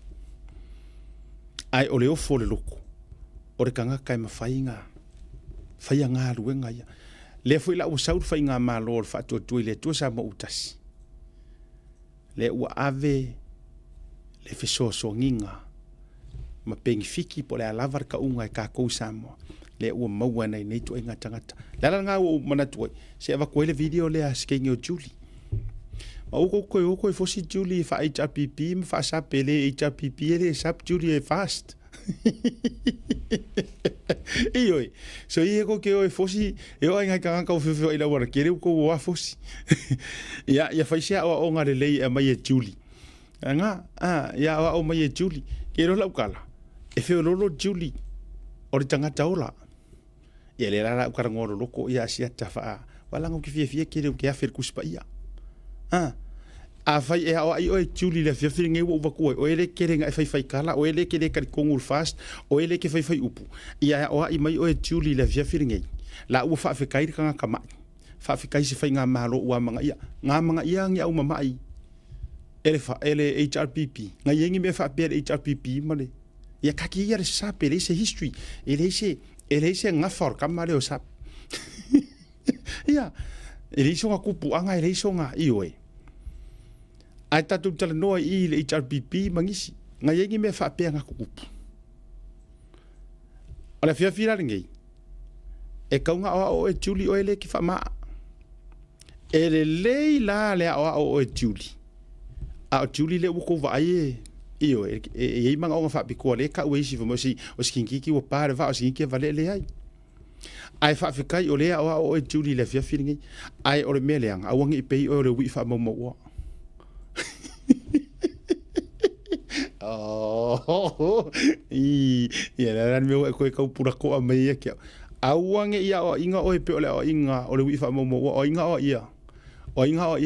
Ai o le ofo le loko. O re kanga kai mawhainga. Whaia ngā ruenga ia. Le fo ila ua saur whainga mā lor whatua tui le tua sa mo utasi. Le ua ave le fesoso nginga ma pengi fiki po le alavar ka unga e ka kou Samoa le ua maua nei nei tu e ngata ngata lala ngā ua manatu ai se ava koe le video le a skengi o Julie ma uko koe fosi Julie fa HRPP ma fa sape le HRPP le sap Julie e fast ioi so i ko ke o fosi e o ngai ka ka fefo ila wara kere ko wa fosi ya fa sia o nga le e mai e Julie nga ya o mai e Julie ke ro la kala e fe lo Julie o ri tanga taula ia le la ka ngoro loko ia sia tafa wala ngo ki fie ke ke afer kuspa ia a fai e ai o Julie le fie nge wo ko o ele ke renga fai kala o ele ke le ka kongul fast o ele ke fai upu ia o ai mai o Julie le fie nge la u fa fe kai ka ka mai fa fe kai se fai nga malo wa manga ia ngi au mamai ele HRPP nga yengi me fa pe HRPP male ya kaki ya sa pe se history ele se nga for kamale o sa ya ele so nga kupu anga ele so nga iwe ai tatu tala no i le HRPP mangisi nga yengi me fa pe nga kupu ala fia ngai e ka nga o Julie o ele ki fa ma ele leila le o Julie a Julie le uko vai io e manga onga fa piko le ka we si mo si o skinki ki o pare va o skinki va le ai fa fikai o le o Julie le fia feeling ai o le meleang a wangi pe o le wi fa mo mo oh ia la me ko ko pura ko a me ke a wangi ia o inga o pe o le inga o le wi fa mo mo o inga o ia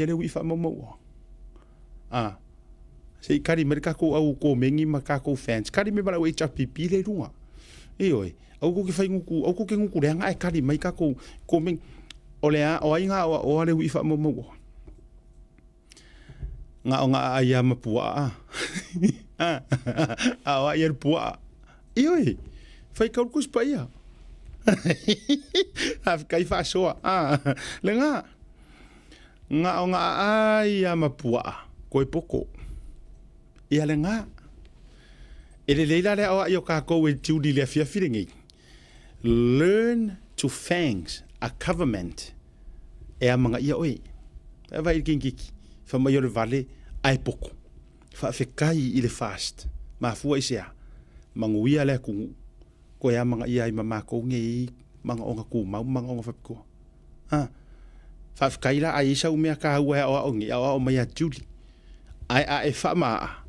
le wi fa mo mo sei kari mereka ko au ko mengi maka ko fans kari me bala we HRPP le runga e oi au ko ke fai nguku au ko ke nguku le nga e kari mai ka ko men o le a o ai nga o le wi fa mo nga o nga ai ama pua a o ai pua ioi fai kau kus pa ia af kai fa so le nga o nga ai ama pua ko poko ia le nga ele leila le o yo ka ko e tu di le fia feeling learn to thanks a government e a manga ia oi e vai kinki fa mai le vale ai poko fa fe kai i le fast ma fu i sia manguia le ku ko ia manga ia i mama ko ngi manga onga ku manga onga fa ko fa fe kai la ai sa u me ka wa o ngi o mai a juli ai e fa ma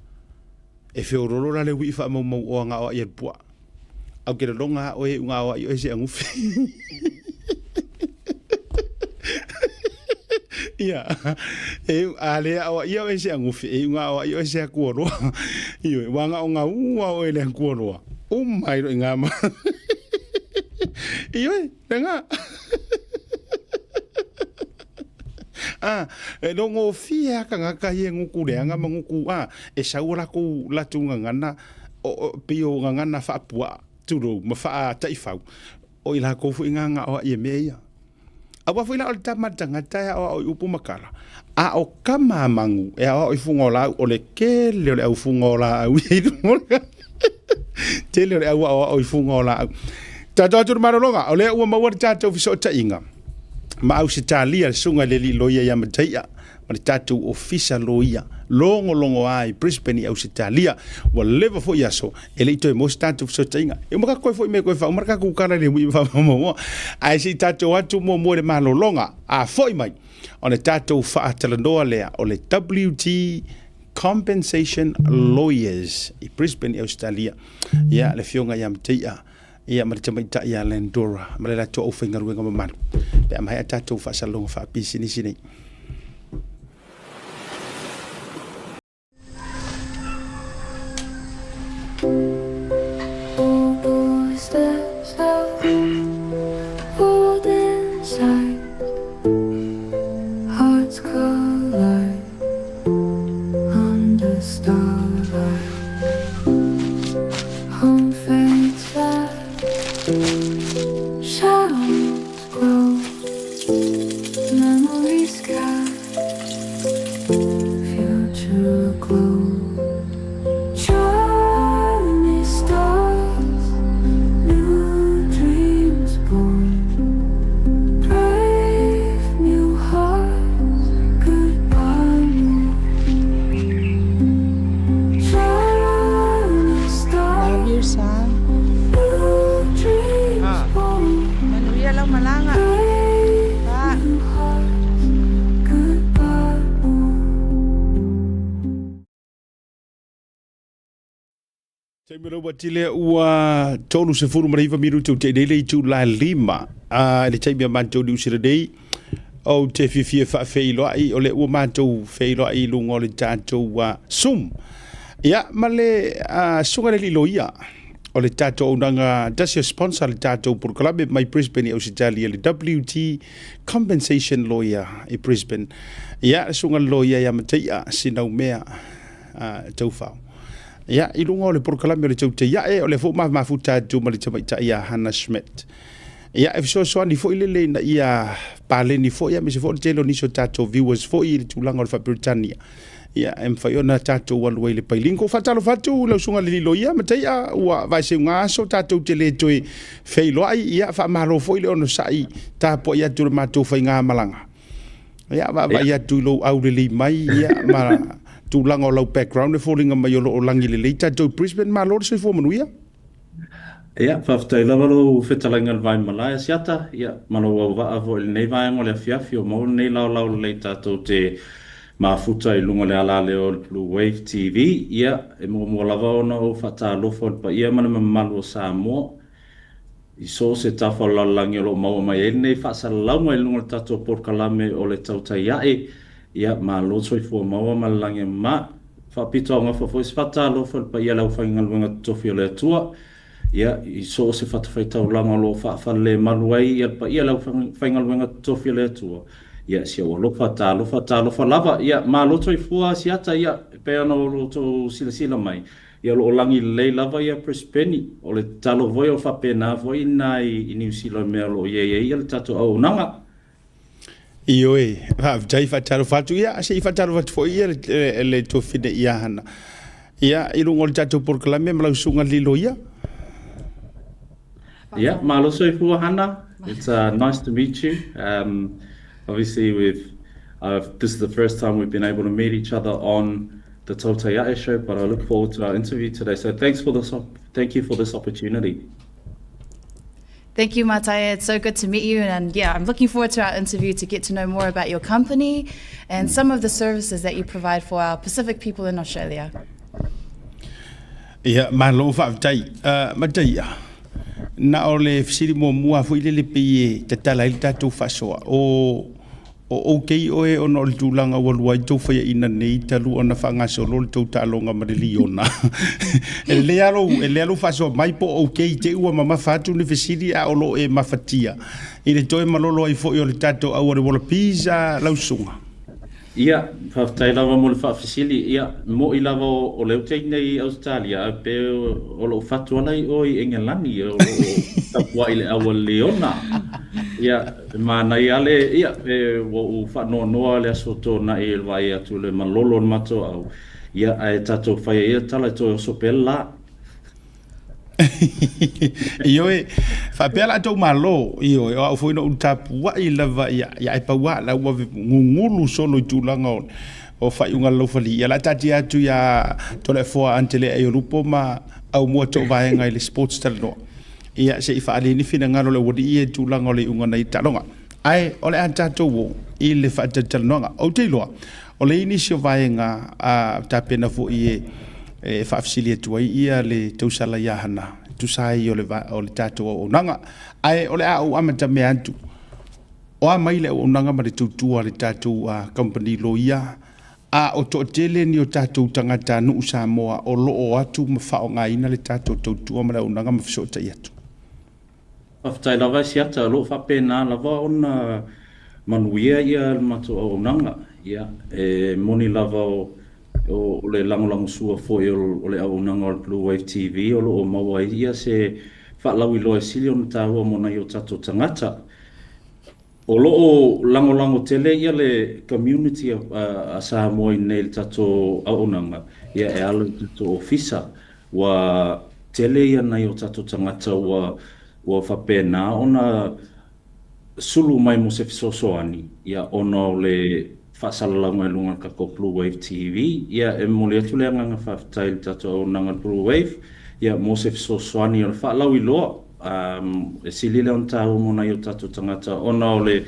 e fe orolo la le wi fa mo o nga o ia bua au ke longa o e nga o i se angufi ia ale o ia o se angufi e nga o i se ku ro i wanga o nga o ele ku ro mai ro nga ma i nga e no ngo fia ka nga ka ye nguku le nga nguku e saura ku la tunga ngana o pio ngana fa pua turo ma fa tai fa o ila ko fu nga o ye meia awa fu ila o tamata ngata o upu makala o kama mangu e o fungola o le ke le o fungola o te le o fungola ta tu marolonga o le o ma wa ta to fiso ta inga ma au se talia sunga le li loia ya matia ma tatu official loia longo ai Brisbane au se talia wa leva fo yaso ele to mo tatu so tinga e mo ka ko fo me ko fa marka ku kana le wi fa mo ai se tatu atu mo le malolonga fo mai on tatu fa talanoa le o le WT compensation lawyers i Brisbane Australia ya le fionga ya matia ia ma te maita ia Landora ma le to o finga ruenga ma mar pe ma ha tatu fa salong fa pisini sini Tile ua tolu se furu mariva miru tu te dele tu la lima le tai bia manto du sira dei o te fifie fa feilo ai o le ua manto feilo ai lungo le tanto wa sum ya male sunga le loia o le tato unanga dasio sponsor le tato por club my Brisbane o Australia le WT compensation lawyer i Brisbane ya sunga lawyer ya matia sinau mea tau ya ilungo le porkalame le tau te ya o le fo ma futa tu ma le tamaita ia Hannah Schmidt ya e so ni fo ile le na ia pale ni fo ya me se fo telo ni so tato viewers fo i tu langa fa Britannia ya em fa yo na tato walu le pailingo fatalo fatu le sunga le lo ia mata ia wa vai se nga so tato te le toi feilo ai ia fa malo fo ile ono sai ta po ia tu ma tu fa nga malanga ya va ia tu lo au le mai ya ma tu langa o lau background e fōringa mai o langi le leita tau Brisbane ma lor se fō manuia? Ia, whaftai lawa lo whetalanga le vai malaya siata, ia, mano wau waa vo il nei vai ngo le fiafi o mau nei lau lau le leita tau te mafuta i lunga le ala le o Blue Wave TV, ia, e mua lava ona o whata lofo pa ia mana mamalu o Samoa, i so se tafa la langi o lo mau mai e nei whaasa launga i lunga le tato porkalame o le tautai iae, ia ma lo soi fo maua ma lange ma fa pito nga fo fo spata lo fo pa ia lau fa ngal wenga tofi le tua ia I so se whatawhaitaulanga lo whaafale maluai ia pa ia lau whaingaluenga tofi le atua ia sia o lofa tā lava ia ma loto I fua siata ia pe ana o loto sila mai ia lo langi lei lava ia Brisbane o le talo voi o whapena voi nai I New Zealand mea lo ia le tato au nanga Io jai whataro whatu ia, se I whataro whatu fo ia le tofine ia hana. Ia, I rungo le tato porkalame, malau sunga lilo ia. Yeah, malo so fua hana. It's nice to meet you. Obviously, this is the first time we've been able to meet each other on the Totaiae show, but I look forward to our interview today. So thank you for this opportunity. Thank you, Mataya. It's so good to meet you. And yeah, I'm looking forward to our interview to get to know more about your company and some of the services that you provide for our Pacific people in Australia. Ia, malo whaavitai. Matai ia. Na o le fisiri mua fo ile le pie te tala ili tatou whasoa. O kei oe ono le tūlanga walua I tau whaia ina nei talu ona whangaso lo le tau tālonga marili ona. E le alo whasoa mai po o kei te ua mama whatu ni fisiri a olo e mawhatia. I le toe malolo ai fo I o le tatou au are wala pisa lausunga. Ia, whaftai lava mo le whaafisili, ia, mo I lava o leo tei nei Australia, pe o lo whatu anai o I Engelani, o tapua I le awa leona. Ia, ma nai ale, ia, pe o whanua noa le aso tō na e vai atu le malolo mato au. Ia, ai tato whaia ia tala tō so pe la. Io e whapela tau malo io e au foi no utapua I lava ia e paua la ua ngungulu solo I tūlanga o whai unga laufali ia la tati atu ia tole fua antele e Europo ma au mua tō vaenga I le sports talanoa ia se I whaale ni whina ngaro le wadi ia tūlanga o le unga nei talonga ai o le antatou o I le whaatatalanoa au teiloa o le inisio vaenga a tapena fu I e whaafisili atua ia le tausala ia hana tusai o le tātou o nanga ai o le au amata me antu o a mai le o nanga ma le tautua le tātou company lo ia a o to tele ni o tātou tangata nu Samoa o loo atu ma whaonga ina le tātou tautua ma le o nanga ma fisota I atu Whaftai lava siata, lo whapena lava ona manuia ia mato o nanga ia e moni lava o le langolango sua foi o le aunanga o Blue Wave TV o lo maua ia se whaalawi loa sili o na tāua mona I o tato tangata. O lo langolango tele ia le community a Samoa nei le tato aunanga ia e alo tato ofisa wa tele ia nei o tato tangata wa whapena ona sulu mai mo se fisosoani ia ono le whaasalalanga e lunga kako Blue Wave TV. Ia e mole atu le anga whaftai le tato au nanga Blue Wave. Ia mo se fisosoani o le whaalawi loa. E sili le on tāu mona I o tato tangata. Ona o le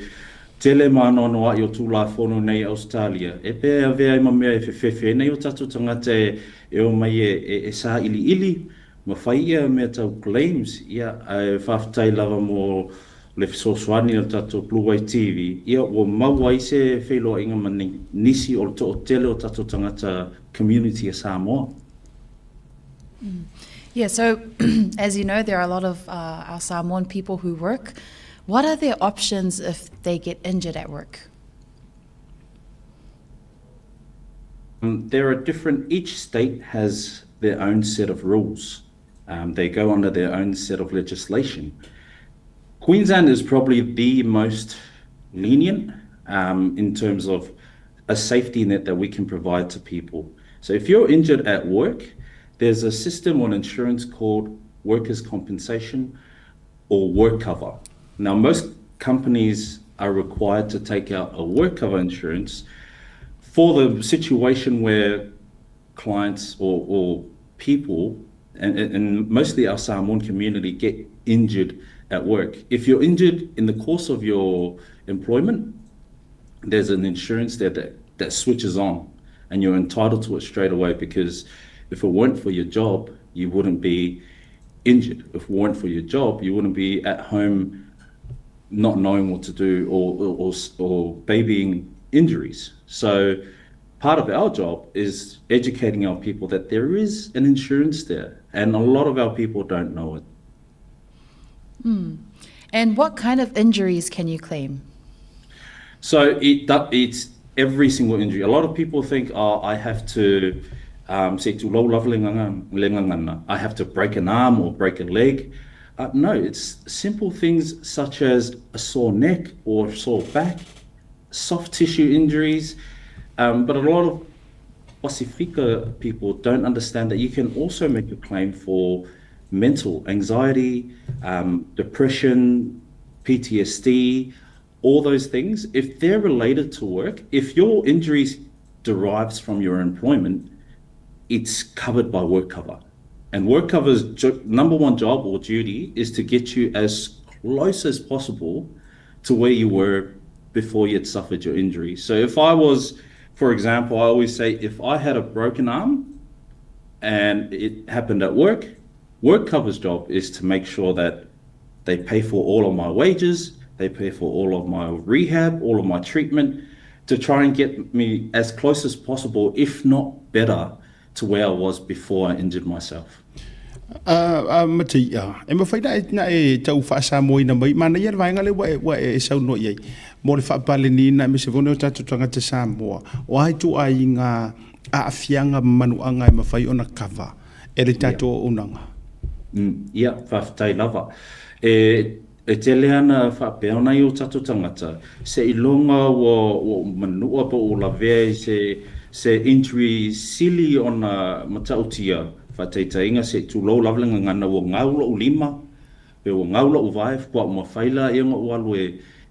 tele maano anoa I o tūla whono nei Australia. E pēr vea I mamea e whewhewhe nei o tato tangata e o mai e sā ili. Ma whai ia mea tau claims. Ia e whaftai lava mo le fisosoani o tato Blue Wave TV, ia o maua I se wheloa inga mani nisi o to tele o tato tangata community a Samoa. Yeah, so as you know, there are a lot of our Samoan people who work. What are their options if they get injured at work? There are each state has their own set of rules. They go under their own set of legislation. Queensland is probably the most lenient in terms of a safety net that we can provide to people. So if you're injured at work, there's a system on insurance called workers' compensation or work cover. Now, most companies are required to take out a work cover insurance for the situation where clients or people, and mostly our Samoan community, get injured at work. If you're injured in the course of your employment, there's an insurance there that switches on and you're entitled to it straight away, because if it weren't for your job, you wouldn't be injured. If it weren't for your job, you wouldn't be at home not knowing what to do or babying injuries. So part of our job is educating our people that there is an insurance there, and a lot of our people don't know it. And what kind of injuries can you claim? So it's every single injury. A lot of people think, oh, I have to say to low leveling, I have to break an arm or break a leg. No, it's simple things such as a sore neck or sore back, soft tissue injuries. But a lot of Pasifika people don't understand that you can also make a claim for mental anxiety, depression, PTSD, all those things. If they're related to work, if your injuries derives from your employment, it's covered by work cover. And work cover's number one job or duty is to get you as close as possible to where you were before you'd suffered your injury. So if I was, for example, I always say, if I had a broken arm and it happened at work, work cover's job is to make sure that they pay for all of my wages, they pay for all of my rehab, all of my treatment, to try and get me as close as possible, if not better, to where I was before I injured myself. Mati e ma faida na e tau fa sa moi na mai mana ia vai ngale wa e sau no ye mo le fa pale ni na me se vono tatu tanga te sa mo o ai tu ai nga a fianga manu anga e ma fai ona kava e le tatu unanga ia fa tai lava e te leana fa pe ona i o tatu tangata se ilonga wo manu pa o la ve se injury silly ona matautia fa tainga se tu low leveling ngana wo ngaulo ulima pe wo ngaulo vai kwa mo faila e ngo walu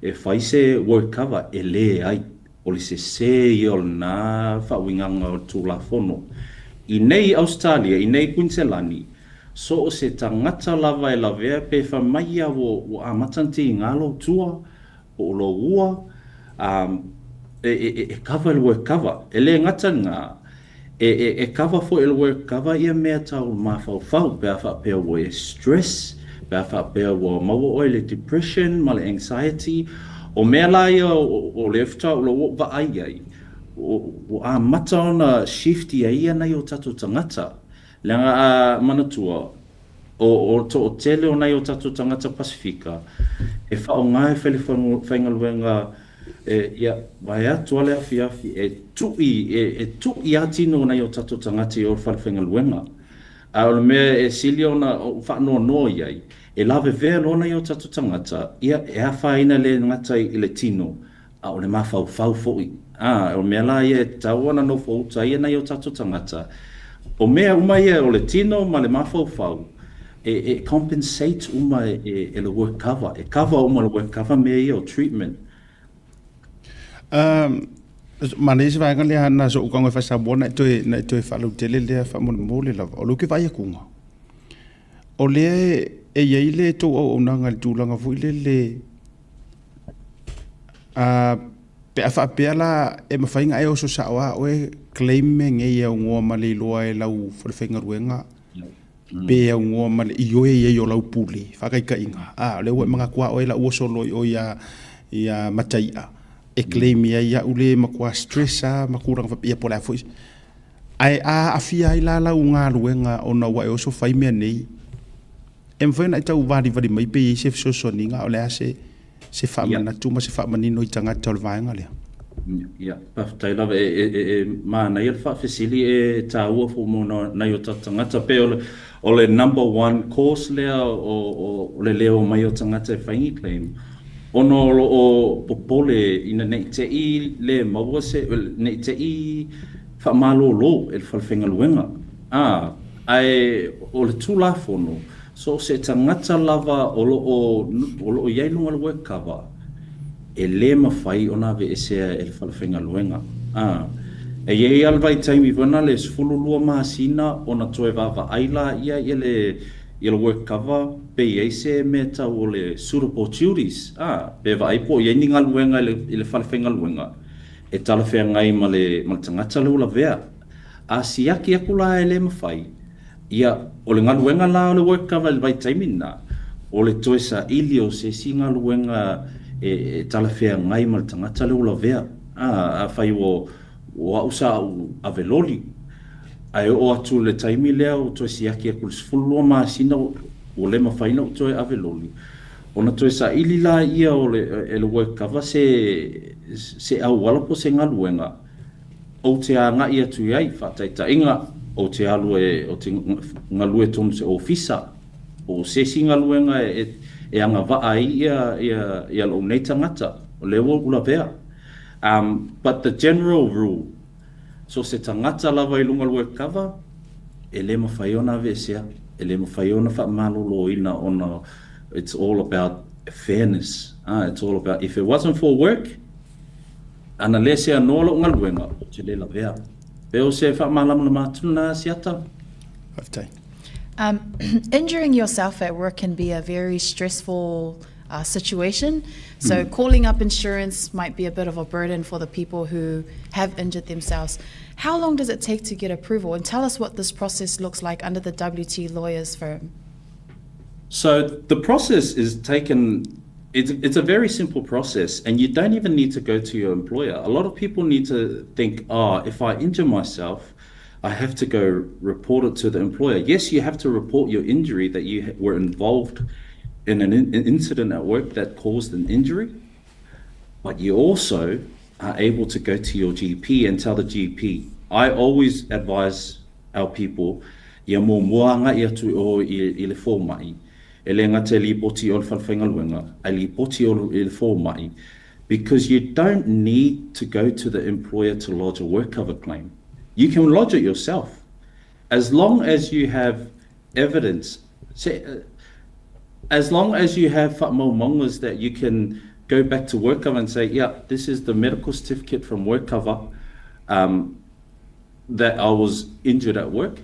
e faise work cover ele ai o le se yol na fa winganga tu la fono i nei Australia i nei Queensland so se tangata lava e lave pe fa mai wo amatanti ngalo tua o lo ua e cover work cover ele ngata nga e cover for el work cover ia mea tau mafau pe fa pe wo stress pe fa pe wo mo o le depression ma le anxiety o mea la ia o lefta o lo va ai o a mata ona shifty ia na yo tatu tangata langa manatua o to tele ona yo tatu tangata Pasifika e fa o ngai fele whaingaluenga ia vai atu ale afiafi e tui atino na yo tatu tangati o whaingaluenga a o mea e silio na whanoa no iai e lave vea lona yo tatu tangata ia e awhaina le ngata i le tino a o le mawhau fo'i o mea la ia e tawana no fauta ia na yo tatu tangata o mea uma ia o le tino ma le mawhau e compensate uma e le work cover e cover uma le work cover mea ia o treatment Manese vai ngale ana so ukanga fa sa bona na to fa lu tele le fa mo le la o lu ke vai kunga o le e ye le to o na ngal tu langa fu le pe fa pe la e ma fainga e o so sa wa o claiming e ngo ma le lo e la u for finger wenga pe ngo ma le yo e yo la puli fa kai inga le we manga kwa o la o so lo o ya mataia e claim ia ule makua stressa makurang fa ia pola foi ai afia ila la unga luenga ona wa o so fai me nei em foi na tau vadi mai pe se so ninga ole se fa mana tu ma se fa manino i tanga tol vaenga le ia pa tai lava e ma na ia fa facili e tau fo mo na yo tanga ta pe o le number 1 course le o le leo mai o tanga te faingi claim ono o popole ina nei te I le maua se nei te I fa malo lo el falfenga luenga ai o le tula fono so se tangata lava o iai lunga work cover e le mawhai ona ve esea el falfenga luenga e iei alvai taimi vana le sfululua mahasina ona toe vava aila ia le work cover pe iei se me tau o le suitable duties pe va aipo iei ni ngaluenga le falfenga luenga e talafea ngai ma le tangata le ula vea si aki akula e le mawhai ia o le ngaluenga la o le work cover le vai taimina o le toesa ili o se si ngaluenga e talafea ngai ma le tangata le ula vea a whai o ausa aveloli ai o atu le taimi lea o toi siaki a kulis fulua maasina o le mawhaina o toi aveloli Ona toi sa ili la ia o le work cover se au wala po se ngaluenga. O te a nga ia tu iai whataita inga o te alu o te ngalue tonu se ofisa. O se si ngaluenga e anga waa ia lo nei tangata. O lewa ula vea. But the general rule, so se tangata lava I lunga work cover, e le mawhaiona vesea, e le mawhaiona whamalolo ina ona. It's all about fairness. It's all about, if it wasn't for work, ana le se anolo ngaluenga, o te le la vea. Peo se whamalamana matuna siata. Injuring yourself at work can be a very stressful situation. So calling up insurance might be a bit of a burden for the people who have injured themselves. How long does it take to get approval? And tell us what this process looks like under the WT Lawyers firm. So the process is taken, it's a very simple process, and you don't even need to go to your employer. A lot of people need to think, if I injure myself, I have to go report it to the employer. Yes, you have to report your injury, that you were involved in an incident at work that caused an injury, but you also are able to go to your GP and tell the GP. I always advise our people, ia mo moanga ia tu o I le fōmai. E le ngata li poti o le whalwhaingaluenga, ai li poti o le fōmai, because you don't need to go to the employer to lodge a work cover claim. You can lodge it yourself. As long as you have evidence, as long as you have whamaumaumas that you can go back to work cover and say, yeah, this is the medical certificate from work cover that I was injured at work.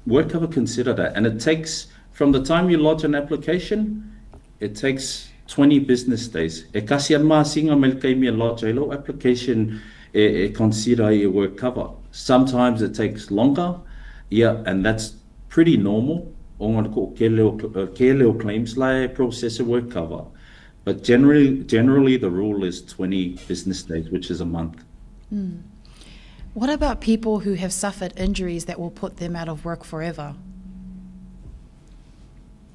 Work cover consider that, and it takes, from the time you lodge an application, it takes 20 business days. E kasi an maasinga melkai mia lodge a lo application e consider your work cover. Sometimes it takes longer, and that's pretty normal. Ongan ko ke leo claims lai process a work cover. But generally the rule is 20 business days, which is a month. What about people who have suffered injuries that will put them out of work forever?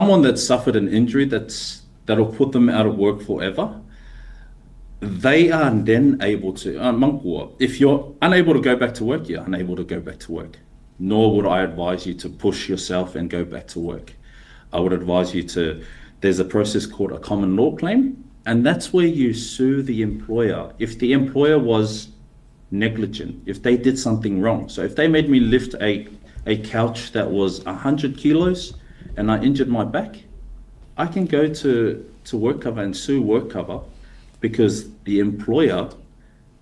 Someone that suffered an injury that'll put them out of work forever, they are then able to, if you're unable to go back to work, you're unable to go back to work. Nor would I advise you to push yourself and go back to work. I would advise you there's a process called a common law claim, and that's where you sue the employer. If the employer was negligent, if they did something wrong. So if they made me lift a couch that was 100 kilos and I injured my back, I can go to work cover and sue work cover because the employer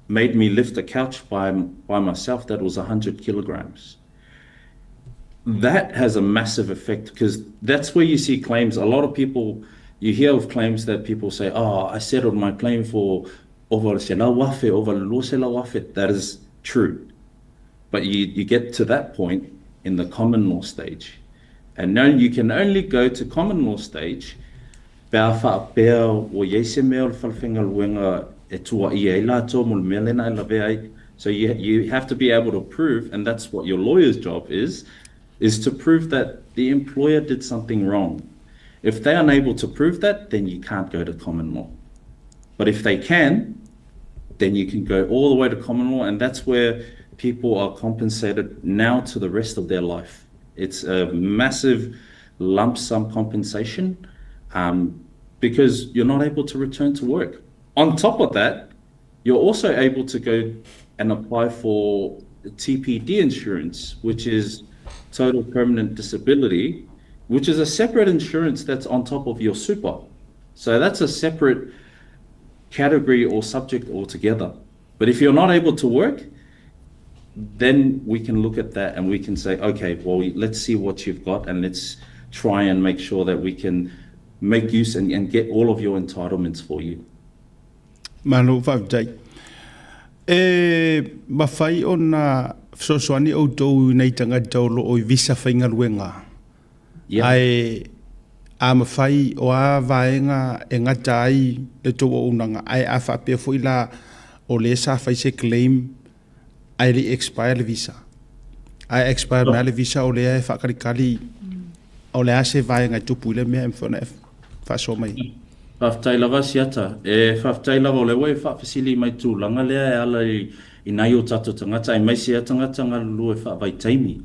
made me lift a couch by myself that was 100 kilograms. That has a massive effect because that's where you see claims. A lot of people, you hear of claims that people say, I settled my claim for over se la wafe, over lo se la wafe. That is true. But you get to that point in the common law stage. And now you can only go to common law stage so you have to be able to prove, and that's what your lawyer's job is to prove that the employer did something wrong. If they're unable to prove that, then you can't go to common law. But if they can, then you can go all the way to common law, and that's where people are compensated now to the rest of their life. It's a massive lump sum compensation because you're not able to return to work. On top of that, you're also able to go and apply for TPD insurance, which is total permanent disability, which is a separate insurance that's on top of your super. So that's a separate category or subject altogether. But if you're not able to work, then we can look at that and we can say, okay, well, let's see what you've got and let's try and make sure that we can make use and get all of your entitlements for you. Manu whautai. Mawhai o na whsosoani o tau nei tanga taulo o visa whainga luenga. Ai a mawhai o a vaenga e ngata ai le tau o unanga. Ai a whapea fo ila o le sa whai se claim ai li expire le visa. Ai expire mea le visa o le e whakarikali o le ase vaenga tupu le mea mwhona e. Whaasoa mai. Whaftai lava siata. Whaftai lava o le wei whawhisili mai tūlanga lea e ala I nai o tato tangata. I mai sia tangata ngā lulu e whawai taimi.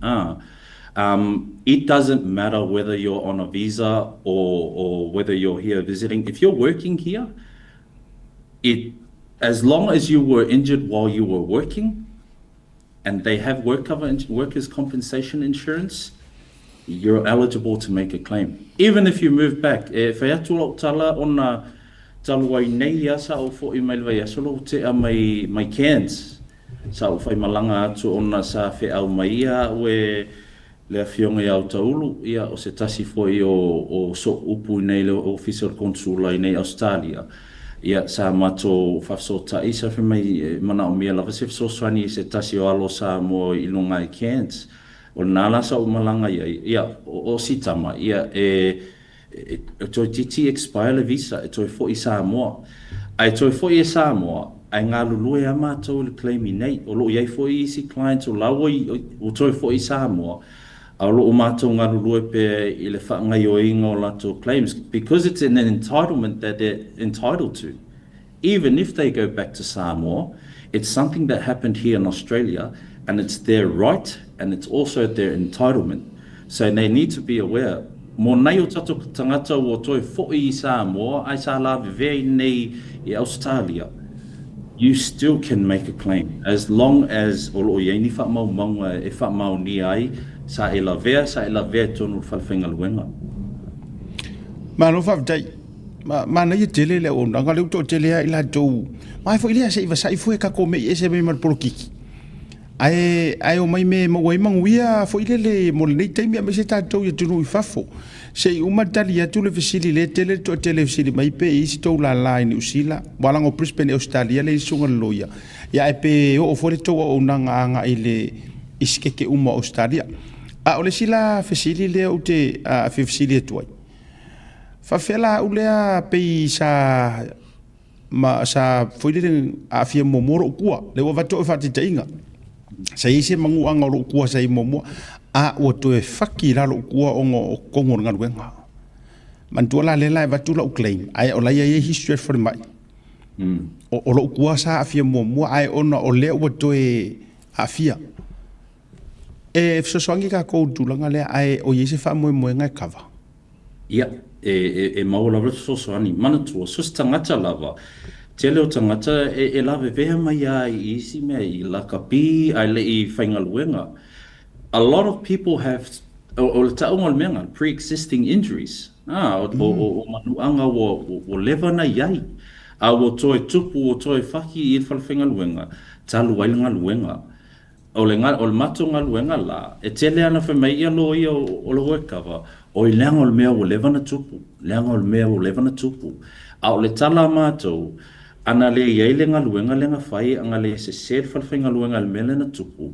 It doesn't matter whether you're on a visa or whether you're here visiting. If you're working here, as long as you were injured while you were working, and they have workers' compensation insurance, you're eligible to make a claim. Even if you move back, whai atu lau tala ona taluai nei asa o fo I mai vai asolo te a mai Cairns. Sa o whai malanga atu ona sa whi au mai ia we le fionga I au taulu ia o se tasi foi o so upu nei le official consula I nei Australia. Ia sa mato whafsota isa whi mai mana o mia lava se whasoswani se tasi o alo sa mo I lunga I Cairns. O nala sa o malanga ia o sitama ia toi titi expire le visa e toi fo I Samoa. Ai toi fo I Samoa ai ngā lulu e ama tau le claimi nei. O lo iai fo I isi clients o lawa o toi fo I Samoa. A lo o mātou ngā lulu e pe I le whaangai o inga o lato claims. Because it's an entitlement that they're entitled to. Even if they go back to Samoa, it's something that happened here in Australia and it's their right and it's also their entitlement. So they need to be aware. Mo nei o tato tangata o toi fo I Samoa, ai sa la vevei nei I Australia. You still can make a claim as long as o lo iei ni whaamau maunga e whaamau ni ai sa e la vea tonu whalwhenga luenga. Mano whawdai. Ma nei e tele le o nanga leo to tele I la tau. Mai fo ilia se iwa sa ifu e kako me e se me marporokiki. Ai o mai me mawai manguia fo ile le mo nei taimi a me se tātou ia tunu I whafo. Se I umatali atu le fesili le tele to tele fesili mai pe isi tau la la New Zealand. Walang o Brisbane Australia le isunga loia. Ia e pe o fore tau o nanga anga I le iskeke uma Australia. A o le sila fesili le o te fesili atuai. Whawhela u lea pe sa fwile a fia momoro o kua. Le wa vato e whati inga. Sa ise mangu anga o kua sa I momua. A o to e whaki raro kua o ngo kongor ngā ruenga. Mantua la lela e vatu la u claim. Ai o laia e history for mai. O lo kua sa a fia momua. Ai ona o lea o to e a fia. E fsoswangi ka kou tūlanga lea ai o yese wha moe moe ngai kawa. Ia, e maula rata fsoswani. Manatua, sos tangata lava. Te leo tangata e lawe veha mai ai I isi mea I lakapi, ai le I whaingaluenga. A lot of people have, o taonga menga, pre-existing injuries. O manuanga o lewa na iai. A o toe tupu o toe whaki I whalwhengaluenga. Talu wailanga luenga. O le mato ngā luenga la, e tele ana whamai ia lo ia o le wekawa, o I leanga o le mea o lewa na tupu. Leanga o le mea o lewa na tupu. A o le tala mātou, ana le iai le ngā luenga le ngā whai, anga le se ser whalwhenga luenga le mele na tupu.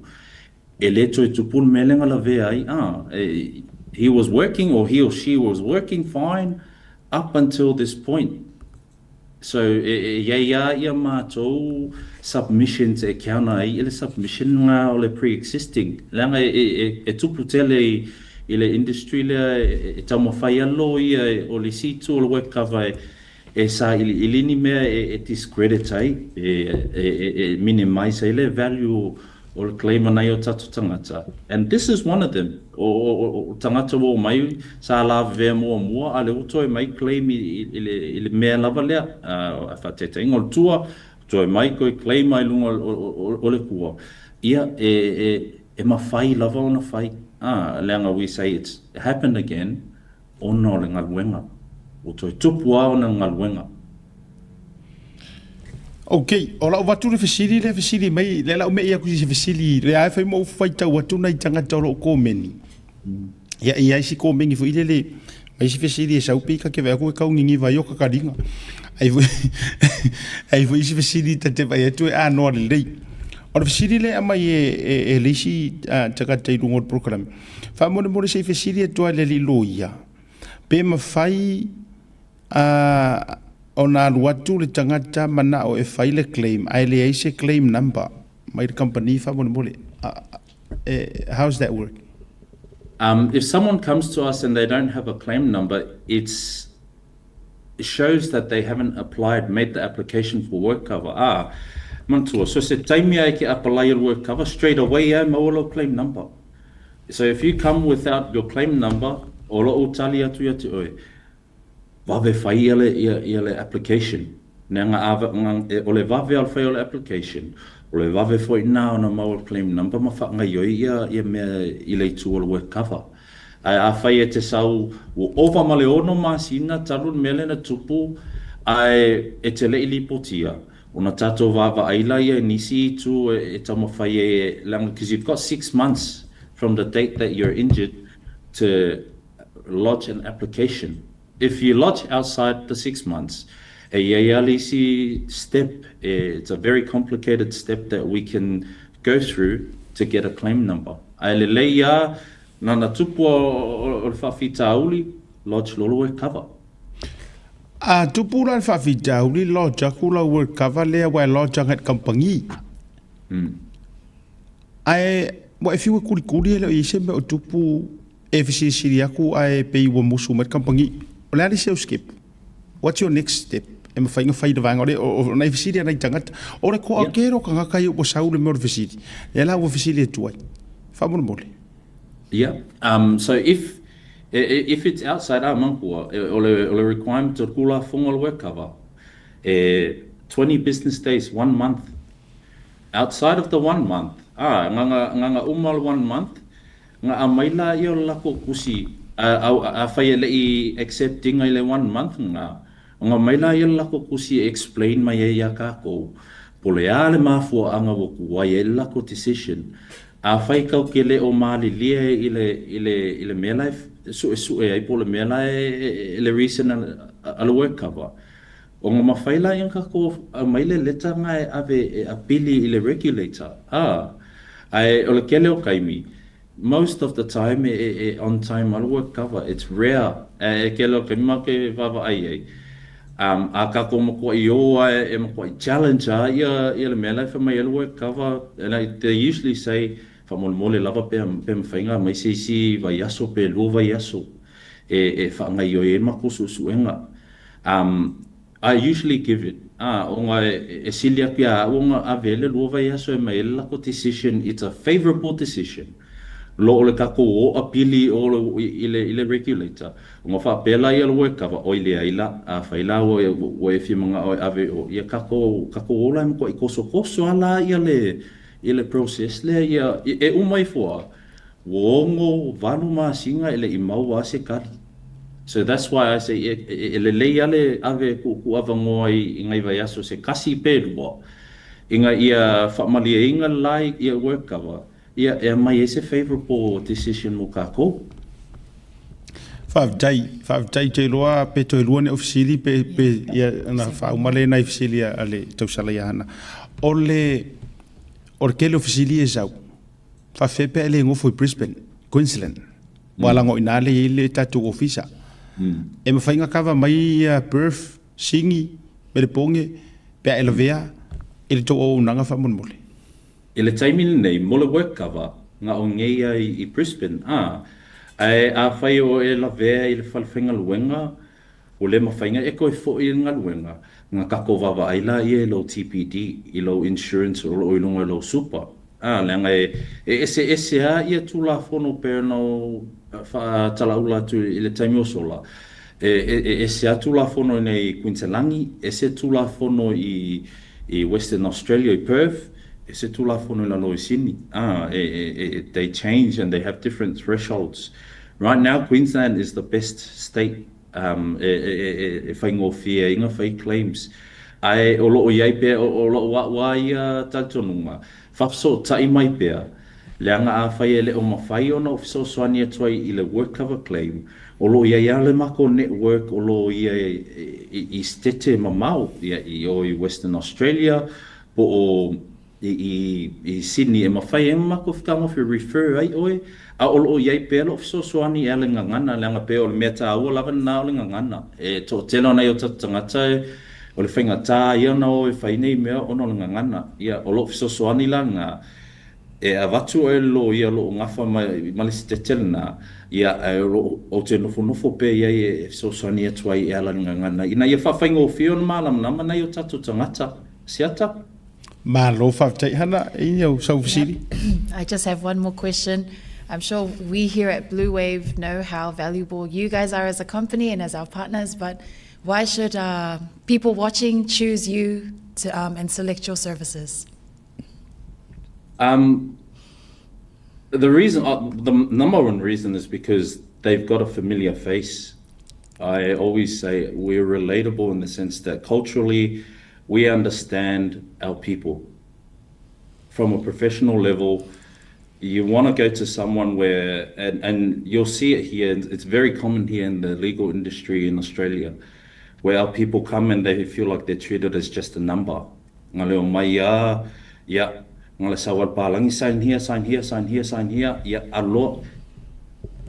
E le toi tupu le mele ngā la vea ai, he was working or he or she was working fine up until this point. So ia mātou submissions e kiana ai ele submission ngā o le pre-existing. Langa e tupu tele I le industry le e tamo whai alo ia o le situ o le wekava e sa ilini mea e discredit ai, e minimize ai le value o le claim anai o tatu tangata. And this is one of them. O tangata o mai sa la vea mua, a le uto e mai claim I le mea lava lea, a whateta ingo le tua, to e mai koe claim ai lunga o le kua. Ia e mawhai lava o na whai. Leanga we say it's happened again, o no le ngaluenga. O to e tupu a o na ngaluenga. Okay, o la o watu le fesili mai, le la o mea ia kusi se fesili, le ai whai mo whaita watu nei tangata o lo kōmeni. Ia isi kōmeni fu ile le, mai si fesili e saupika ke vea koe kaungingi vai o kakaringa. Ai fu isi fesili tate vai atu e anoa le lei. O le fesili le ama e leisi takata I rungo program. Wha mone se fesili atua le li loia. Pe mawhai o nā ruatu le tangata mana o e whaile claim, ai le eise claim number, mai le company wha mole. How's that work? If someone comes to us and they don't have a claim number, it's shows that they haven't made the application for work cover. Mantua, so se taimi ai ke apply your work cover, straight away mawalo claim number. So if you come without your claim number, olo utali atu ya te oe, vave fai ele application. Nanga ole vave al fai ole application, ole vave foi na ona mawal claim number, ma whanga yoi ia mea ile tu ole work cover. Ai a fai e te sau o ova male ono masina talun mele na tupu ai e te lei lipotia. Ona tato vava aila ia nisi tu e tamo fai e langa, because you've got 6 months from the date that you're injured to lodge an application. If you lodge outside the 6 months, a yayalisi step, it's a very complicated step that we can go through to get a claim number. Ai le leia nana tupu o whawhita auli, lodge lolo e cover. A tupu la whawhita auli, lodge akula work cover lea wai lodge angat kampangi. Ai, wa if you were kuri ele o ise me o tupu FCC siri aku ai pei wa musu met kampangi. O lea li seu skip. What's your next step? E ma whainga whaida vanga o na FCC anai tangata. O re ko akero ka ngakai o saule me o FCC. E la o FCC e tuai. Whamona mole. Yeah. So if it's outside our mankua, ole requirement to kula fungal work cover, 20 business days, 1 month. Outside of the 1 month, nganga umal 1 month, nga amaila yo lako kusi a fai lei accepting ile 1 month nga maila yo lako kusi explain mai ya kako pole ale mafu anga woku wa lako decision. A fai kau kele o mali lie ile me life su ai pole me life ile reason al work cover. O nga mawhaila yung kako maile leta ngai ave apili ile regulator. Ai ole kele o kaimi. Most of the time on time al work cover, it's rare. Kele o kaimi ma ke vava ai. A kako mako i o e mako i challenge ia me life mai al work cover, and they usually say mole lava pe mwhainga mai si vai aso pe lo vai aso e whaanga i o e mako suenga. I usually give it. Onga e silia pia onga avele lo vai aso e mai lako decision. It's a favorable decision. Lo ole kako o apili o ile regulator. Onga wha pela i alo work cover o ile aila a whaila o e whimanga o ave o ia kako ola mko i koso ala ile process le ia e umai fua wongo vanu masinga ile i mau ase kari. So that's why I say ele ale ave ku avango i ngai vai aso se kasi pelua inga ia family inga lai ia work cover ia e mai ese favorable decision mo kako. Whawtai te loa pe toi lua ne ofisili pe ia na whaumale na ofisili ale tausala ia hana. O kele ofisili e zau. Whawhepe ele ngofo i Brisbane, Queensland. Walango inale ile tatu ofisa. E mawhainga kawa mai Perth, Singi, Meleponge, pea Elavea, ele tau o unanga whamon mole. Ele taimini nei, mole work cover, nga o ngeia i Brisbane. A whai o Elavea i le whalwhenga luenga, o le mawhainga e koe fo i ngā luenga, nga kako wawa aila i e lo TPD, i lo insurance o lo ilunga lo super. Lenga ese a ia tula fono perno talaula tu ile taimi o sola. Ese a tula fono nei Queenslangi, ese tula fono i Western Australia, i Perth, ese tula fono la lo Sydney. They change and they have different thresholds. Right now, Queensland is the best state. Whaingo fia, inga whai claims. Ai o loo iai pia, o loo wa ia taltonunga. Whapso tai mai pia. Leanga a whai ele o mawhai o na ofiso soani atuai i le work cover claim. O loo iai ale mako network, o loo iai i stete mamau i o i Western Australia, po o i Sydney e mawhai e mako whikanga fi refer ai oe. A o loo iai pia lo ofiso soani e le ngangana, leanga pia o le mea ta ua lava na o le ngangana. E to telo nei o tatangata e, o le whainga tā ia na o e whainei mea ono le ngangana. Ia o lo ofiso soani la ngā e avatu e lo ia lo ngafa mai se te telena ia e lo o te nofo pe ia e so sani atu ai e ala ngana ina ia whawhainga o whio na malam na mana i o tatu tangata siata Malo whawtai hana i au saufisiri. I just have one more question. I'm sure we here at Blue Wave know how valuable you guys are as a company and as our partners, but why should people watching choose you to and select your services? The reason, the number one reason is because they've got a familiar face. I always say we're relatable in the sense that culturally we understand our people. From a professional level, you want to go to someone where, and you'll see it here, it's very common here in the legal industry in Australia, where our people come and they feel like they're treated as just a number. Ngale o mai ya, ngale sawal palangi sign here, sign here, sign here, sign here, ya alo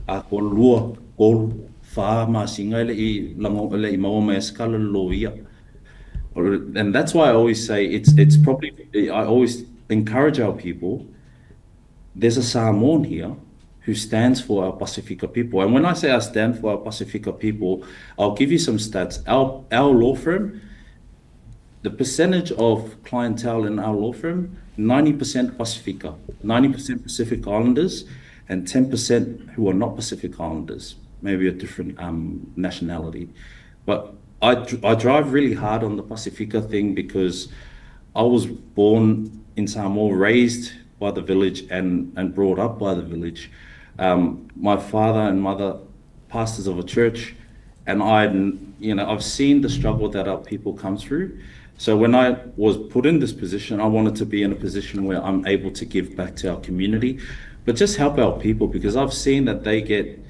a ko lua ko fa ma singa le I lango le I maoma escala lo ia. And that's why I always say it's probably, I always encourage our people, there's a Samoan here who stands for our Pacifica people. And when I say I stand for our Pacifica people, I'll give you some stats. Our law firm, the percentage of clientele in our law firm, 90% Pacifica, 90% Pacific Islanders, and 10% who are not Pacific Islanders, maybe a different nationality. But I drive really hard on the Pacifica thing because I was born in Samoa, raised by the village and brought up by the village. My father and mother, pastors of a church, and I've seen the struggle that our people come through. So when I was put in this position, I wanted to be in a position where I'm able to give back to our community, but just help our people, because I've seen that they get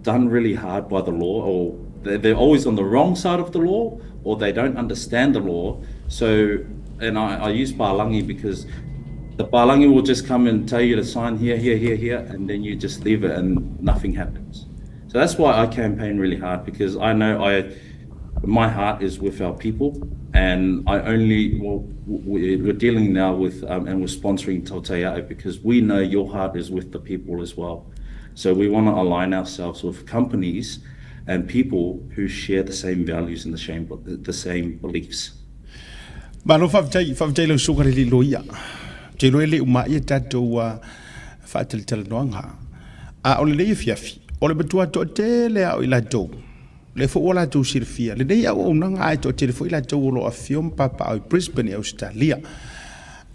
done really hard by the law, or they're always on the wrong side of the law, or they don't understand the law. So, and I use Palangi because the Palangi will just come and tell you to sign here, and then you just leave it and nothing happens. So that's why I campaign really hard, because I know my heart is with our people, and we're dealing now with, and we're sponsoring Tautea'e because we know your heart is with the people as well. So we want to align ourselves with companies and people who share the same values and the same beliefs. Malo whawtai lau sukare li loia. Te loe le uma ia tātou whātalitala noanga. A ole nei fiafi. Ole batua to te le au ila tau. Le fo ola tau sirfia. Le nei au unanga ai to te le fo ila tau olo a fiom papa au Brisbane, Australia.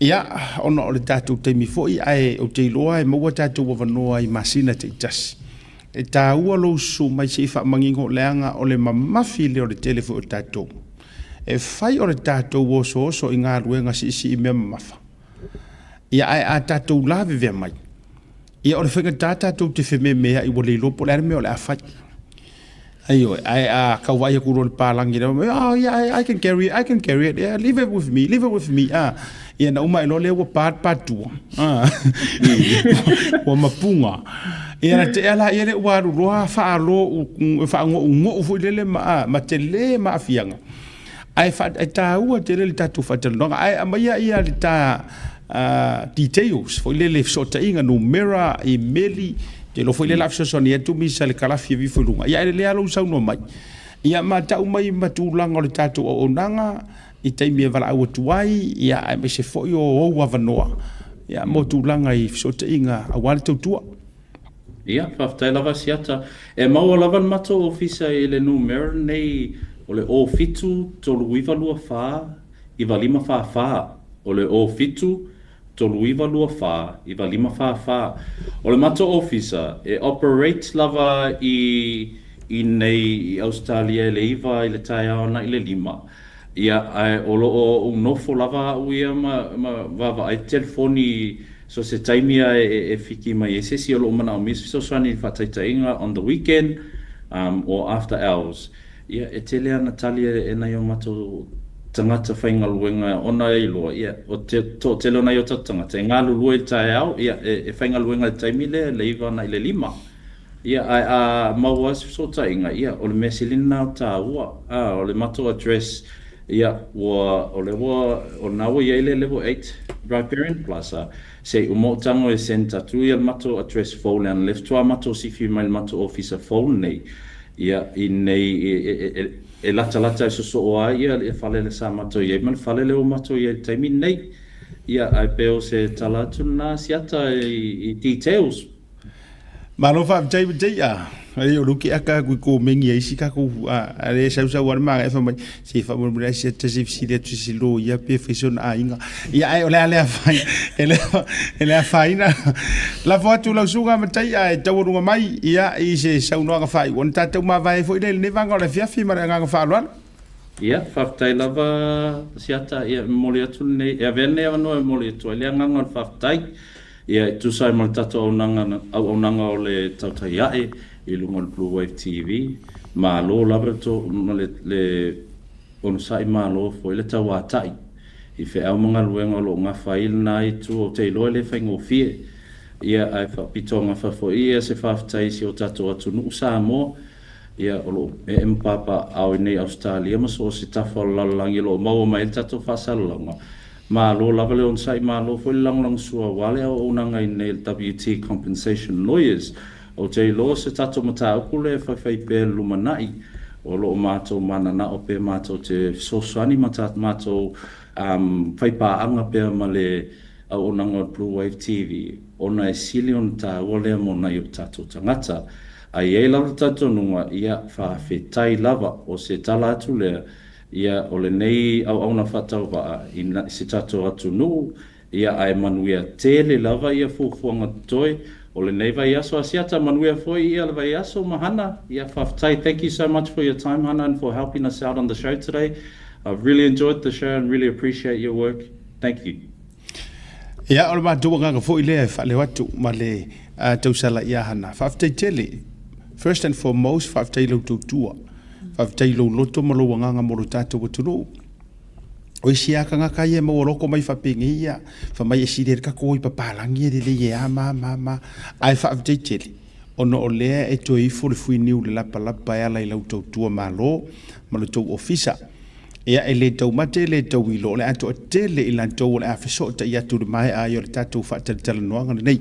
Ia, ona ole tātou teimi fo I ai o te iloa e maua tātou wawanoa I masina te itasi. E tā ua lo su mai se ifa mangingo leanga ole mamafi le ole telefo o tātou. E whai ole tātou oso I ngā ruenga si I mea mamafa. Ia ai a tātou lawe vea mai. Ia ole whenga tātou te wheme mea I wale lopo le arme ole a whai. Ayo, ai a kawai a kuro le pālangi. Oh yeah, I can carry it. Yeah, leave it with me. Ia na uma ilo le wa patua. Wa mapunga. Ia na te ala ia le waru roa whaalo whaango ufu lele ma te le ma afianga. Ai tā ua te le tatu whatalonga. Ai amaya ia le tā details. Fo lele sota inga numera I meli. Te lo foi le la fso ni tu mi sale kala fi vi fulunga. Ia le alo sa no mai. Ia ma ta mai matulanga le tatu o nanga. I te mi vala au tuai ia ai me se foi o wavanoa. Ia mo tulanga I fso te inga a wale tau tua. Ia, whaftai lava siata. E maua lava mato ofisa I le numera nei o le o fitu tolu iwa lua wha iwa lima wha. O le o fitu tolu iwa lua wha iwa lima wha. O le mato ofisa e operate lava I nei Australia le iwa I le tai aona I le lima. Ia ai olo o nofo lava uia ma vava ai telefoni so se taimia e fiki mai e sesi olo mana o misi so sani whataitainga on the weekend or after hours. Ia e tele ana talia e nai o mato tangata whainga luenga ona e loa. Ia o te lona I o tangata e ngā lulua I tai au ia e whainga luenga I taimile le iwa na I le lima. Ia ai a maua so tainga ia o le mesilina o tā ua o le mato address ia o naua ia le level 8 riparian plus se umo tango e senta tu ia mato address phone and left to mato sifi mai mato officer phone nei ia nei e lata so o ia e fale le sa mato ia man fale le o mato ia taimi nei ia ai peo se talatu na siata i details Malo fa jai ai o luki aka ko mengi ai sika ko ale sa war ma e fa mai si fa mo bra si te si de tu si lo ia pe fison a inga ia ai ole ale fa ele fa ina la foto la suga matai ai tawuru mai ia i se sa no ga fa on ta ma vai fo ile ne vanga le fiafi ma nga fa lo ia faftai lava siata ia moli atu nei e venne no moli atu le nga faftai ia tu sai mal tato onanga o le tautai ai i lunga le Blue Wave TV ma lo labrato le on sai ma lo foi le tawatai i fe au manga luenga lo nga fail nai tu o te lo le faingo fie ia ai fa pitonga fa fo ia se faftai si o tato atu nu sa mo ia o e mpapa au nei Australia ma so si tafa lalangi lo mau mai tato fa salanga ma lo lava le on sai ma lo foi lang sua wale o nanga i nei WT compensation lawyers o te lo se tato mata ukule fa fai pe lumanai o lo mato mana na o pe mato te sosani mata mato fai pa anga pe male o nanga Blue Wave TV ona e silion ta ole mo na yo tato tangata ai e lava tato nunga ia fa fetai lava o se tala atu le ia o le nei au na fatau va in se tato atu nu ia ai manuia tele lava ia fufuanga toi o le nei vai aso asiata manuia foi ia vai aso mahana ia faftai. Thank you so much for your time, Hana, and for helping us out on the show today. I've really enjoyed the show and really appreciate your work. Thank you. Ia o ma tu nga foi le fa le watu ma le tausala ia Hana faftai tele. First and foremost, faftai lo tutua. Faftai lo loto ma lo nga mo lo tatu tunu. O sia ka nga kai mo roko mai fapingi ia fa mai e sider ka ko i papalangi le le ia ma ai faftai tele. Ono o le e to i fui niu le lapa ia lai lo tutua ma lo tu ofisa. Ia e le tau mate le tau i lo le ato tele i lan tau le afiso ta ia tu mai a yo le tatu fatal talanoanga nei.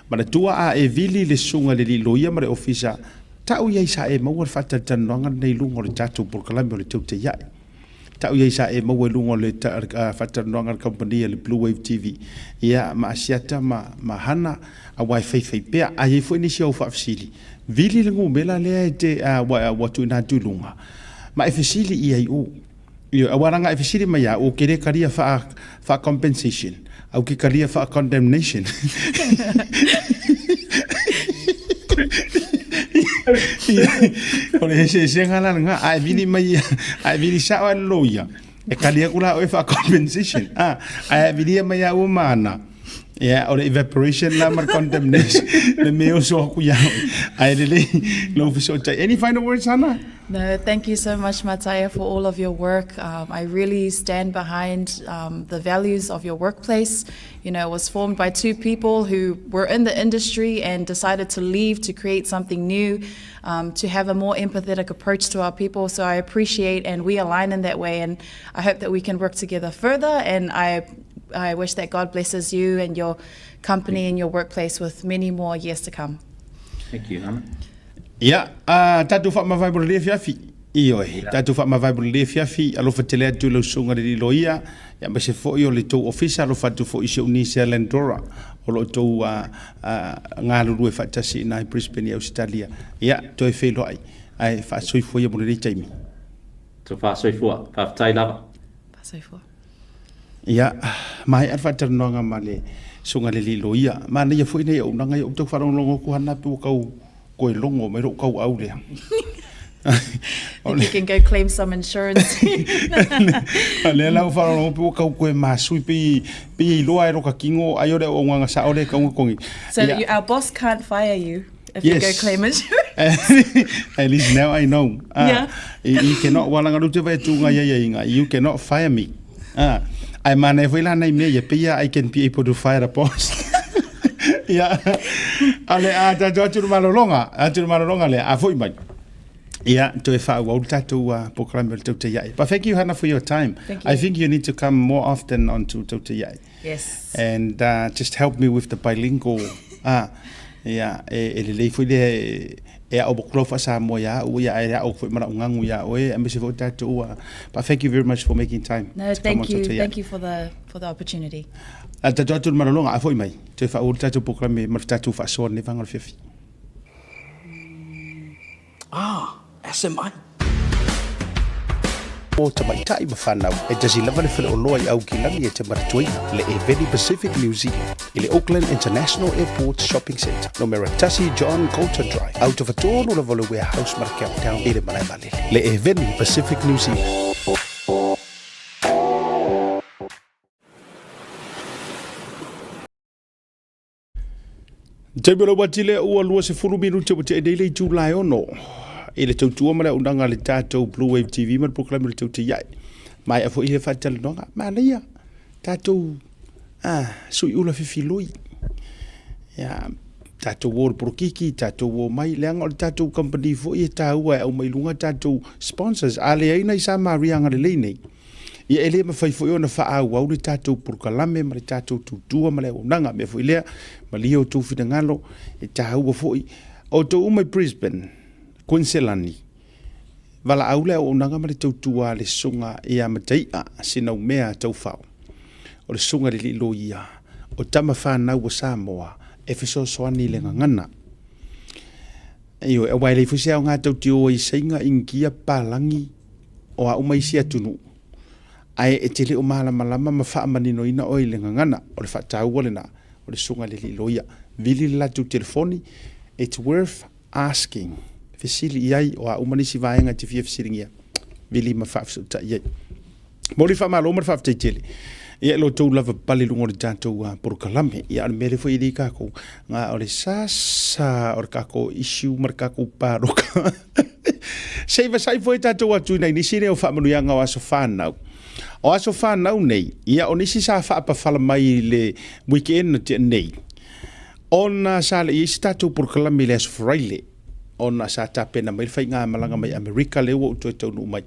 Mana tua a e vili le sunga le loia ma le ofisa tau ia isa e mau fatal talanoanga nei lungo le tatu por kalame le tau te ia. Tau ia isa e mau lungo le fatal talanoanga company le Blue Wave TV. Ia ma asiata ma Hana a wifi fai pea a e foi ni sia o fafsili. Vili le ngumela le te watu na tulunga. Ma e fasili ia i o Yo awaranga e fasili mai o kere karia fa compensation au ki karia fa condemnation. Ole se ngala nga ai vini mai ai vini sa loya e karia kula o fa compensation ai vini mai o mana yeah, or evaporation la mar condemnation le meo so ku ya ai le no so any final words, Hana? No, thank you so much, Mataya, for all of your work. I really stand behind the values of your workplace. You know, it was formed by two people who were in the industry and decided to leave to create something new, to have a more empathetic approach to our people. So I appreciate and we align in that way. And I hope that we can work together further. And I wish that God blesses you and your company and your workplace with many more years to come. Thank you, Hana. Ia, tatu fa mavai le fiafi. Ioi, tatu fa mavai le fiafi, alo fa tele atu lo sunga le loia, ya ma se fo io le tau ofisa alo fa tu fo ise unisia Landora, o lo tau ngā lulu e fa tasi na Brisbane Australia. Ia, to e felo ai fa soi fo ia mo le taimi. To fa soi fo, fa tai lava. Fa soi fo. Ia, mai ar fa ternonga ma le sunga le loia, ma na ia fo ina ia unanga ia tau fa longo ku hana pu kau koe longo me ro kau au lea. You can go claim some insurance. Le lau whara longo pe kau koe masui pi loa e roka kingo ai ore o nganga sa ore kaunga kongi. So our boss can't fire you if you go claim insurance. At least now I know. Yeah. You cannot walanga rute vai tunga ia inga. You cannot fire me. I man e whaila nei mea pia I can be able to fire a boss. Ya, ale atu malolonga le a foi mai. Yeah, to e wha ua tātou program o Tau Te Iai. But thank you, Hannah, for your time. Thank you. I think you need to come more often onto Tau Te Iai. Yes. And just help me with the bilingual. Yeah, e lelei fui le e au boklofa sa mo ya u ya e au fui mana ungangu ya oe a mese fo tātou. But thank you very much for making time. No, to come on thank you. Tau Te Iai. Thank you for the opportunity. Tātou atu maralonga a foi mai. Te wha ua tātou program me mar tātou wha soa ne whangal whiwhi. SMI. O te mai tai mawhanau, e tasi lava le while o loa I au ki langi e te maratuina, le e Valley Pacific Museum, I le Auckland International Airport Shopping Centre, no mera tasi John Coulter Drive, out of a tonu la vole warehouse markau town, I le malai male, le e Valley Pacific Museum. Te mera watile ua lua se fulu minuti o te edele July ono. I le tautua mara unanga le tātou Blue Wave TV mar proklame le Tau Te Iai. Mai a fo i le whaitala nonga. Ma leia, tātou sui ula whiwhiloi. Ya, tātou wō le porokiki, tātou wō mai, leanga o le tātou company fo i e tāua e au mai lunga tātou sponsors. A le aina I sa marianga le leinei. Ia ele ma fai fo i ona wha au au le tātou proklame ma le tātou tutua ma le unanga. Me fo I lea, ma lio tū whina ngalo, e tāua fo I. O tō umai Brisbane, Quincelani. Wala aule o nanga mare tautua le sunga I a mataia sina umea tau whao. O le sunga le lilo ia. O tama whanau o Samoa e fiso soani le ngangana. Iyo, e waile I fusi au ngā tautio o I sainga ingia pālangi o a umaisi atunu. Ai e tele o malama ma wha manino ina o I le ngangana. O le whatau wale na. O le sunga le lilo ia. Vili latu telefoni. It's worth asking. Fesili iai o a umanisi vaenga te fia fesiringia. Vili ma whaafsu ta iai. Mori wha malo ma whaaftai tele. Ia lo tau lava pale lungo le tātou porokalame. Ia ane mele fo I li kako. Ngā o le sasa o le kako issue mar kako pāroka. Seiva sai fo I tātou atu nei nisi reo whaamanuianga o aso whanau. O aso whanau nei. Ia o nisi sa whaapawhala mai le weekend te nei. Ona sa le isi tātou porokalame le aso wharaile. Ona sa tapena mai fai ngā malanga mai Amerika leo o toi tau nu mai.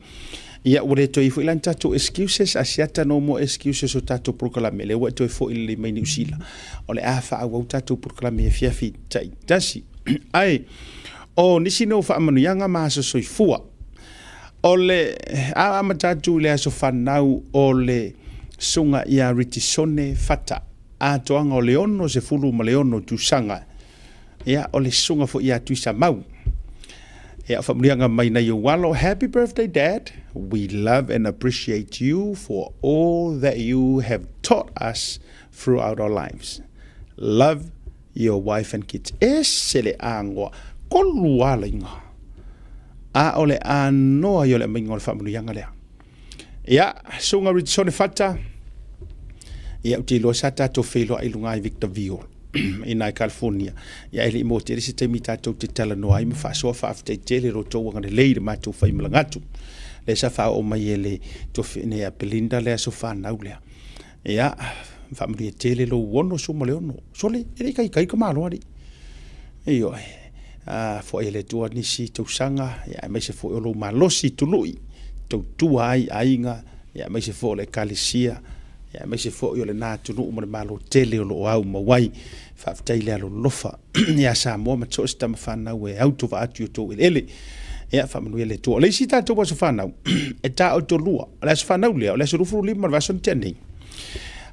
Ia ure toi fo ilan tato excuses asiata no mo excuses o tato proklame leo o toi fo ili mai New Zealand. O le afa au tato proklame e fiafi tai tasi. Ai, o nisi no fa amanu yanga maso soifua. O le amatatu le aso whanau o le sunga ia ritisone fata. A toanga o leono se fulu ma leono tu sanga. Ia o le sunga fo ia tuisa mau. Ia whamurianga mai na i walo. Happy birthday, Dad. We love and appreciate you for all that you have taught us throughout our lives. Love your wife and kids. E sele angoa. Kolu ala inga. A ole anoa i ole mainga o le whamurianga lea. Ia, sunga ritisone fata. Ia uti loa sata to whelo ai lunga i Victor Viol. Ina California. Ia ele mo te resi te mi tātou te tala no ai ma whaasoa whaafte tele ro tau wangane leire mātou whai malangatu. Le sa wha o mai ele to whine a Belinda lea so whanau lea. Ia, whamuri e tele lo wono so ma leono. Sole, ele kai ka malo ari. Iyo, fo ele tua nisi tau sanga, ia mai se fo olo malosi tului. Tau tua ai ainga, ia mai se fo le kalisia. Ya mai se fo yo le na tunu mo le malo tele o lo au mawai fa ftaile alo lofa ya sa mo ma tso sta mfana we auto va atu to ele ya fa manu ele to le sita to so fana e ta auto lua le so fana le le so rufu li mar va son teni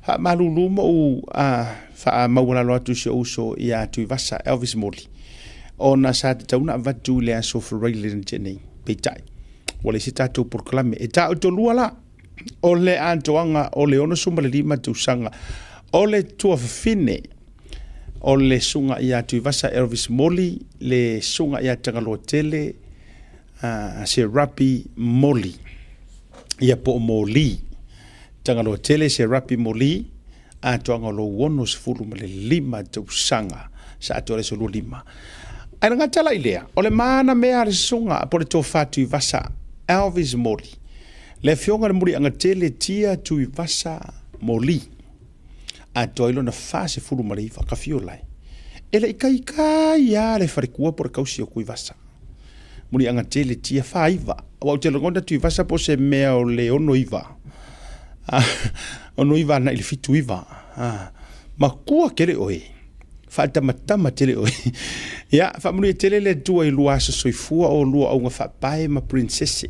ha malu lu mo fa ma wala lo atu so ya tu vasa Elvis Morley ona sa ta una va tu le so for really teni pe tai wala sita to proclame e ta auto lua la o le antoanga o le ono sumba le lima tusanga o le tua fine o le sunga ia tu vasa Elvis Morley le sunga ia tangalo tele se Rapi Morley ia po Morley tangalo tele se Rapi Morley antoanga lo ono sfulu le lima tusanga sa atore solo lima ai nga tala ilea o le mana mea le sunga po le to fatu vasa Elvis Morley le fionga le muri anga tele tia tui vasa Morley a toilo na fase fulu mari whakawhio lai ele ika ia le wharikua por kausi o kui vasa muli anga tele tia faiva wa te longonda tu vasa po se mea o le ono iva ono iva na il fitu iva makua kele oi falta matama tele oi ya fa muli tele le tua i lua so soifua o lua o nga fa pai ma princesse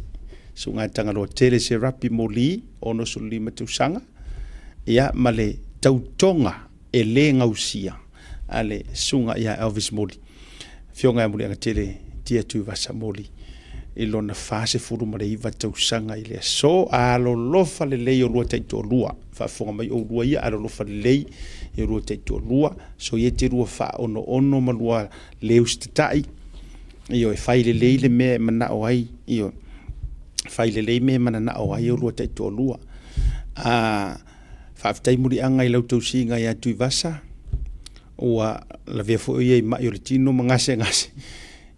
so nga tanga lo tele se rapi moli ono so lima tu sanga ya male tautonga e le ngausia ale sunga ya Elvis Moli fionga muli anga tele tia tu vasa moli ilona fase furu mare iva tausanga ile so alo lofa le lei o lua taito lua fa fonga mai o lua ia alo lofa le lei e lua taito lua so ye te lua fa ono malua leus tatai io e fai le lei le me mana o ai io fai le lei me mana na o ai o lua taito lua fa aftai muri anga i lau tausinga ia tui vasa ua la vea fo ia i mai o le tino mangase ngase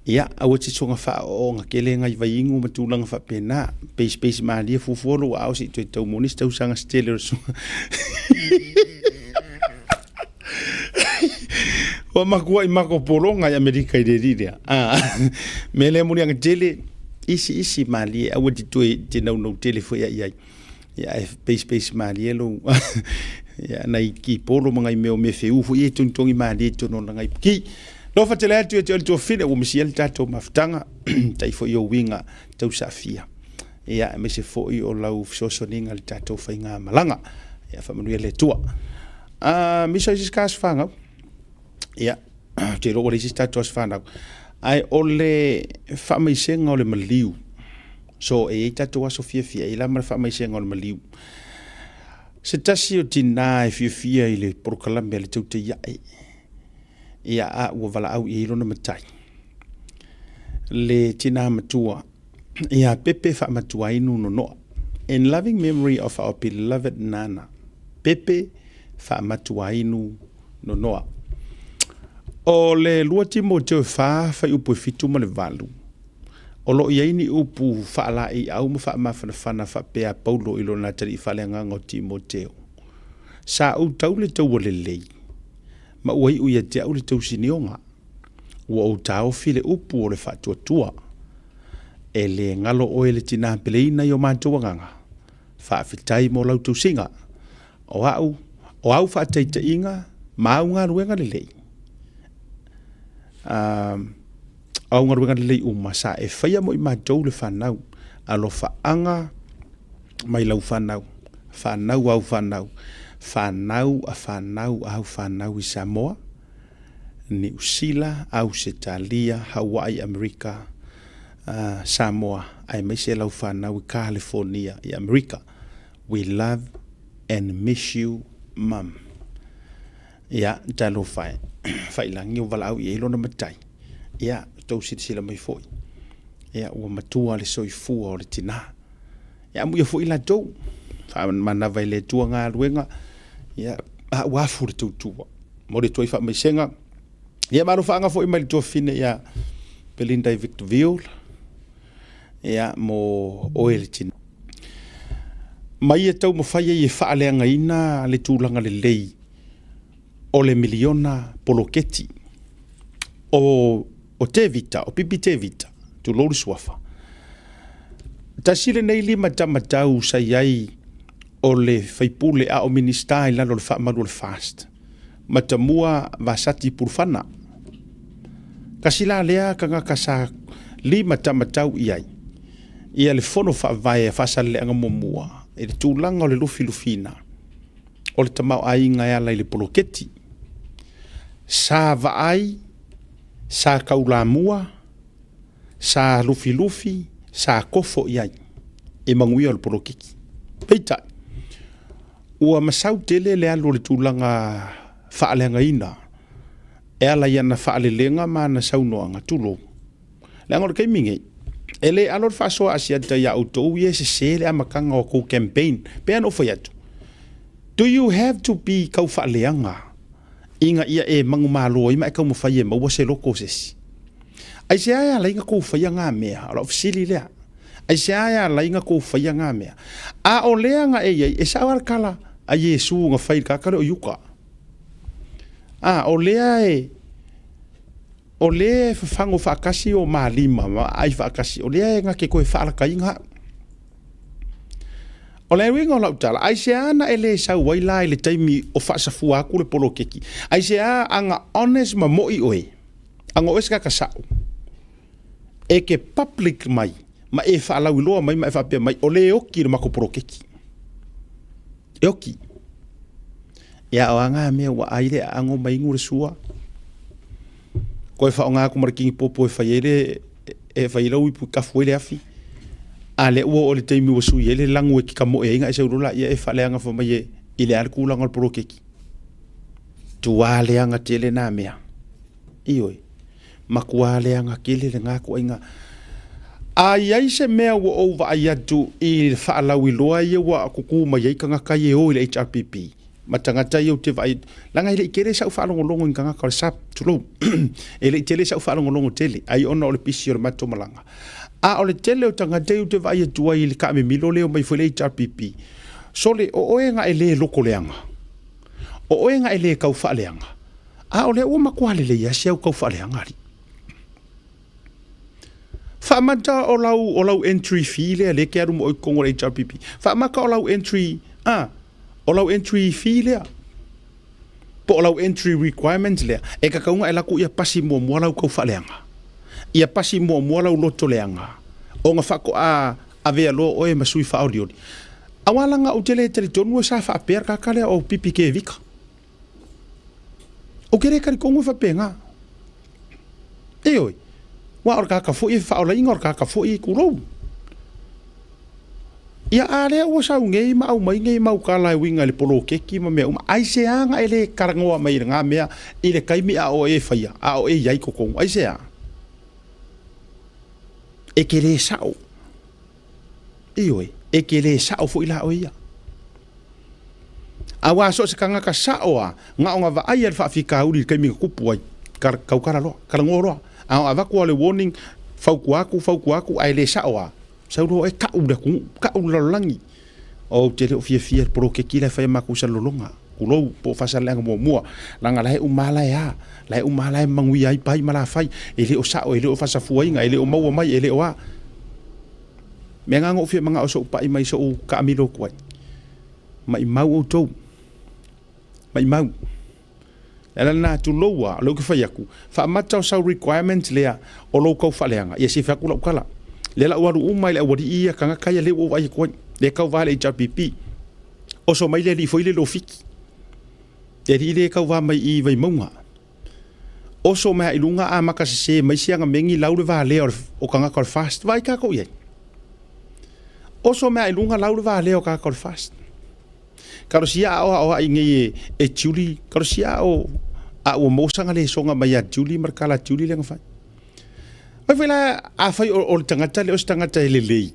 ia awa te songa wha o nga kele ngai vaingu matulanga wha pena peis maalia fufuolo au si tui tau monis tau sanga stele o sunga wa makua i mako poronga i Amerika i rerirea mele muri anga tele isi maalia awa te tui te nau tele fo ia iai ia peis maalia lo ya nai ki polo mga meo me feu fu e tongi maalia tono ngai ki lo fa tele atu te to fine o misiel tato maftanga tai fo yo winga tau safia ia me se fo o lau sosoninga le tato fa inga malanga ia fa manu le tua mi so is kas fanga ia te ro ri tato as fanga ai ole fa mai senga ole maliu so e tato aso fia ila mar fa mai senga ole maliu se tasi o tina e fia i le Porokalame le taute ia a ua wala au i rona matai le tina matua ia pepe wha matua inu no noa in loving memory of our beloved Nana pepe wha matua inu no noa o le lua timo te wha whai upo fitu ma le valu o lo iaini upu whaala i au ma whaamawhanawhana whapea paulo ilo na tari whalenga ngau Timoteo. Sa au tau le tau wale lei. Ma uai uia te au le tau sinionga. Ua au tau file upu o le whatua tua. E le ngalo oe le tina peleina i o mātua nganga. Whaafitai mo lau tau singa. O au whaataita inga, ma au ngā ruenga le lei. Au ngā ruenga lei umasa e whaia mo i mātou le whanau alo whaanga mai lau whanau whanau au whanau whanau a whanau au whanau i Samoa New Zealand au Setalia Hawaii Amerika Samoa ai mai se lau whanau i California i Amerika we love and miss you mum ia talo whailangi o wala au i elo na matai ia tau sila mai foi ia ua matua le soifua o le tina ia mu ia foi la tau mana vai le tua ngā ruenga ia a wafu le tautua mo le toi wha mai senga ia maro whaanga foi mai le tua fine ia Belinda Victorville ia mo oe le tina mai e tau mawhaia i e whaaleanga ina le tūlanga le lei o le miliona poloketi o te vita, o pipi te vita, tu lori suafa. Tasile nei lima tamatau sa iai o le whaipule a o ministai lalo le whaamaru le fast. Matamua vasati purfana. Kasila lea ka ngaka sa lima tamatau iai. Ia le fono whaavae fasa le anga momua. E le tūlanga o le lufi lufina. O le tamau ainga ea lai le poloketi. Sa vaai sa kaulamua, sa lufi, sa kofo iai, e manguia o le polokiki. Peita, ua masau tele le alo le tūlanga whaaleanga ina, e ala iana whaalelenga ma na saunoanga tulo. Le angore keiminge, e le alo le whasoa asiata ia autou ia se sele a makanga o kou campaign, pe ano whaiatu. Do you have to be kau whaaleanga? Inga ia e mangu malo i mai kau mawhai e maua se loko sesi. Ai se aia la inga kou whaia ngā mea, ala ofisili lea. Ai se aia la inga kou whaia ngā mea. A o lea nga e sa awar kala a Yesu nga whai kakare o yuka. A o lea o le fango whaakasi o malima ma ai whaakasi o le nga ke koe whaalaka inga o le winga o lautala ai se ana ele sau waila ele taimi o whaasafu aku le polo keki ai se anga honest ma moi oe anga oeska ka sau e ke public mai ma e whaalau loa mai ma e whaapea mai o le oki le mako polo keki e oki ia o anga mea wa aile ango mai ngure sua koe wha o ngā kumarakingi popo e whaiere e whailau i pu kafu ele afi a le ua o le teimi wa sui ele langu e ki ka mo e inga e saurula ia e whaleanga wha mai e ile ale kūlanga le poro keki tua leanga tele nā mea ioi makua leanga kele le ngā kua inga ai ai se mea wa o wa ai atu i whaalau i loa ia wa kuku mai ei kanga kai e o i le HRPP matangata eu te vai langa ile kere sa ufalongo longo nganga ka sap tulo ele tele sa ufalongo longo tele ai ona ole pisi or mato malanga a ole tele o tangata eu te vai tua ile ka me milo leo mai fole HRPP sole o oenga ele loko leanga o oenga ele ka ufaleanga a ole o makwale le ya sia ka ufaleanga ri fa mata o lau entry fee le ke aru mo kongo HRPP fa maka o lau entry o lau entry fee lea. Po o lau entry requirements lea. E ka kaunga e laku ia pasi mua mua lau kau whaleanga. Ia pasi mua mua lau loto leanga. O ngā whako a vea loa oe masui whaoriori. Awalanga o tele tele tonu sa whaapea kakalea o pipi ke vika. O kere kari kongu whapenga. E oi. Wa or kaka fo i whaola inga or kaka fo i kurou. Ia ale o sa ngei mau mai ngei mau kala winga le polo keki ma me ai se anga ele karangoa mai nga mea ile kaimi a o e faia a o e yai kokong ai se a e kele sao ioi e kele sao fo ila o ia awa so se kanga ka sao a nga nga va ai fa fika uri kaimi kupu ai kau kara lo karangoa a ava ko le warning fauku aku ai le sao a sauro e ka langi o te o fia pro ke kila fa ma ku sa lolonga kulo po fa sa langa mo langa lai umala ya lai umala mangui ai pai mala fai ele o sa o ele o fa sa fuinga ele o mau mai ele o a me nga ngo fia manga o so pai mai so ka amilo kwai mai mau o to mai mau ela na tu loa lo ke fa yaku fa mata sa requirements lea o lo ko fa leanga ia si fa ku lo kala lela waru umai le wadi ia kanga kaya le o ai ko le kau vale HRPP o so mai le li foi le lo fiki e ri le kau va mai I vai maunga o so mai ilunga a maka se mai sianga mengi laure vale o kanga kor fast vai ka ko ye o so mai ilunga laure vale o kanga kor fast karosia o ingi e Julie karosia o a o mosanga le songa mai a Julie markala Julie le ngafai ai vela a fai o tangata le o tangata le lei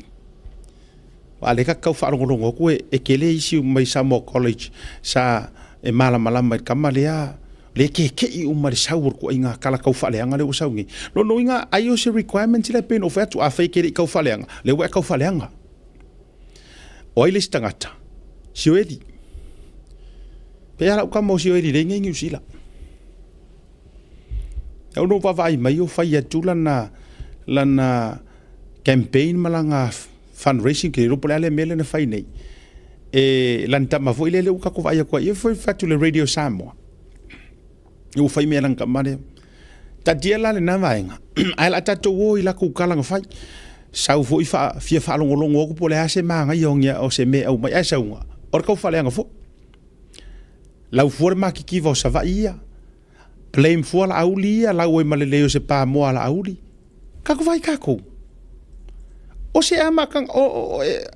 wa le ka kau wharongo ko e kele isi mai Samoa College sa e mala mai kamalea le ke I umari saur ko inga kala kau whaleanga le o saungi no inga ai o se requirement le pen of atu a fai kele kau whaleanga le wa kau whaleanga o ile tangata sioedi pe ala ka mo sioedi le ngi usila au no vai mai o fai atu lana campaign malanga fundraising ke ro pole ale mele na fai nei e lanta ma foi le ka ko vai ko e foi fatu le radio Samoa o fai me lan ka mare ta dia la le na vainga ai la tato wo I la ku kala nga fai sau foi fa fia fa longo ko pole ase manga yongia o se me au mai asa unga or ka fa le nga fo la forma ki vo sa va ia blame for la auli la o ma le leo se pa mo la auli kako vai kako o se ama kan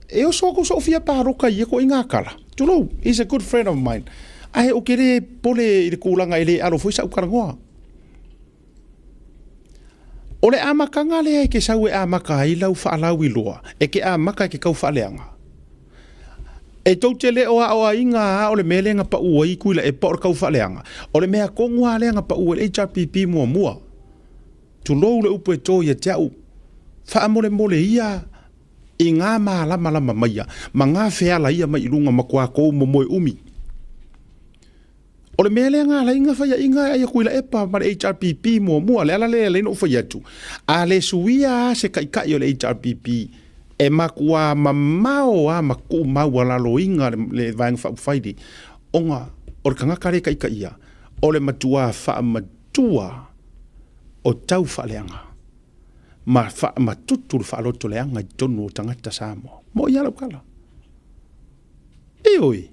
e o so ko Sofia Paroka ye ko inga kala tulo is a good friend of mine ai o kere pole I kulanga ile alo foi sa ukarangoa ole ama kanga le ke sa we ama ka I lau fa lau I loa e ke ama ka ke kau fa leanga e tau tele o inga o le melenga pa ua I kuila e pa o kau fa leanga o le mea kongua leanga pa ua HRPP mua tu lou le upo e tō ia te au wha mole ia I ngā maa lama maia ma ngā wheala ia mai ilunga ma kua kou mo moe umi O le mea lea ngā lainga whaia inga ai a kuila epa ma le HRPP mua le ala le no whaia tu. A le suia se kai o le HRPP e makua mamao a maku mau ala lo inga le vaenga whauwhaidi. Onga, o le kangakare kai ia, o le matua wha matua o tau whaaleanga. Ma tutu le whaaloto leanga i tonu o tangata Samoa. Mo ia lau kala. Oi.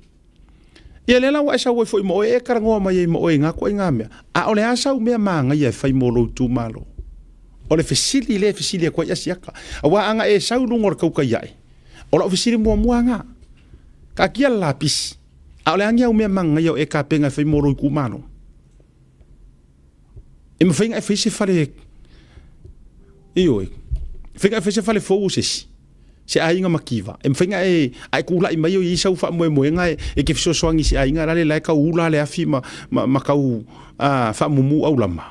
Ia le lawa esa wai foi mo e karangoa mai mo e ngako e ngamea. A ole asa u mea manga ia fai mo lo tu malo. Ole fesili kwa ia siaka. Awa anga e sau lungor kau kai ai. Ola fesili mua nga. Ka kia lapis. A ole anga u mea manga ia e ka penga fai mo lo ku malo. E mawhainga e fai se fale. Ioi. Whainga e fai se fale fouses. Se ainga makiva. E mwhainga e ai kula i mai o i sau wha moe nga e ke fisosoangi se ainga rale lai ka ula le afi ma kau wha mumu au lama.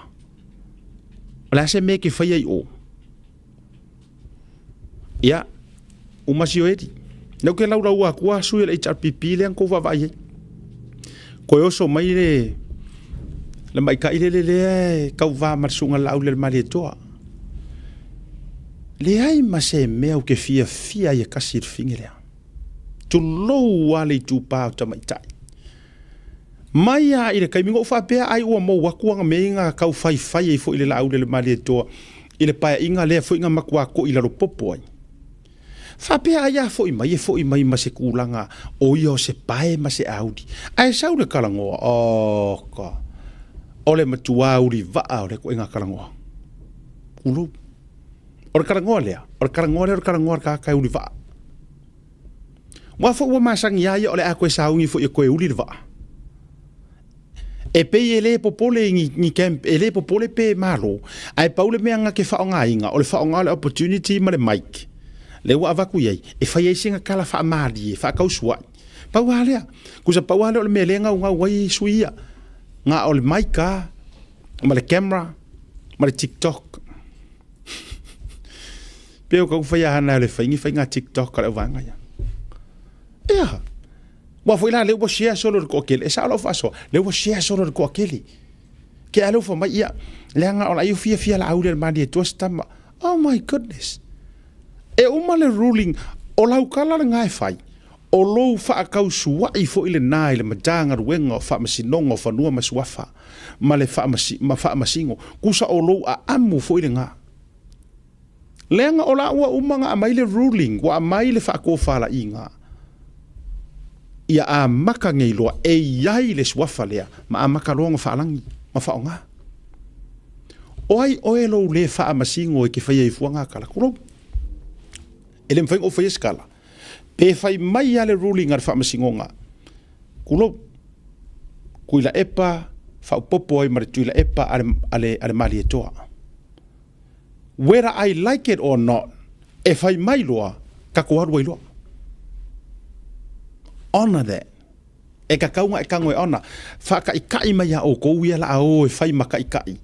La se me ke whai ai o. Ia, umasi o edi. Nau ke laura ua kua sui le HRPP le an kouwa vai. Koe oso mai le mai ka ile le kau va marsunga lau le mali toa. Le ai ma se mea ke fia ia kasir fingilea. Tu lou wale tu pao ta mai tai. Mai a ile kai mingo fa pea ai ua mo wakuanga meinga kau fai e fo ile lau le mali toa. Ile pa inga le fo inga makua ko ila ro popo ai. Fa pea ia fo i mai ma se kulanga o io se pae ma se audi. Ai sau le kalangoa. O ka. Ole matua uri vaa ole ko inga kalangoa. Ulu. Ora karangoa ka kai uli vaa. Wa fo wa masangi ia ole a koe saungi fo i koe uli vaa. E pe ele popole ni camp ele popole pe malo. Ai paule me anga ke faonga inga ole faonga le opportunity ma le mic. Le wa avaku ye e fa ye singa kala fa mali fa kausua. Pa wale ku sa pa wale ole me lenga nga wai suia. Nga ole mic ka ma le camera ma le TikTok. Peo kau fai hana le whainga TikTok kare wanga ia. Ea. Wa foi la le wa share solo ko kele. Esa lo faso. Le wa share solo ko kele. Ke alo fa mai ia. Le anga ola iu fia la aude ma di tostama. Oh my goodness. E uma le ruling o lau kala le ngai fai. O lou fa kau suai fo ile nai le majanga ruenga fa masinongo fa nua masuafa. Ma le fa masingo. Kusa o lou a amu fo ile nga. Lenga ola ua umanga a maile ruling wa maile fa ko fala inga. Ia a maka ngei loa e iai le swafa lea ma a maka longa fa alangi ma fa onga. Oi oelo le fa amasingo e ke fai e fuanga kala kuro. Ele mfeng o fai skala. Pe fai mai ale ruling ar fa amasingo nga. Kulo. Kuila epa fa popo ai marituila epa ale mali e toa. Whether I like it or not, if I mai loa, kakoa rua loa. Honor that. E kakaunga e kangoe honor. Whaka ikai mai a o kouia la o e whai maka ikai.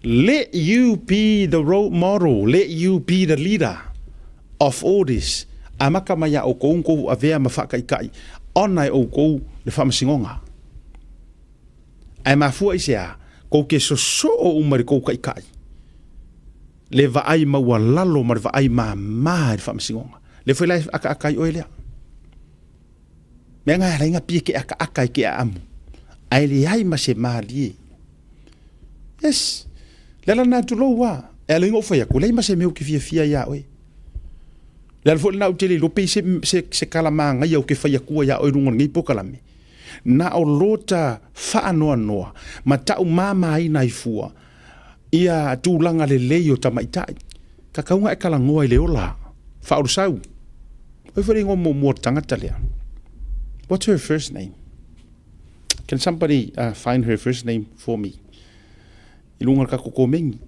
Let you be the role model. Let you be the leader of all this. A maka mai a o kou a vea ma whaka ikai. Honor o kou le whamasingonga. Ai mafua isea, kou ke so o umari kou ka ikai. Le vaai maua lalo ma le vaai ma le whamasingonga. Le whai lai aka o elea. Mea ngai haringa pia ke aka ke a amu. Ai le ai ma se maali. Yes. Lela nā tu lou wā. E ala ingo whai ako. Lei ma se meo ke fia ia oe. Lela fo nā utele lope se kalamanga ia o ke whai akua ia oe rungon ngai pokalame. Na o lota whaanoa noa. Ma tau mama ai nai fua. Ia tūlanga le lei o tamaitai. Ka kaunga e kalangoa i le ola. Whaoru sau. Oi whare ingo mo tangata lea. What's her first name? Can somebody find her first name for me? I lunga ka koko mengi.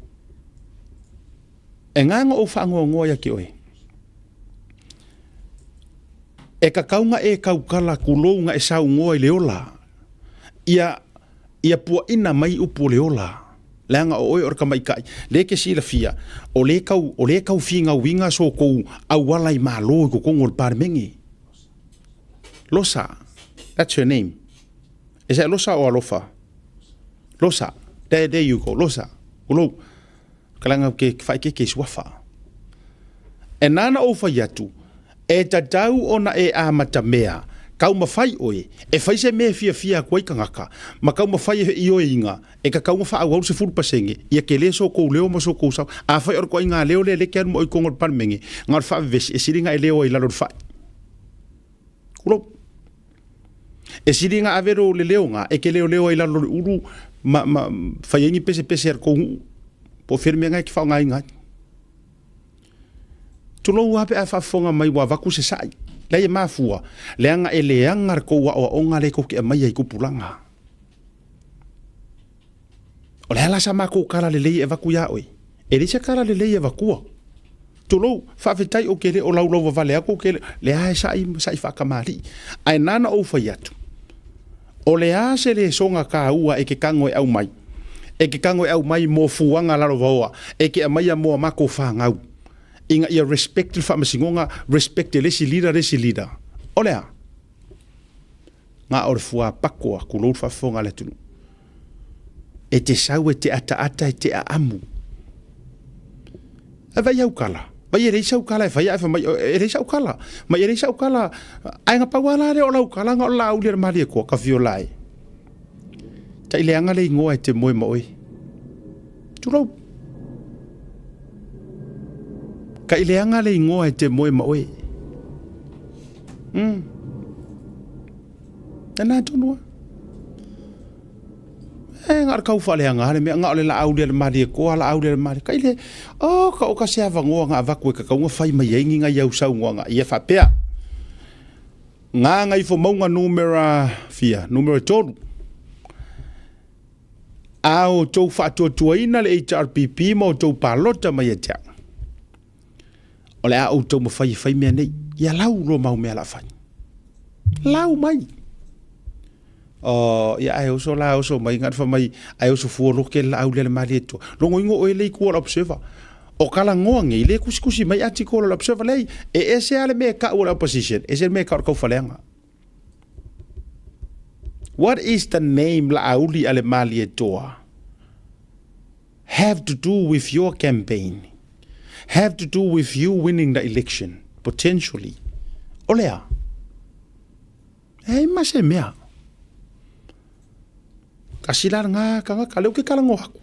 E nganga o whaangoa ngoa ia ki oe. E ka kaunga e kaukala kulounga e sau ngoa i le ola. Ia pua ina mai upo le ola. Leanga o oi orka mai kai. Le ke sila fia. O le kau finga winga so kou au walai malo ko kongo le parmengi. Losa. That's her name. E se losa o alofa. Losa. There you go. Losa. Ulo. Kalanga ke fai ke swafa. E nana o fai atu. E tatau ona e amata mea. Kau mawhai oe. E whai se mea fia koi kangaka. Ma kau mawhai e oe inga. E ka kau mawha au se furu pasenge. Ia ke le so kou leo ma so kou sao. A whai or koi ngā leo le ke anu mo i kongor panmenge. Ngā wha vesi. E siringa e leo i lalo whai. Kulo. E siringa avero le leo ngā. E ke leo i lalo uru. Whai ingi pese ar kou. Po firme ngai ki whao ngai ngai. Tulo wape a whafonga mai wa waku se sai. Lei mafua. Leanga e leanga ko wa o nga le ko ke mai ai kupulanga. O le ala sa mako kala le lei e waku ya oi. E le se kala le lei e wakua. Tulo fa fetai o ke le o lau vale ako ke le ai sai whakamari. Ai nana o faiatu. O le a se le songa ka ua e ke kango e au mai. E ke kango e au mai mo fuanga laro vaoa. E ke mai a mo mako whangau. Inga ia respect le whamasingonga, respect le si leader. Olea. Ngā ore fua pakoa, kulou whafonga le tunu. E te sau e te ata e te amu. E vai au kala. Vai e reisa au kala e vai ai mai e reisa au kala. Mai e reisa au kala. Ai nga pawala le o lau kala nga o lau le maria ko ka violai. Ta ileanga le ingoa e te moe maoi. Turou. Ka ileanga le ingoa e te moe maoi. Nā tonua. E ngar kau whaleanga hane mea ngā ole la aulia le maria koa la aulia le maria. Ka ile, ka o ka sea vangoa ngā vaku e ka kaunga whai mai eingi ngā iau sau ngoa ngā ia whapea. Ngā ngai fo maunga numera tonu. Ao tau whaatua tuaina le HRPP mo tau palota mai e tea. O le a o tau mawhai mea nei. Ia lau ro mau mea la whai. Lau mai. Ia ai oso la oso mai ngat fa mai ai oso fu lo ke la au le mali to. Longo ingo o le ku observer. O kala ngoa ngi le kusi mai ati ko lo observer le e ese ale me ka o opposition. Ese me ka ko falenga. What is the name la auli ale mali to? Have to do with your campaign. Have to do with you winning the election, potentially. Olea. Ei, mas e mea. Kasilar nga kanga kaleu ke kalango haku.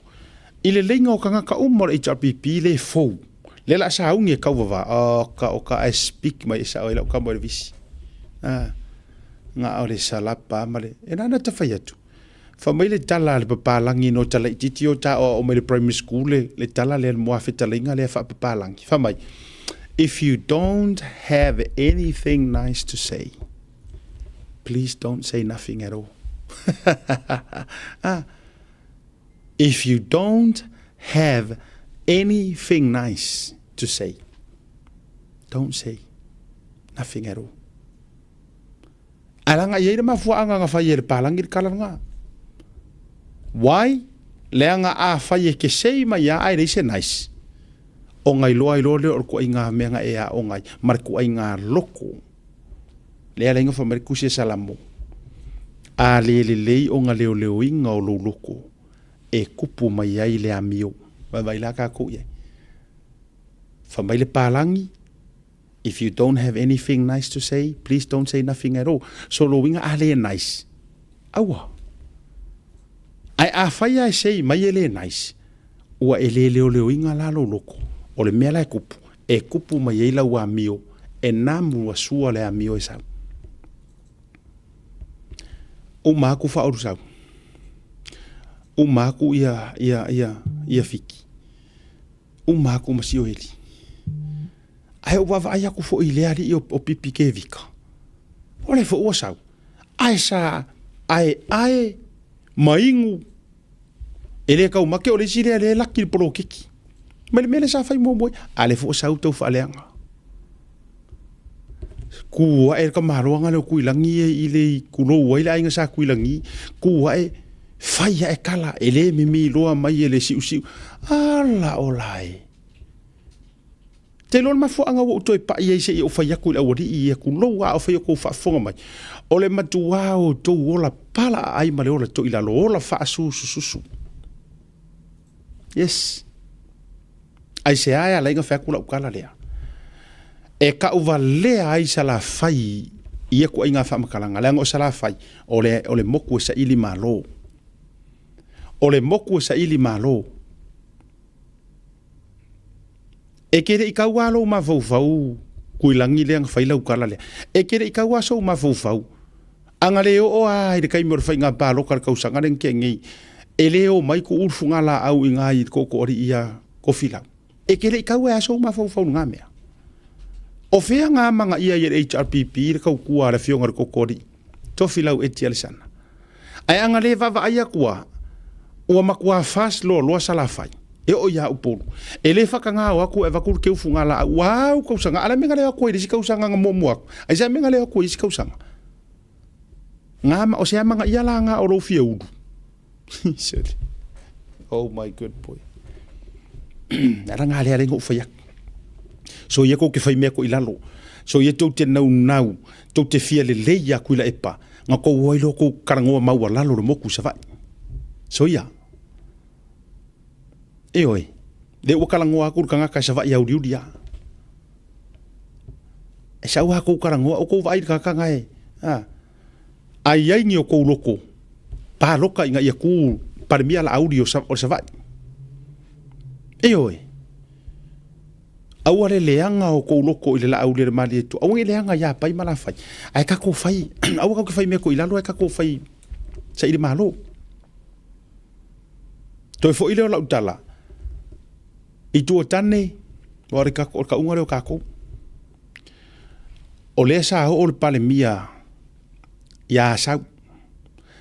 Ile lenga o kanga ka umor HRPP le fou. Le la sa unge ka wawa. O ka I speak mai sa o ila o ka mo visi. Nga o le salapa male. E nana ta faiatu. Fa mai le tala le papalangi no tala ititi o ta o mai le primary school le tala le moa fetalinga le fa papalangi. Fa mai. If you don't have anything nice to say, please don't say nothing at all. If you don't have anything nice to say, don't say nothing at all. Alanga ye ma fu anga fa ye palangi kalanga. Why? Leanga a fai ke sei mai ya ai reise nice. O ngai loa i lole o ko inga menga e a o ngai marku inga loko. Le lenga fa marku se salamo. A le o nga leo inga o lo loko. E kupu mai ai le amio. Vai la ka ko ye. Fa mai le palangi. If you don't have anything nice to say, please don't say nothing at all. So lo winga a le nice. Awa. Ai a fai ai sei mai ele nice. Ua ele leo inga la lo loko. O le mea lai kupu. E kupu mai eila ua amio. E namu wa sua le amio e sau. O maku fa oru sau. O maku ia fiki. O maku masio heli. Ai o wawa ai aku fo i leari o pipi ke vika. O le fo ua sau. Ai sa ai maingu. Ele kau make o le sire le laki polo kiki. Mele sa fai mo moi. Ale fo sau tau fa leanga. Kua e ka maroanga le kuilangi i le kulo wai la inga sa kuilangi. Kua e fai e kala ele mimi loa mai ele siu. Ala olai. Te lol mafuanga o toi pa ia se o fai aku le awari ia ku loa o fai ko fa fonga mai. O le matua o to ola pala ai male ola to ila lo ola fa su. Yes. Ai se ai la inga fa ku la ukala lea. E ka uva lea ai sa la fai ia ku inga fa makalanga le ngo sa la fai o le moku sa ili malo. O le moku sa ili malo. E kere I kaua lo ma vau kui langi le ang faila ukala le. E kere I kaua so ma vau. Anga leo o ai de kai mor fai nga pa lo kar kausanga len ke ngi. E leo mai ku urfunga la au inga I ko ori ia ko fila. E kere I kaua so ma vau nga mea. O fea nga manga ia ye HRPP le kau kua le fionga ko ori. To filau e tiel sana. Ai anga le vava ai akua. O makua fast lo sala fai. E o ia upolu. E le whakanga o aku e wakuru ke ufunga la. Wow, kausanga. Ala menga leo koe, risi kausanga nga momu aku. Ai sea menga leo koe, risi kausanga. Ngama, o sea manga ia la nga o lo fia udu. Oh my good boy. Ara nga lea rengo ufayak. So ia ko ke whai mea ko ilalo. So ia tau te nau. Tau te fia le leia kuila epa. Nga ko wailo ko karangoa maua lalo le moku sa vai. So ia. E oi, le wakalangoa aku kanga ka sa vai au dia. E sa wa ko karangoa o ko vai ka kanga e. Ai ai ni o ko loko. Pa loka inga ia ku par mia la audio sa vai. E oi. Au ale leanga o ko loko ile la audio le mali tu. Au leanga ya pai mala fai. Ai ka ko fai. Au ka ko fai me ko ilalo ai ka ko fai. Sa ile malo. Toi fo ile la utala. I tua tane, o ka unga reo kako. O lea sa o le pale mia ia sau.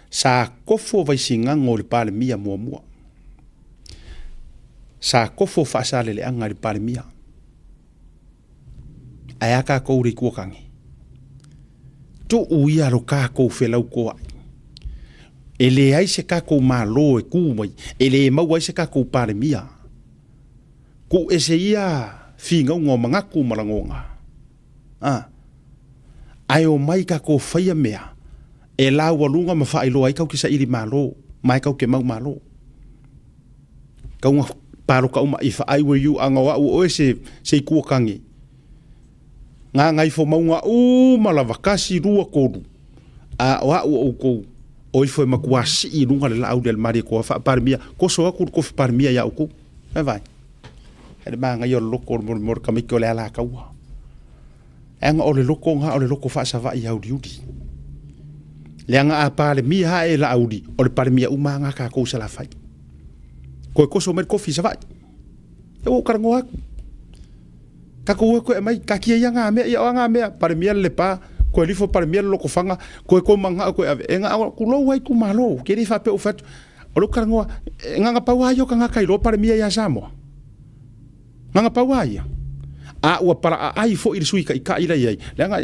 Sa kofo vai singang o le pale mia mua. Sa kofo whaasale le anga le pale mia. Ai a kako uri kuakangi. Tu uia ro kako whelau koa. E le ai se kako malo e kumai. E le mau ai se kako pale mia. Ko ese ia finga ngo mangaku marangonga. Ai o mai ka ko faia mea. E la walunga ma fa ilo ai ka ki sa iri malo, mai ka ke mau malo. Ka unga paro ka uma if I were you anga wa o ese se ku kangi. Nga ngai fo maunga u malavakasi rua kodu. A wa o ko o foi makuasi I lunga le la au del mari ko fa parmia ko so ku ko parmia ya ku. Vai. E manga yo loko mor kamiko le ala kaua. Anga o le loko nga o le loko fa sa va I au diudi. Le anga a pa le mi ha e la audi o le pare mia umanga ka ko sa la fai. Ko so mer kofi sa va. E o karango aku. Ka ko e mai ka ki ia nga me ia nga me pare mia le pa ko li fo pare mia loko fanga ko manga ko enga ku lo wai ku malo ke ri fa pe o fat o lo karango nga pa wa yo ka nga kai lo pare mia ya samo. Nga pawaia. A ua para ai fo I sui ka ila ai. Le nga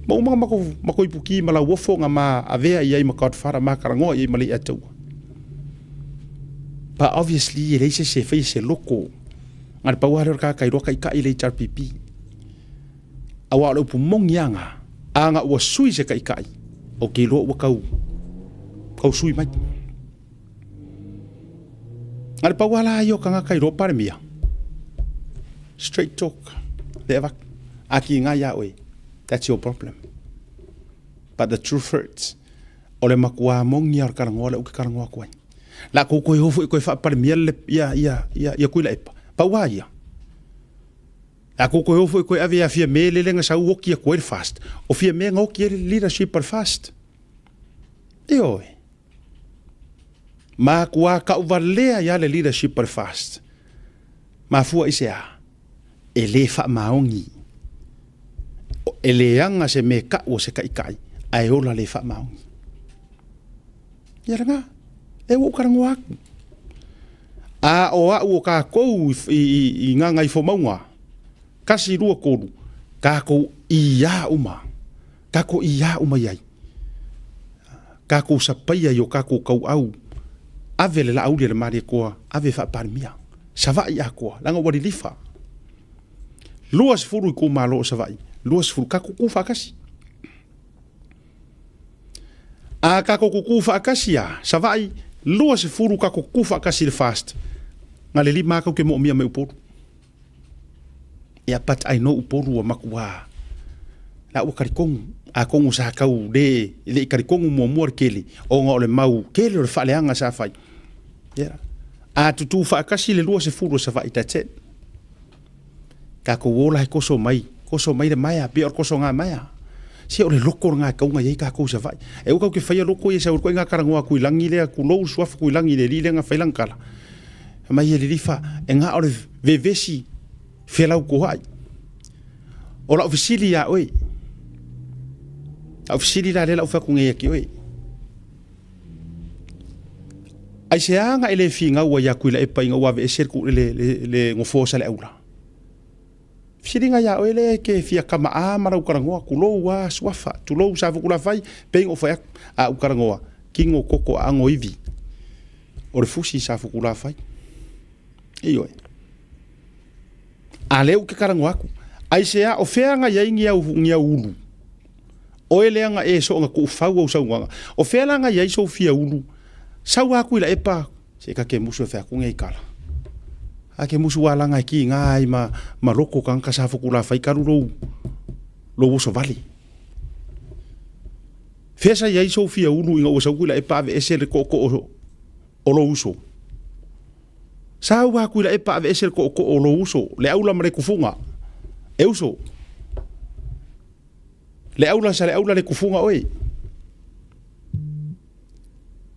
mo mako ipuki mala wofo nga ma avea ai ma kaut fara ma karango ai mali atu. Pa obviously ele se fai se loko. Nga pawaia ka kai roka ila HRPP. Awa lo pu mongyanga. Anga ua sui se ka ikai. O ke lo ua kau sui mai. Nga pawaia yo ka nga kai ro pare mia. Straight talk. Leva. Aki nga ya oi. That's your problem. But the truth hurts. Ole makua mongi ar karangoa le uke karangoa koe. La ko koe hofu koe fa par miel ya kuila epa. Pa waia. La ko koe hofu koe ave ya fia me le lenga sa woki ya koe fast. O fia me ngoki leadership par fast. E oi. Ma kua ka uvalea ya le leadership par fast. Ma fua isea. E le fa maongi. E le anga se me ka o se ka ikai. Ai ola le fa maongi. Ia ranga. E wo karango aku. A o ka kou I nga ngai fo maunga. Kasi rua koru. Ka kou ia uma. Ka kou ia uma iai. Ka kou sapaya yo ka kou kau au. Ave le la au le mari koa. Ave fa parmia. Sava ia koa. Langa wari lifa. Lua se furu ku malo sa vai. Lua se furu ka ku fakasi. A ka ku fakasi ya, sa vai lua se furu ka ku fakasi le fast. Nga le lima ka ke mo mia me uporu. Ia pat ai no uporu wa makua. La u karikongu a kongu sa kau de le karikongu mo mo kele o nga le mau kele le faleanga sa fai. Ya. A tutu fakasi le lua se furu sa vai tatet. Ka ko wola ko so mai le mai a pe ko so nga mai. Si o le loko nga ka unga ye ka ko sa vai. E u ka ke fai loko ye sa u ko nga karangoa ku langi le ku lo suaf ku langi le li nga fai lankala. Mai le rifa e nga o le vevesi felau ko hai. O la ofisili ya oi. A ofisili la le la ufa ku nge ki oi. Ai se anga ele finga wa ya ku la e pa inga wa ve ser ku le ngofosa le aula. Firinga ya oi le ke fia kama a mara u karangoa ku lo wa swafa tu lo sa ku la fai pe o fa a u karangoa kingo koko ango ivi. O le fusi sa ku la fai. Iyo. Ale u ke karango aku. Ai sea o feanga ya ingia ulu. O eleanga e so nga ku fau o saunga. O feanga ya so fia ulu. Sau aku ila epa se ka ke musu fe aku ngai kala. A ke musu wala ngai ki ngai ma roko kan ka sa fukula fai karuro. Lo so vali. Fesa ya so fia ulu inga o sa ku ila epa ve esele ko o lo uso. Sau aku ila epa ve esel ko o lo uso le aula mare kufunga e uso le aula le kufunga oi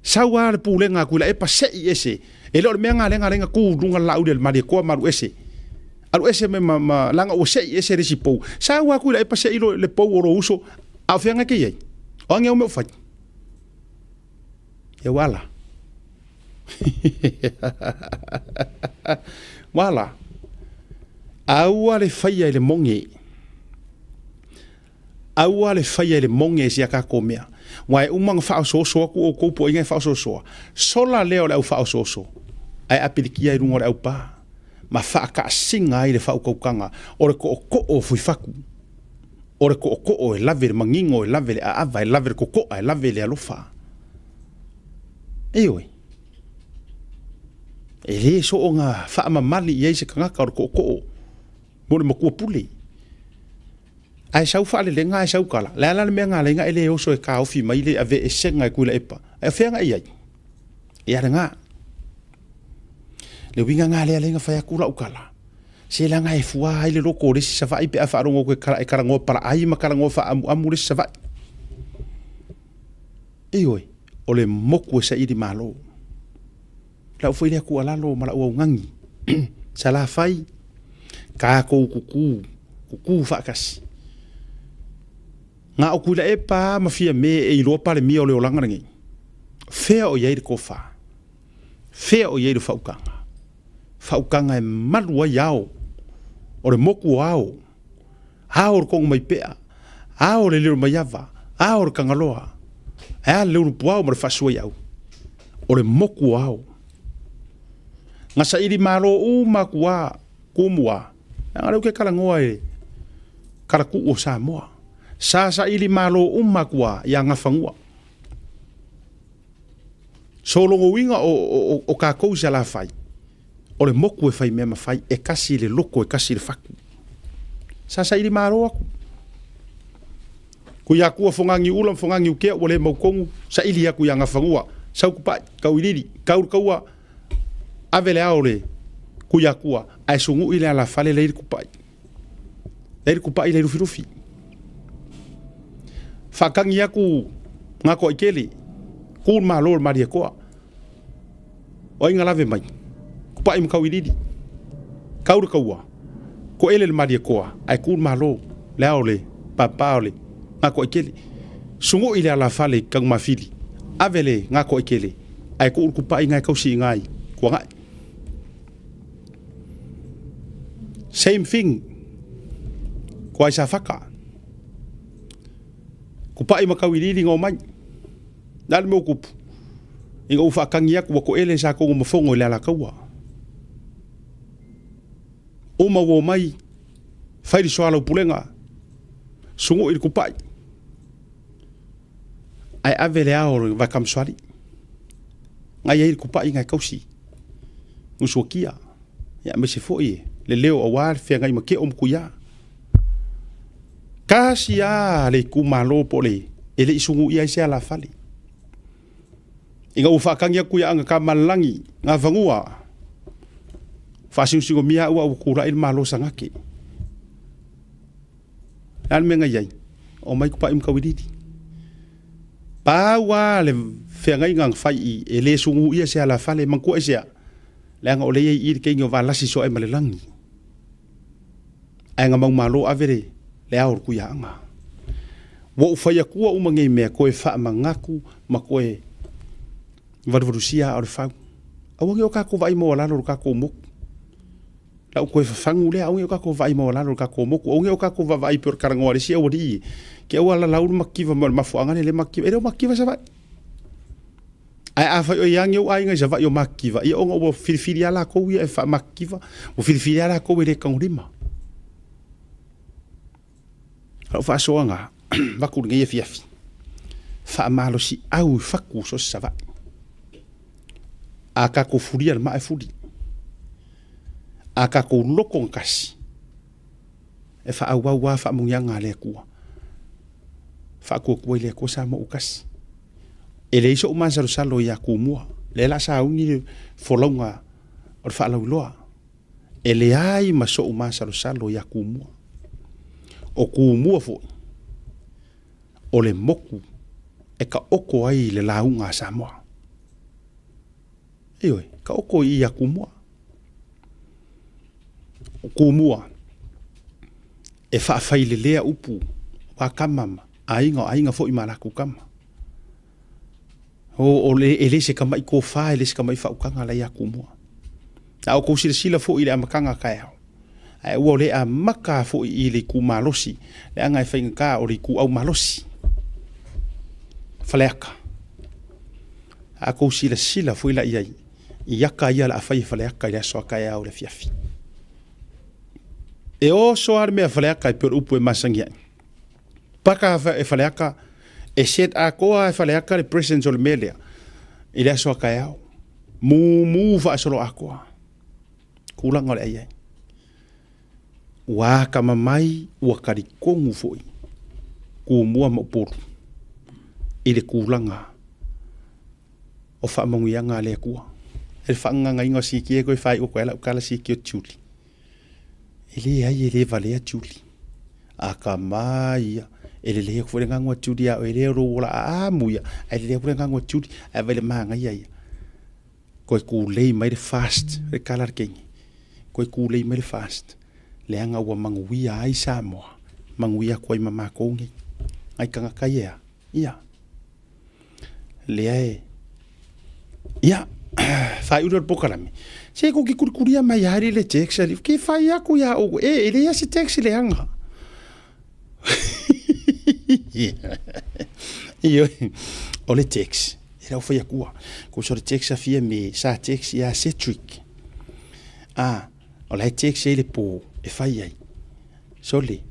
sau ale pulenga aku ila epa se ese e lo me nga ku dunga la udel mari ko maru ese alu ese me ma langa o se ese resipo sau aku ila epa se ilo le po o lo uso a fenga ke ye o nge o me fa e wala wala aua le faia le monge sia ka komea wai umang fa so ku o ko po inga fa so sola leo le fa so ai apilikia i rungo le pa ma fa ka singa i le fa ko kanga o le ko o fui faku o le ko o e lave mangingo e lave a vai lave ko e lave le alofa eoi e le so o nga wha mali i eise ka ngaka o ko mo le makua puli ai sau wha le lenga ai sau kala le ala mea ngā lenga ele oso e ka ofi mai le ave e senga e kuila epa e whenga i ai e are ngā le winga ngā lea lenga whai akula ukala se la ngā e fua ai le loko resi sa vai pe a whaarongo koe e karangoa para ai ma karangoa wha amu resi sa vai e oi o le moku e sa iri malo la foi le ku ala lo mala o ngangi sala fai ka ko kuku fa kas nga o kula e pa ma fia me e lo pa le mi o le olanga ngi fe o ye ko fa fe o ye fa ukanga e malua yao o le moku ao ao ko mai pea ao le le mai yava ao kangaloa a le urupuao ma fa so yao o le moku ao nga sa iri malo makua kumua nga ke kalangoa e karaku o Samoa sa iri malo makua ya nga fangua solo winga o ka ko la fai o le moku e fai me ma fai e kasi le loko e kasi le faku sa iri malo aku ku ya ku fongangi ulam fongangi uke o le mokongu sa iri aku ya nga fangua sa ku pa ka uliri ka urkaua avele aole kuya kua ai sungu ile ala fale le kupai le rufi fakangi aku ngako ikeli kul malor maria koa o inga lave mai kupai mkawididi kaur kaua ko ele maria koa ai kul malo le aole papaole ngako ikeli sungu ile ala fale kang mafili avele ngako ikeli ai kul kupai ngai kausi ngai ko ngai same thing ko ai sa faka ku pai makawiri ngo mai dal mo kup inga ufa kangia ko ele sa ko mo fongo le ala kawa o ma wo mai Fai di soa lau pulenga. Sungu i kupai. Ai ave le ao va kam swali. Ngai ai kupai ngai kausi. Usukia. Ya me se foi. Le leo awar fe ngai make kuya. Kasi a le kumalo pole. Ele isungu ia se ala fali. Inga ufakangia kuya anga kamalangi nga vangua. Fasiusingo mia ua ukura il malo sangake. Almenga yai. O mai kupa imka wididi. Pawa le fengai ngang fai ele sungu ia se ala fale mangku sia. Le anga ole i ke ngi valasi so e malelangi. Anga mau malo avere le aur kuya anga. Wo ufaya kuwa umangi me koe fa mangaku makoe varusia or fa. Awangi o ka ko vai mo la ro ka ko mo. La koe fangu le awangi o ka ko vai mo la ro ka ko mo. Awangi o ka ko vai per karangore sia odi. Ke wala laur makiva mo mafuanga le makiva. Ero makiva sa vai. Ai afa o yang yo ai nga sa vai yo makiva. I o ngo filfili ala ko wi e fa makiva. O filfili ala ko we le kangurima. Au fa soanga. Vaku ngai fiafi. Fa malo si au faku so sa vai. Aka ko furia ma e furi. Aka ko loko ngasi. E fa au wa fa muyanga le ku. Fa ko ko le ko sa mo ukasi. Ele iso uma salo ya ku mua. Le la sa uni folonga or fa la uloa. Ele ai maso uma salo ya ku mua. O ku mua fo. O le moku e ka oko ai le launga Samoa. Eoi, ka oko i a kumua. O kumua e whaafai le lea upu wa kamama ainga fo i maraku kama. O le se kama i ko wha le se kama i whaukanga lai a kumua. Na o kousira sila fo i le amakanga kai hao. Ai ua le a maka fo i le ku malosi. Le anga e whainga ka o le ku au malosi. Faleaka. A kousira sila fo i la iai. Iaka ia la afai faleaka ia soa kai au le fiafi. E o soar mea faleaka i per upu e masangia. Paka e faleaka e set a koa e faleaka le presence o le melea. I le soa kai au. Mu fa solo a koa. Kulanga le iai. Wa kama mai ua karikongu foi. Ku mua maupuru. I le kulanga. O wha manguianga le kua. E whaanga ngai ngā siki e koe whai o koe la ukala siki o tuli. Ele ai ele valea tuli. A ka mai ele le kore ngangwa tuli a ele rola a muia. Ele le kore ngangwa tuli a vele maanga ia. Koe kulei mai le fast. Re kalar kengi. Koe kulei mai le fast. Le anga ua manguia ai Samoa. Manguia koe mama kongi. Ai kanga kaiea. Ia. Le ai. Ia. Fai ura pokarami. Se ko ki kurikuria mai hari le text ali. Ke fai aku ya o ele ya se text le anga. Io o le text. Era foi aku. Ko so le text a fia me sa text ya Cetric. Ah, o le text ele po e fai ai. Sole.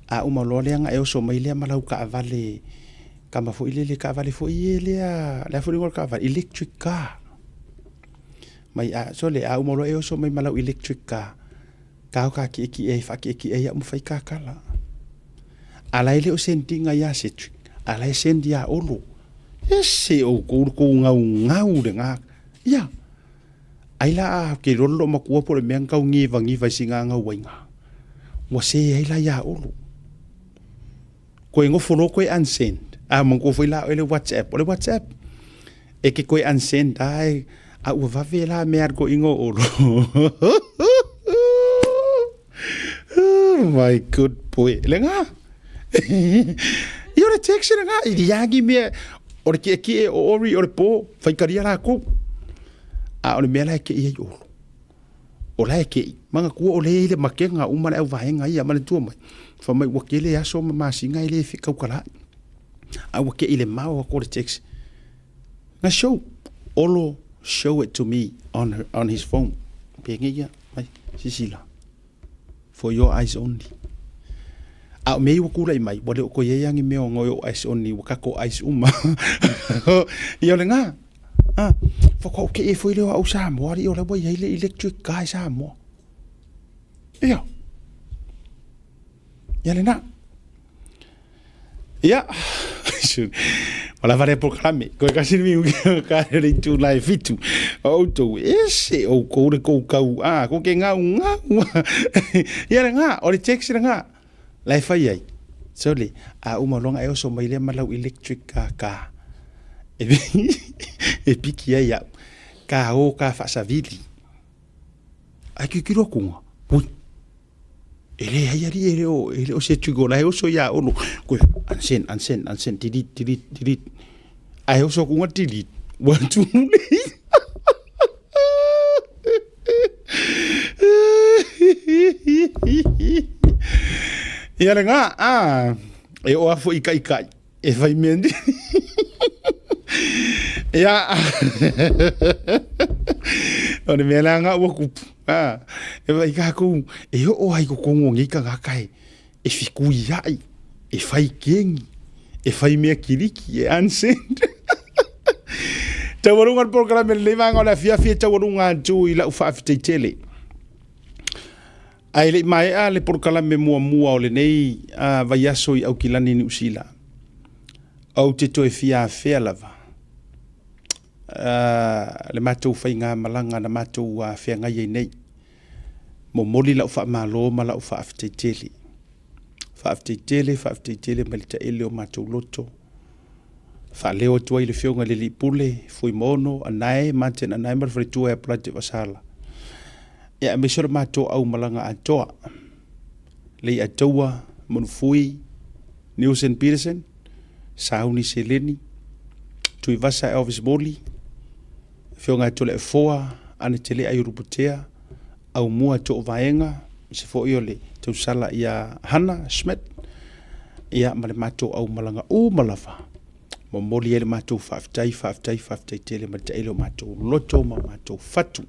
A uma lo le anga e o so mai le malau ka vale kama fo ile ka vale fo ile la fo ngol ka vale electric car. Mai a so le a umolo e so mai malau electric car. Ka ka ki e fa ki e ya mo fai ka kala. Ala ile o sentinga ya Cetric. Ala sendia olo. Ese o ko ngau de nga. Ya. Aila ke rolo makua por me ngau ngi vai singa nga wainga. Mo se aila ya olo. Ko ngo folo ko unsend. A mo ko foi la ele WhatsApp. Ole WhatsApp. E ke ko unsend ai a ua vavela me argo ingo olo. Oh my good boy. Lenga. Io le text lenga. I diagi me. Ore ki o ori ore po. Fai karia la ko. A ore me la ke i olo. O la ke manga ku o le ile makenga umana au vaenga ia mane tu mai. Fa mai wakele aso ma singa ile fi kaukala. A wake ile mau ko le text. Na show olo show it to me on his phone. Pengia, mai sisila. For your eyes only. A me wa kula mai wa ko ye yang me ngo ice on ni wa ko ice uma. Ia le nga. Fa ko ke e foi le au sa mo ri o la boy ile electric car sa mo. Ia. Ia le na. Ia. Wala vare programe. Ko ka sini mi ka ri tu lai fitu. O to ese o ko re ko kau ko ke nga. Ia le nga o le text nga. Lai fai ai. So le a uma longa e so mai le malau electric ka. E piki ai ya. Ka o ka fa savili. Ai ki kiro kunga. Pui. Ele ai ari ele o se tu go la o so ya ono. Ko ansen didi. Ai o so kunga didi. Wa tu. Ia nga e o afo ikai e vai mendi ia o me la nga o kupu e vai ka ku e o ai ko ngi ka kai e fiku ai e fai kengi e fai me kiriki e ansen tawarunga programa le vanga la fia tawarunga tu ila ufa tele ai le mai le porkala me mua o le nei vai aso I au kilani ni usila au te toe fia fea lava le matou fainga malanga na matou fea ngai nei mo moli la ufa malo ma la ufa aftetele malita ele o matou loto fa leo tua ile fionga le lipule fui mono anai manten anai mar fretua e plate vasala ya me sure matou au malanga atoa le atoa monfui Nielsen Peterson Sauni Seleni tui vasa Elvis Boli fionga tole foa ane tele ai ruputea au mua to vaenga se fo iole tu sala ia Hannah Schmidt ia male matou au malanga o malava mo moli ele matou faftai tele mate ele matou loto ma matou fatu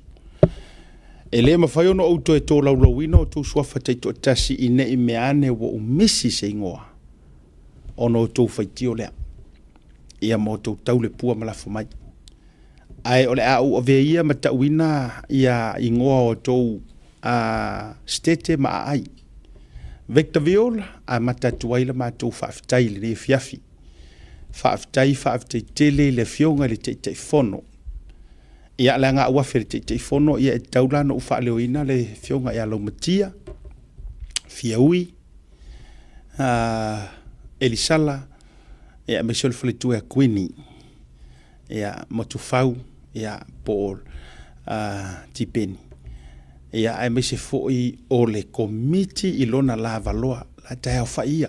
ele ma fai ono auto e tō laulauina o tō suafa teito tasi I ne I meane wo umisi se ingoa ono o tō whaitio lea ia mo tō taule pua malafu mai ai ole a o veia ma tauina ia ingoa o tō stete ma ai Victor Viola a matatuaila ma tō whaftai le fiafi whaftai tele le fionga le te fono ia la nga wa fer te fono ia taula no fa leoina le fionga ia lo matia fiaui elisala ia mesol fletu e quini ia motufau ia Paul tipeni ia ai mese foi o le komiti ilona la valoa la tae fa ia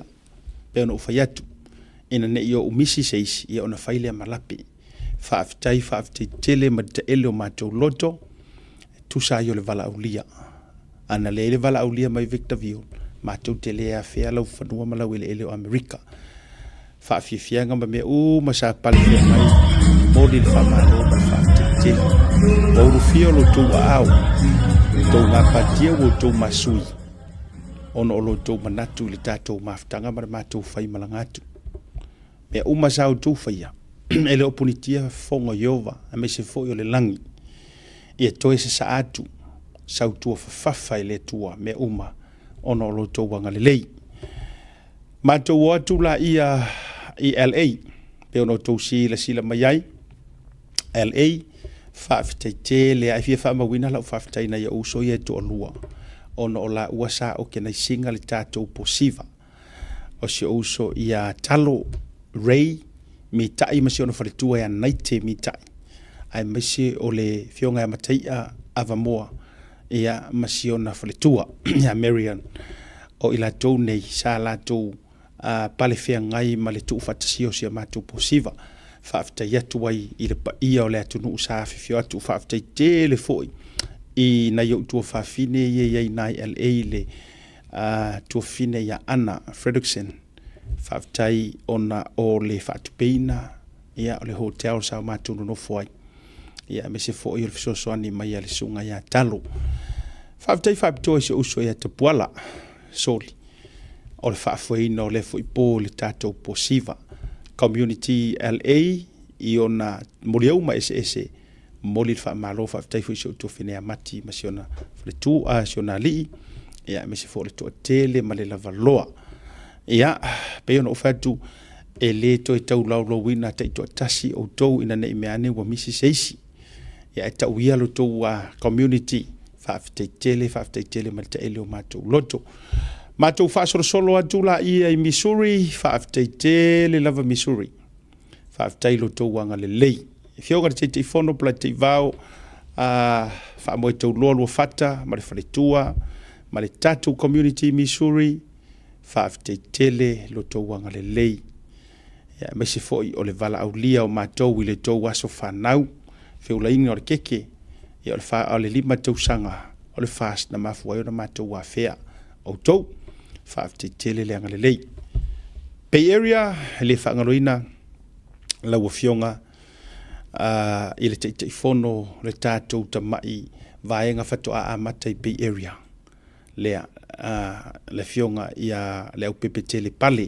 pe no fa yatu ina ne yo umisi seis ia ona faile malapi faftai tele ma te ele o matou loto tu sa yo le vala aulia ana le vala aulia mai Victor View matou tele a fea lau fanua ma lau ele o America fafifianga ma me ma sa pale mai modi fa malo ma tele o rufio lo tu au to ma patia o to masui ono lo to manatu le tatou maftanga ma matou fai malangatu me sa tu faia ele opunitia fongo Yova a me se foi o le langi ia toe se saatu sautua fafafa ele tua me ono lo tau wanga le lei matou watu la ia I LA pe ono tau sila mai ai LA whaafitai le ai fia whaamawina lau whaafitai na ia uso ia to alua ono o la uasa o kena singa le tātou posiva o si uso ia talo Ray mi tai masi ono whaletua ea naite mi tai ai masi o le fionga e mataia avamoa ia masi ona whaletua ia Marian o ila tau nei sa la tau pale fea ngai ma le tuu whatasio si a mātou posiva whaafitai atu ai I le pa ia o le atunu usa whiwhio atu whaafitai tele foi I na iau tua whaafine iei nai LA le tua fine ia Anna Fredrickson whaafitai ona o le whaatupeina ia o le hotel sa mātunu no foi ia me se foi o le fisosoani mai a le sunga ia talo whaafitai whaapitoa se uso ia te puala soli o le whaafuaina o le fo ipo le tātou posiva. Community LA i ona moriau ma ese moli le whaamalo whaafitaifu i se utu whenea mati ma si ona le tū a si ona lii ia me se fo le toa tele ma le lava loa. Ia, pe ona ufatu e le to e tau lau wina ta i toa tasi o tau ina ne imeane wa misi seisi. Ia e tau ia lo tau community whaafitaitele ma le ta ele o mātou loto. Mātou whaasoro atu la ia i Missouri, whaafitaitele lava Missouri. Whaafitailo tau wanga le lei. E whioga te whono pla te vau, whaamoe tau loa lua whata, ma le wharetua, ma le tatu community Missouri, whaafitaitele lo tau wanga le lei. Ia me se foi o le vala au lia o mātou i le tau waso whanau, whiola inga o le keke, ia o le lima tau sanga, o le fast na mafuai o na mātou wa whea, o tau, whaafitaitele le anga le lei. Bay Area, le whaangaroina, lau o fionga, i le te whono le tātou ta mai vaenga whatoa a mata i Bay Area. Lea, le fionga ia le au pepetele pale.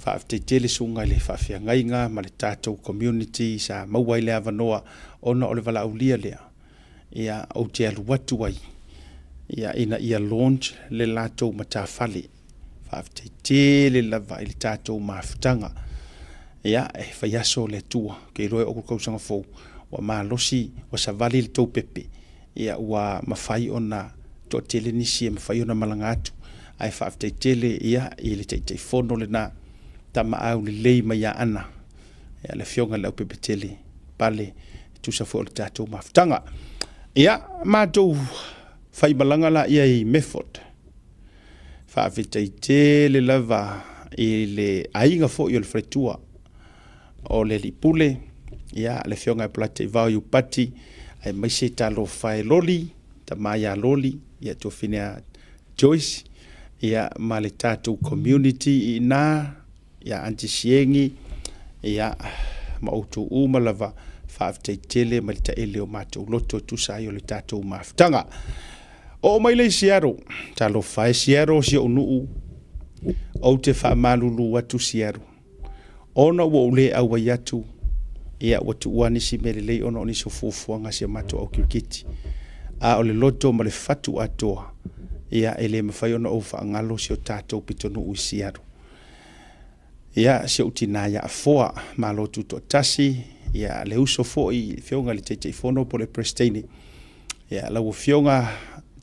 Whaafitaitele sunga le whawhiangainga ma le tātou community sa mauai le avanoa ona o le wala aulia lea. Ia au te alu watu ai. Ia ina ia launch le lātou matawhale. Whaafitaitele lava i le tātou mawhitanga. Ia e whaiaso le tua ke roe o kausanga fau wa malosi wa savali le tau pepe. Ia wa mawhai ona to tele nisi e mawhai ona malangatu. Ai whaafitaitele ia i le teitei whono le na tama au le lei mai a ana. Ia le fionga lau pepe tele pale tusa fo le tātou mawhitanga. Ia mātou whai malanga la ia i method. Whaafitaitele lava i le ainga fo i o le whretua o le lipule, ia le fionga e plate i vau i upati, ai maise talo whae loli, ta mai a loli, ia tō whinea Joyce, ia ma le tātou community i nā, ia anti siengi, ia ma outou umalava, whaafitaitele ma le ta ele o mātou loto tusai o le tātou mawhitanga. O mai le siaro, talo whae siaro si o nuu, o te whaamalulu watu siaro. Ona wa ule au wa yatu ia watu uanisi mele lei ona oni sofufuanga se mato au kirikiti. A ole loto ma le fatu atoa ia ele mawhai ona o whaangalo si o tātou pitonu usiaru. Ia se utina ia afoa ma lotu to tasi ia le uso fo i fionga li teitei fono po le presteni. Ia lau fionga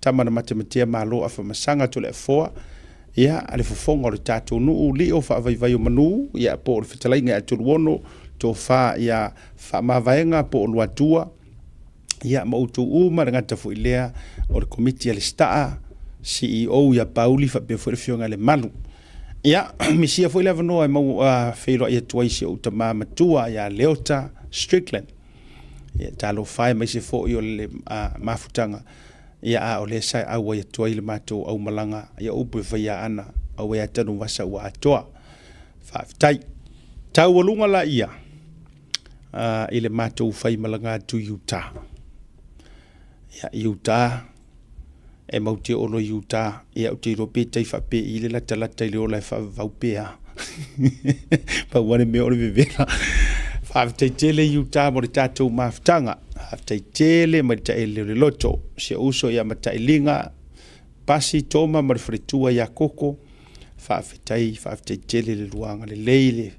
tamana matematia ma lo afa masanga to le afoa. Ia ale fofonga o le tātou nuu li o whaavai o manu, ia po o le whetalainga a turuono, tō wha ia whaamavaenga po o luatua, ia mautu uma rangata fu ilea o le komiti ale staa, CEO ia pauli whapea fu le fionga le malu. Ia, misia fu ilea vanoa e mau wheiro ia tuaisi o utama matua, ia Leota Strickland. Ia talo whae maise fo i o le mafutanga. Ia a o le sai au ia tuai le mātou au malanga ia upu whaia ana au ia tanu wasa ua atoa. Whaafitai. Tau walunga la ia i le mātou whai malanga tu Utah. Ia Utah e mauti olo Utah ia uti rope tai whape i le lata i le ola e whaupea. Pauane me ore vevela. Whaafitaitele Utah mo le tātou mawhitanga. Whaafitaitele ma le taele le loto. Se uso ia matailinga. Pasi toma ma le whretua ia koko. Whaafitaitele le luanga le leile.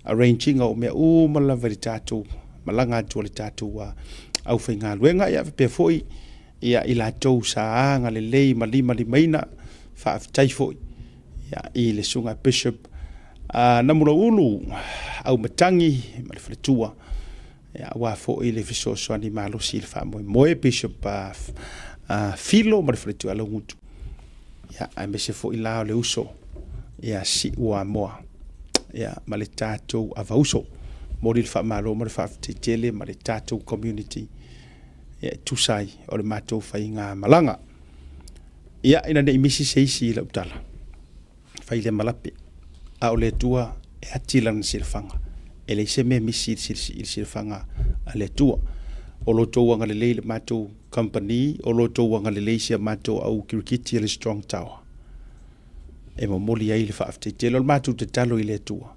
Arranging o mea malava le tātou. Malanga atua le tātou au whainga luenga. Ia whapea foi. Ia i lātou saanga le lei malima li maina. Whaafitai foi. Ia i le sunga bishop. Namura ulu au matangi ma le whaletua ia wa fo i le fisosoani malosi le whaamoe moe bishop filo ma le whaletua alo ngutu ia ai mese fo i lao le uso ia si ua moa ia ma le tātou avauso mori le whaamalo ma le whaafititele ma le tātou community ia tusai o le mātou whainga malanga ia ina ne imisi seisi i la utala whai le malape a o le tua e atila na silfanga. E le se me misi silfanga a le tua. O lo tau wanga le leile mātou company, o lo tau wanga le leise a mātou au kirikiti le Strong Tower. e mo moli ai le whaafte te lo matu te talo i le tua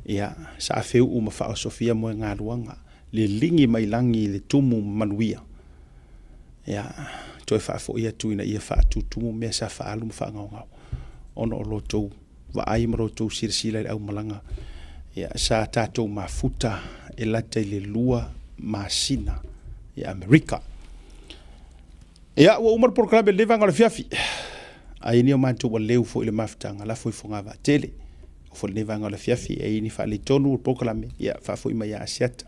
ia sa feu uma wha Sofia mo ngā ruanga le lingi mai langi le tumu manuia ia toi whaafo ia tuina ia wha tutumu mea sa wha alu wha ngau ngau ono o lotou wa ai maro tou sila au malanga ia sa tātou mafuta e lata i le lua masina i Amerika ia ua umar programe le vanga le fiafi ai ni o mantu wa leu fo ile maftanga la foi fonga va tele fo le vanga le fiafi ai ni fa le tonu programe ia fa foi mai asiata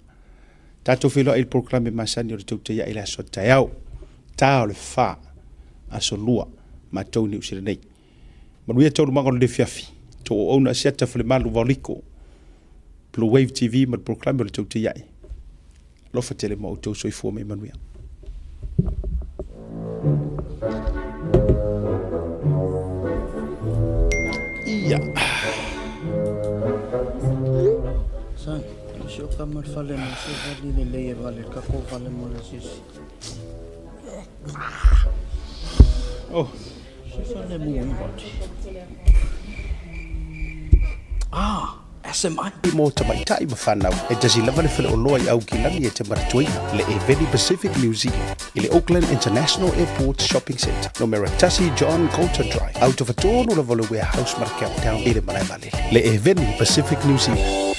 tato filo il programe masani o te ia ila sota yao ta le fa asolua ma toni usire nei manuia tonu mango le fiafi to ona asiata fo le malu valiko Blue Wave TV ma programe o te ia lo fa tele mo to so fo me manuia Ja. San, sio kama fale mo se vali le le vale ka ko vale mo le sisi. Oh, Se fale mo ngoti. SMI. Mo te mai tai mawhanau e tasi lava le whele o loa i au ki lani e te maratuina le Eveni Pacific Museum i le Auckland International Airport Shopping Centre no mera tasi John Colton Drive out of a tonu la vole warehouse markau town i le Malai Valley le Eveni Pacific Museum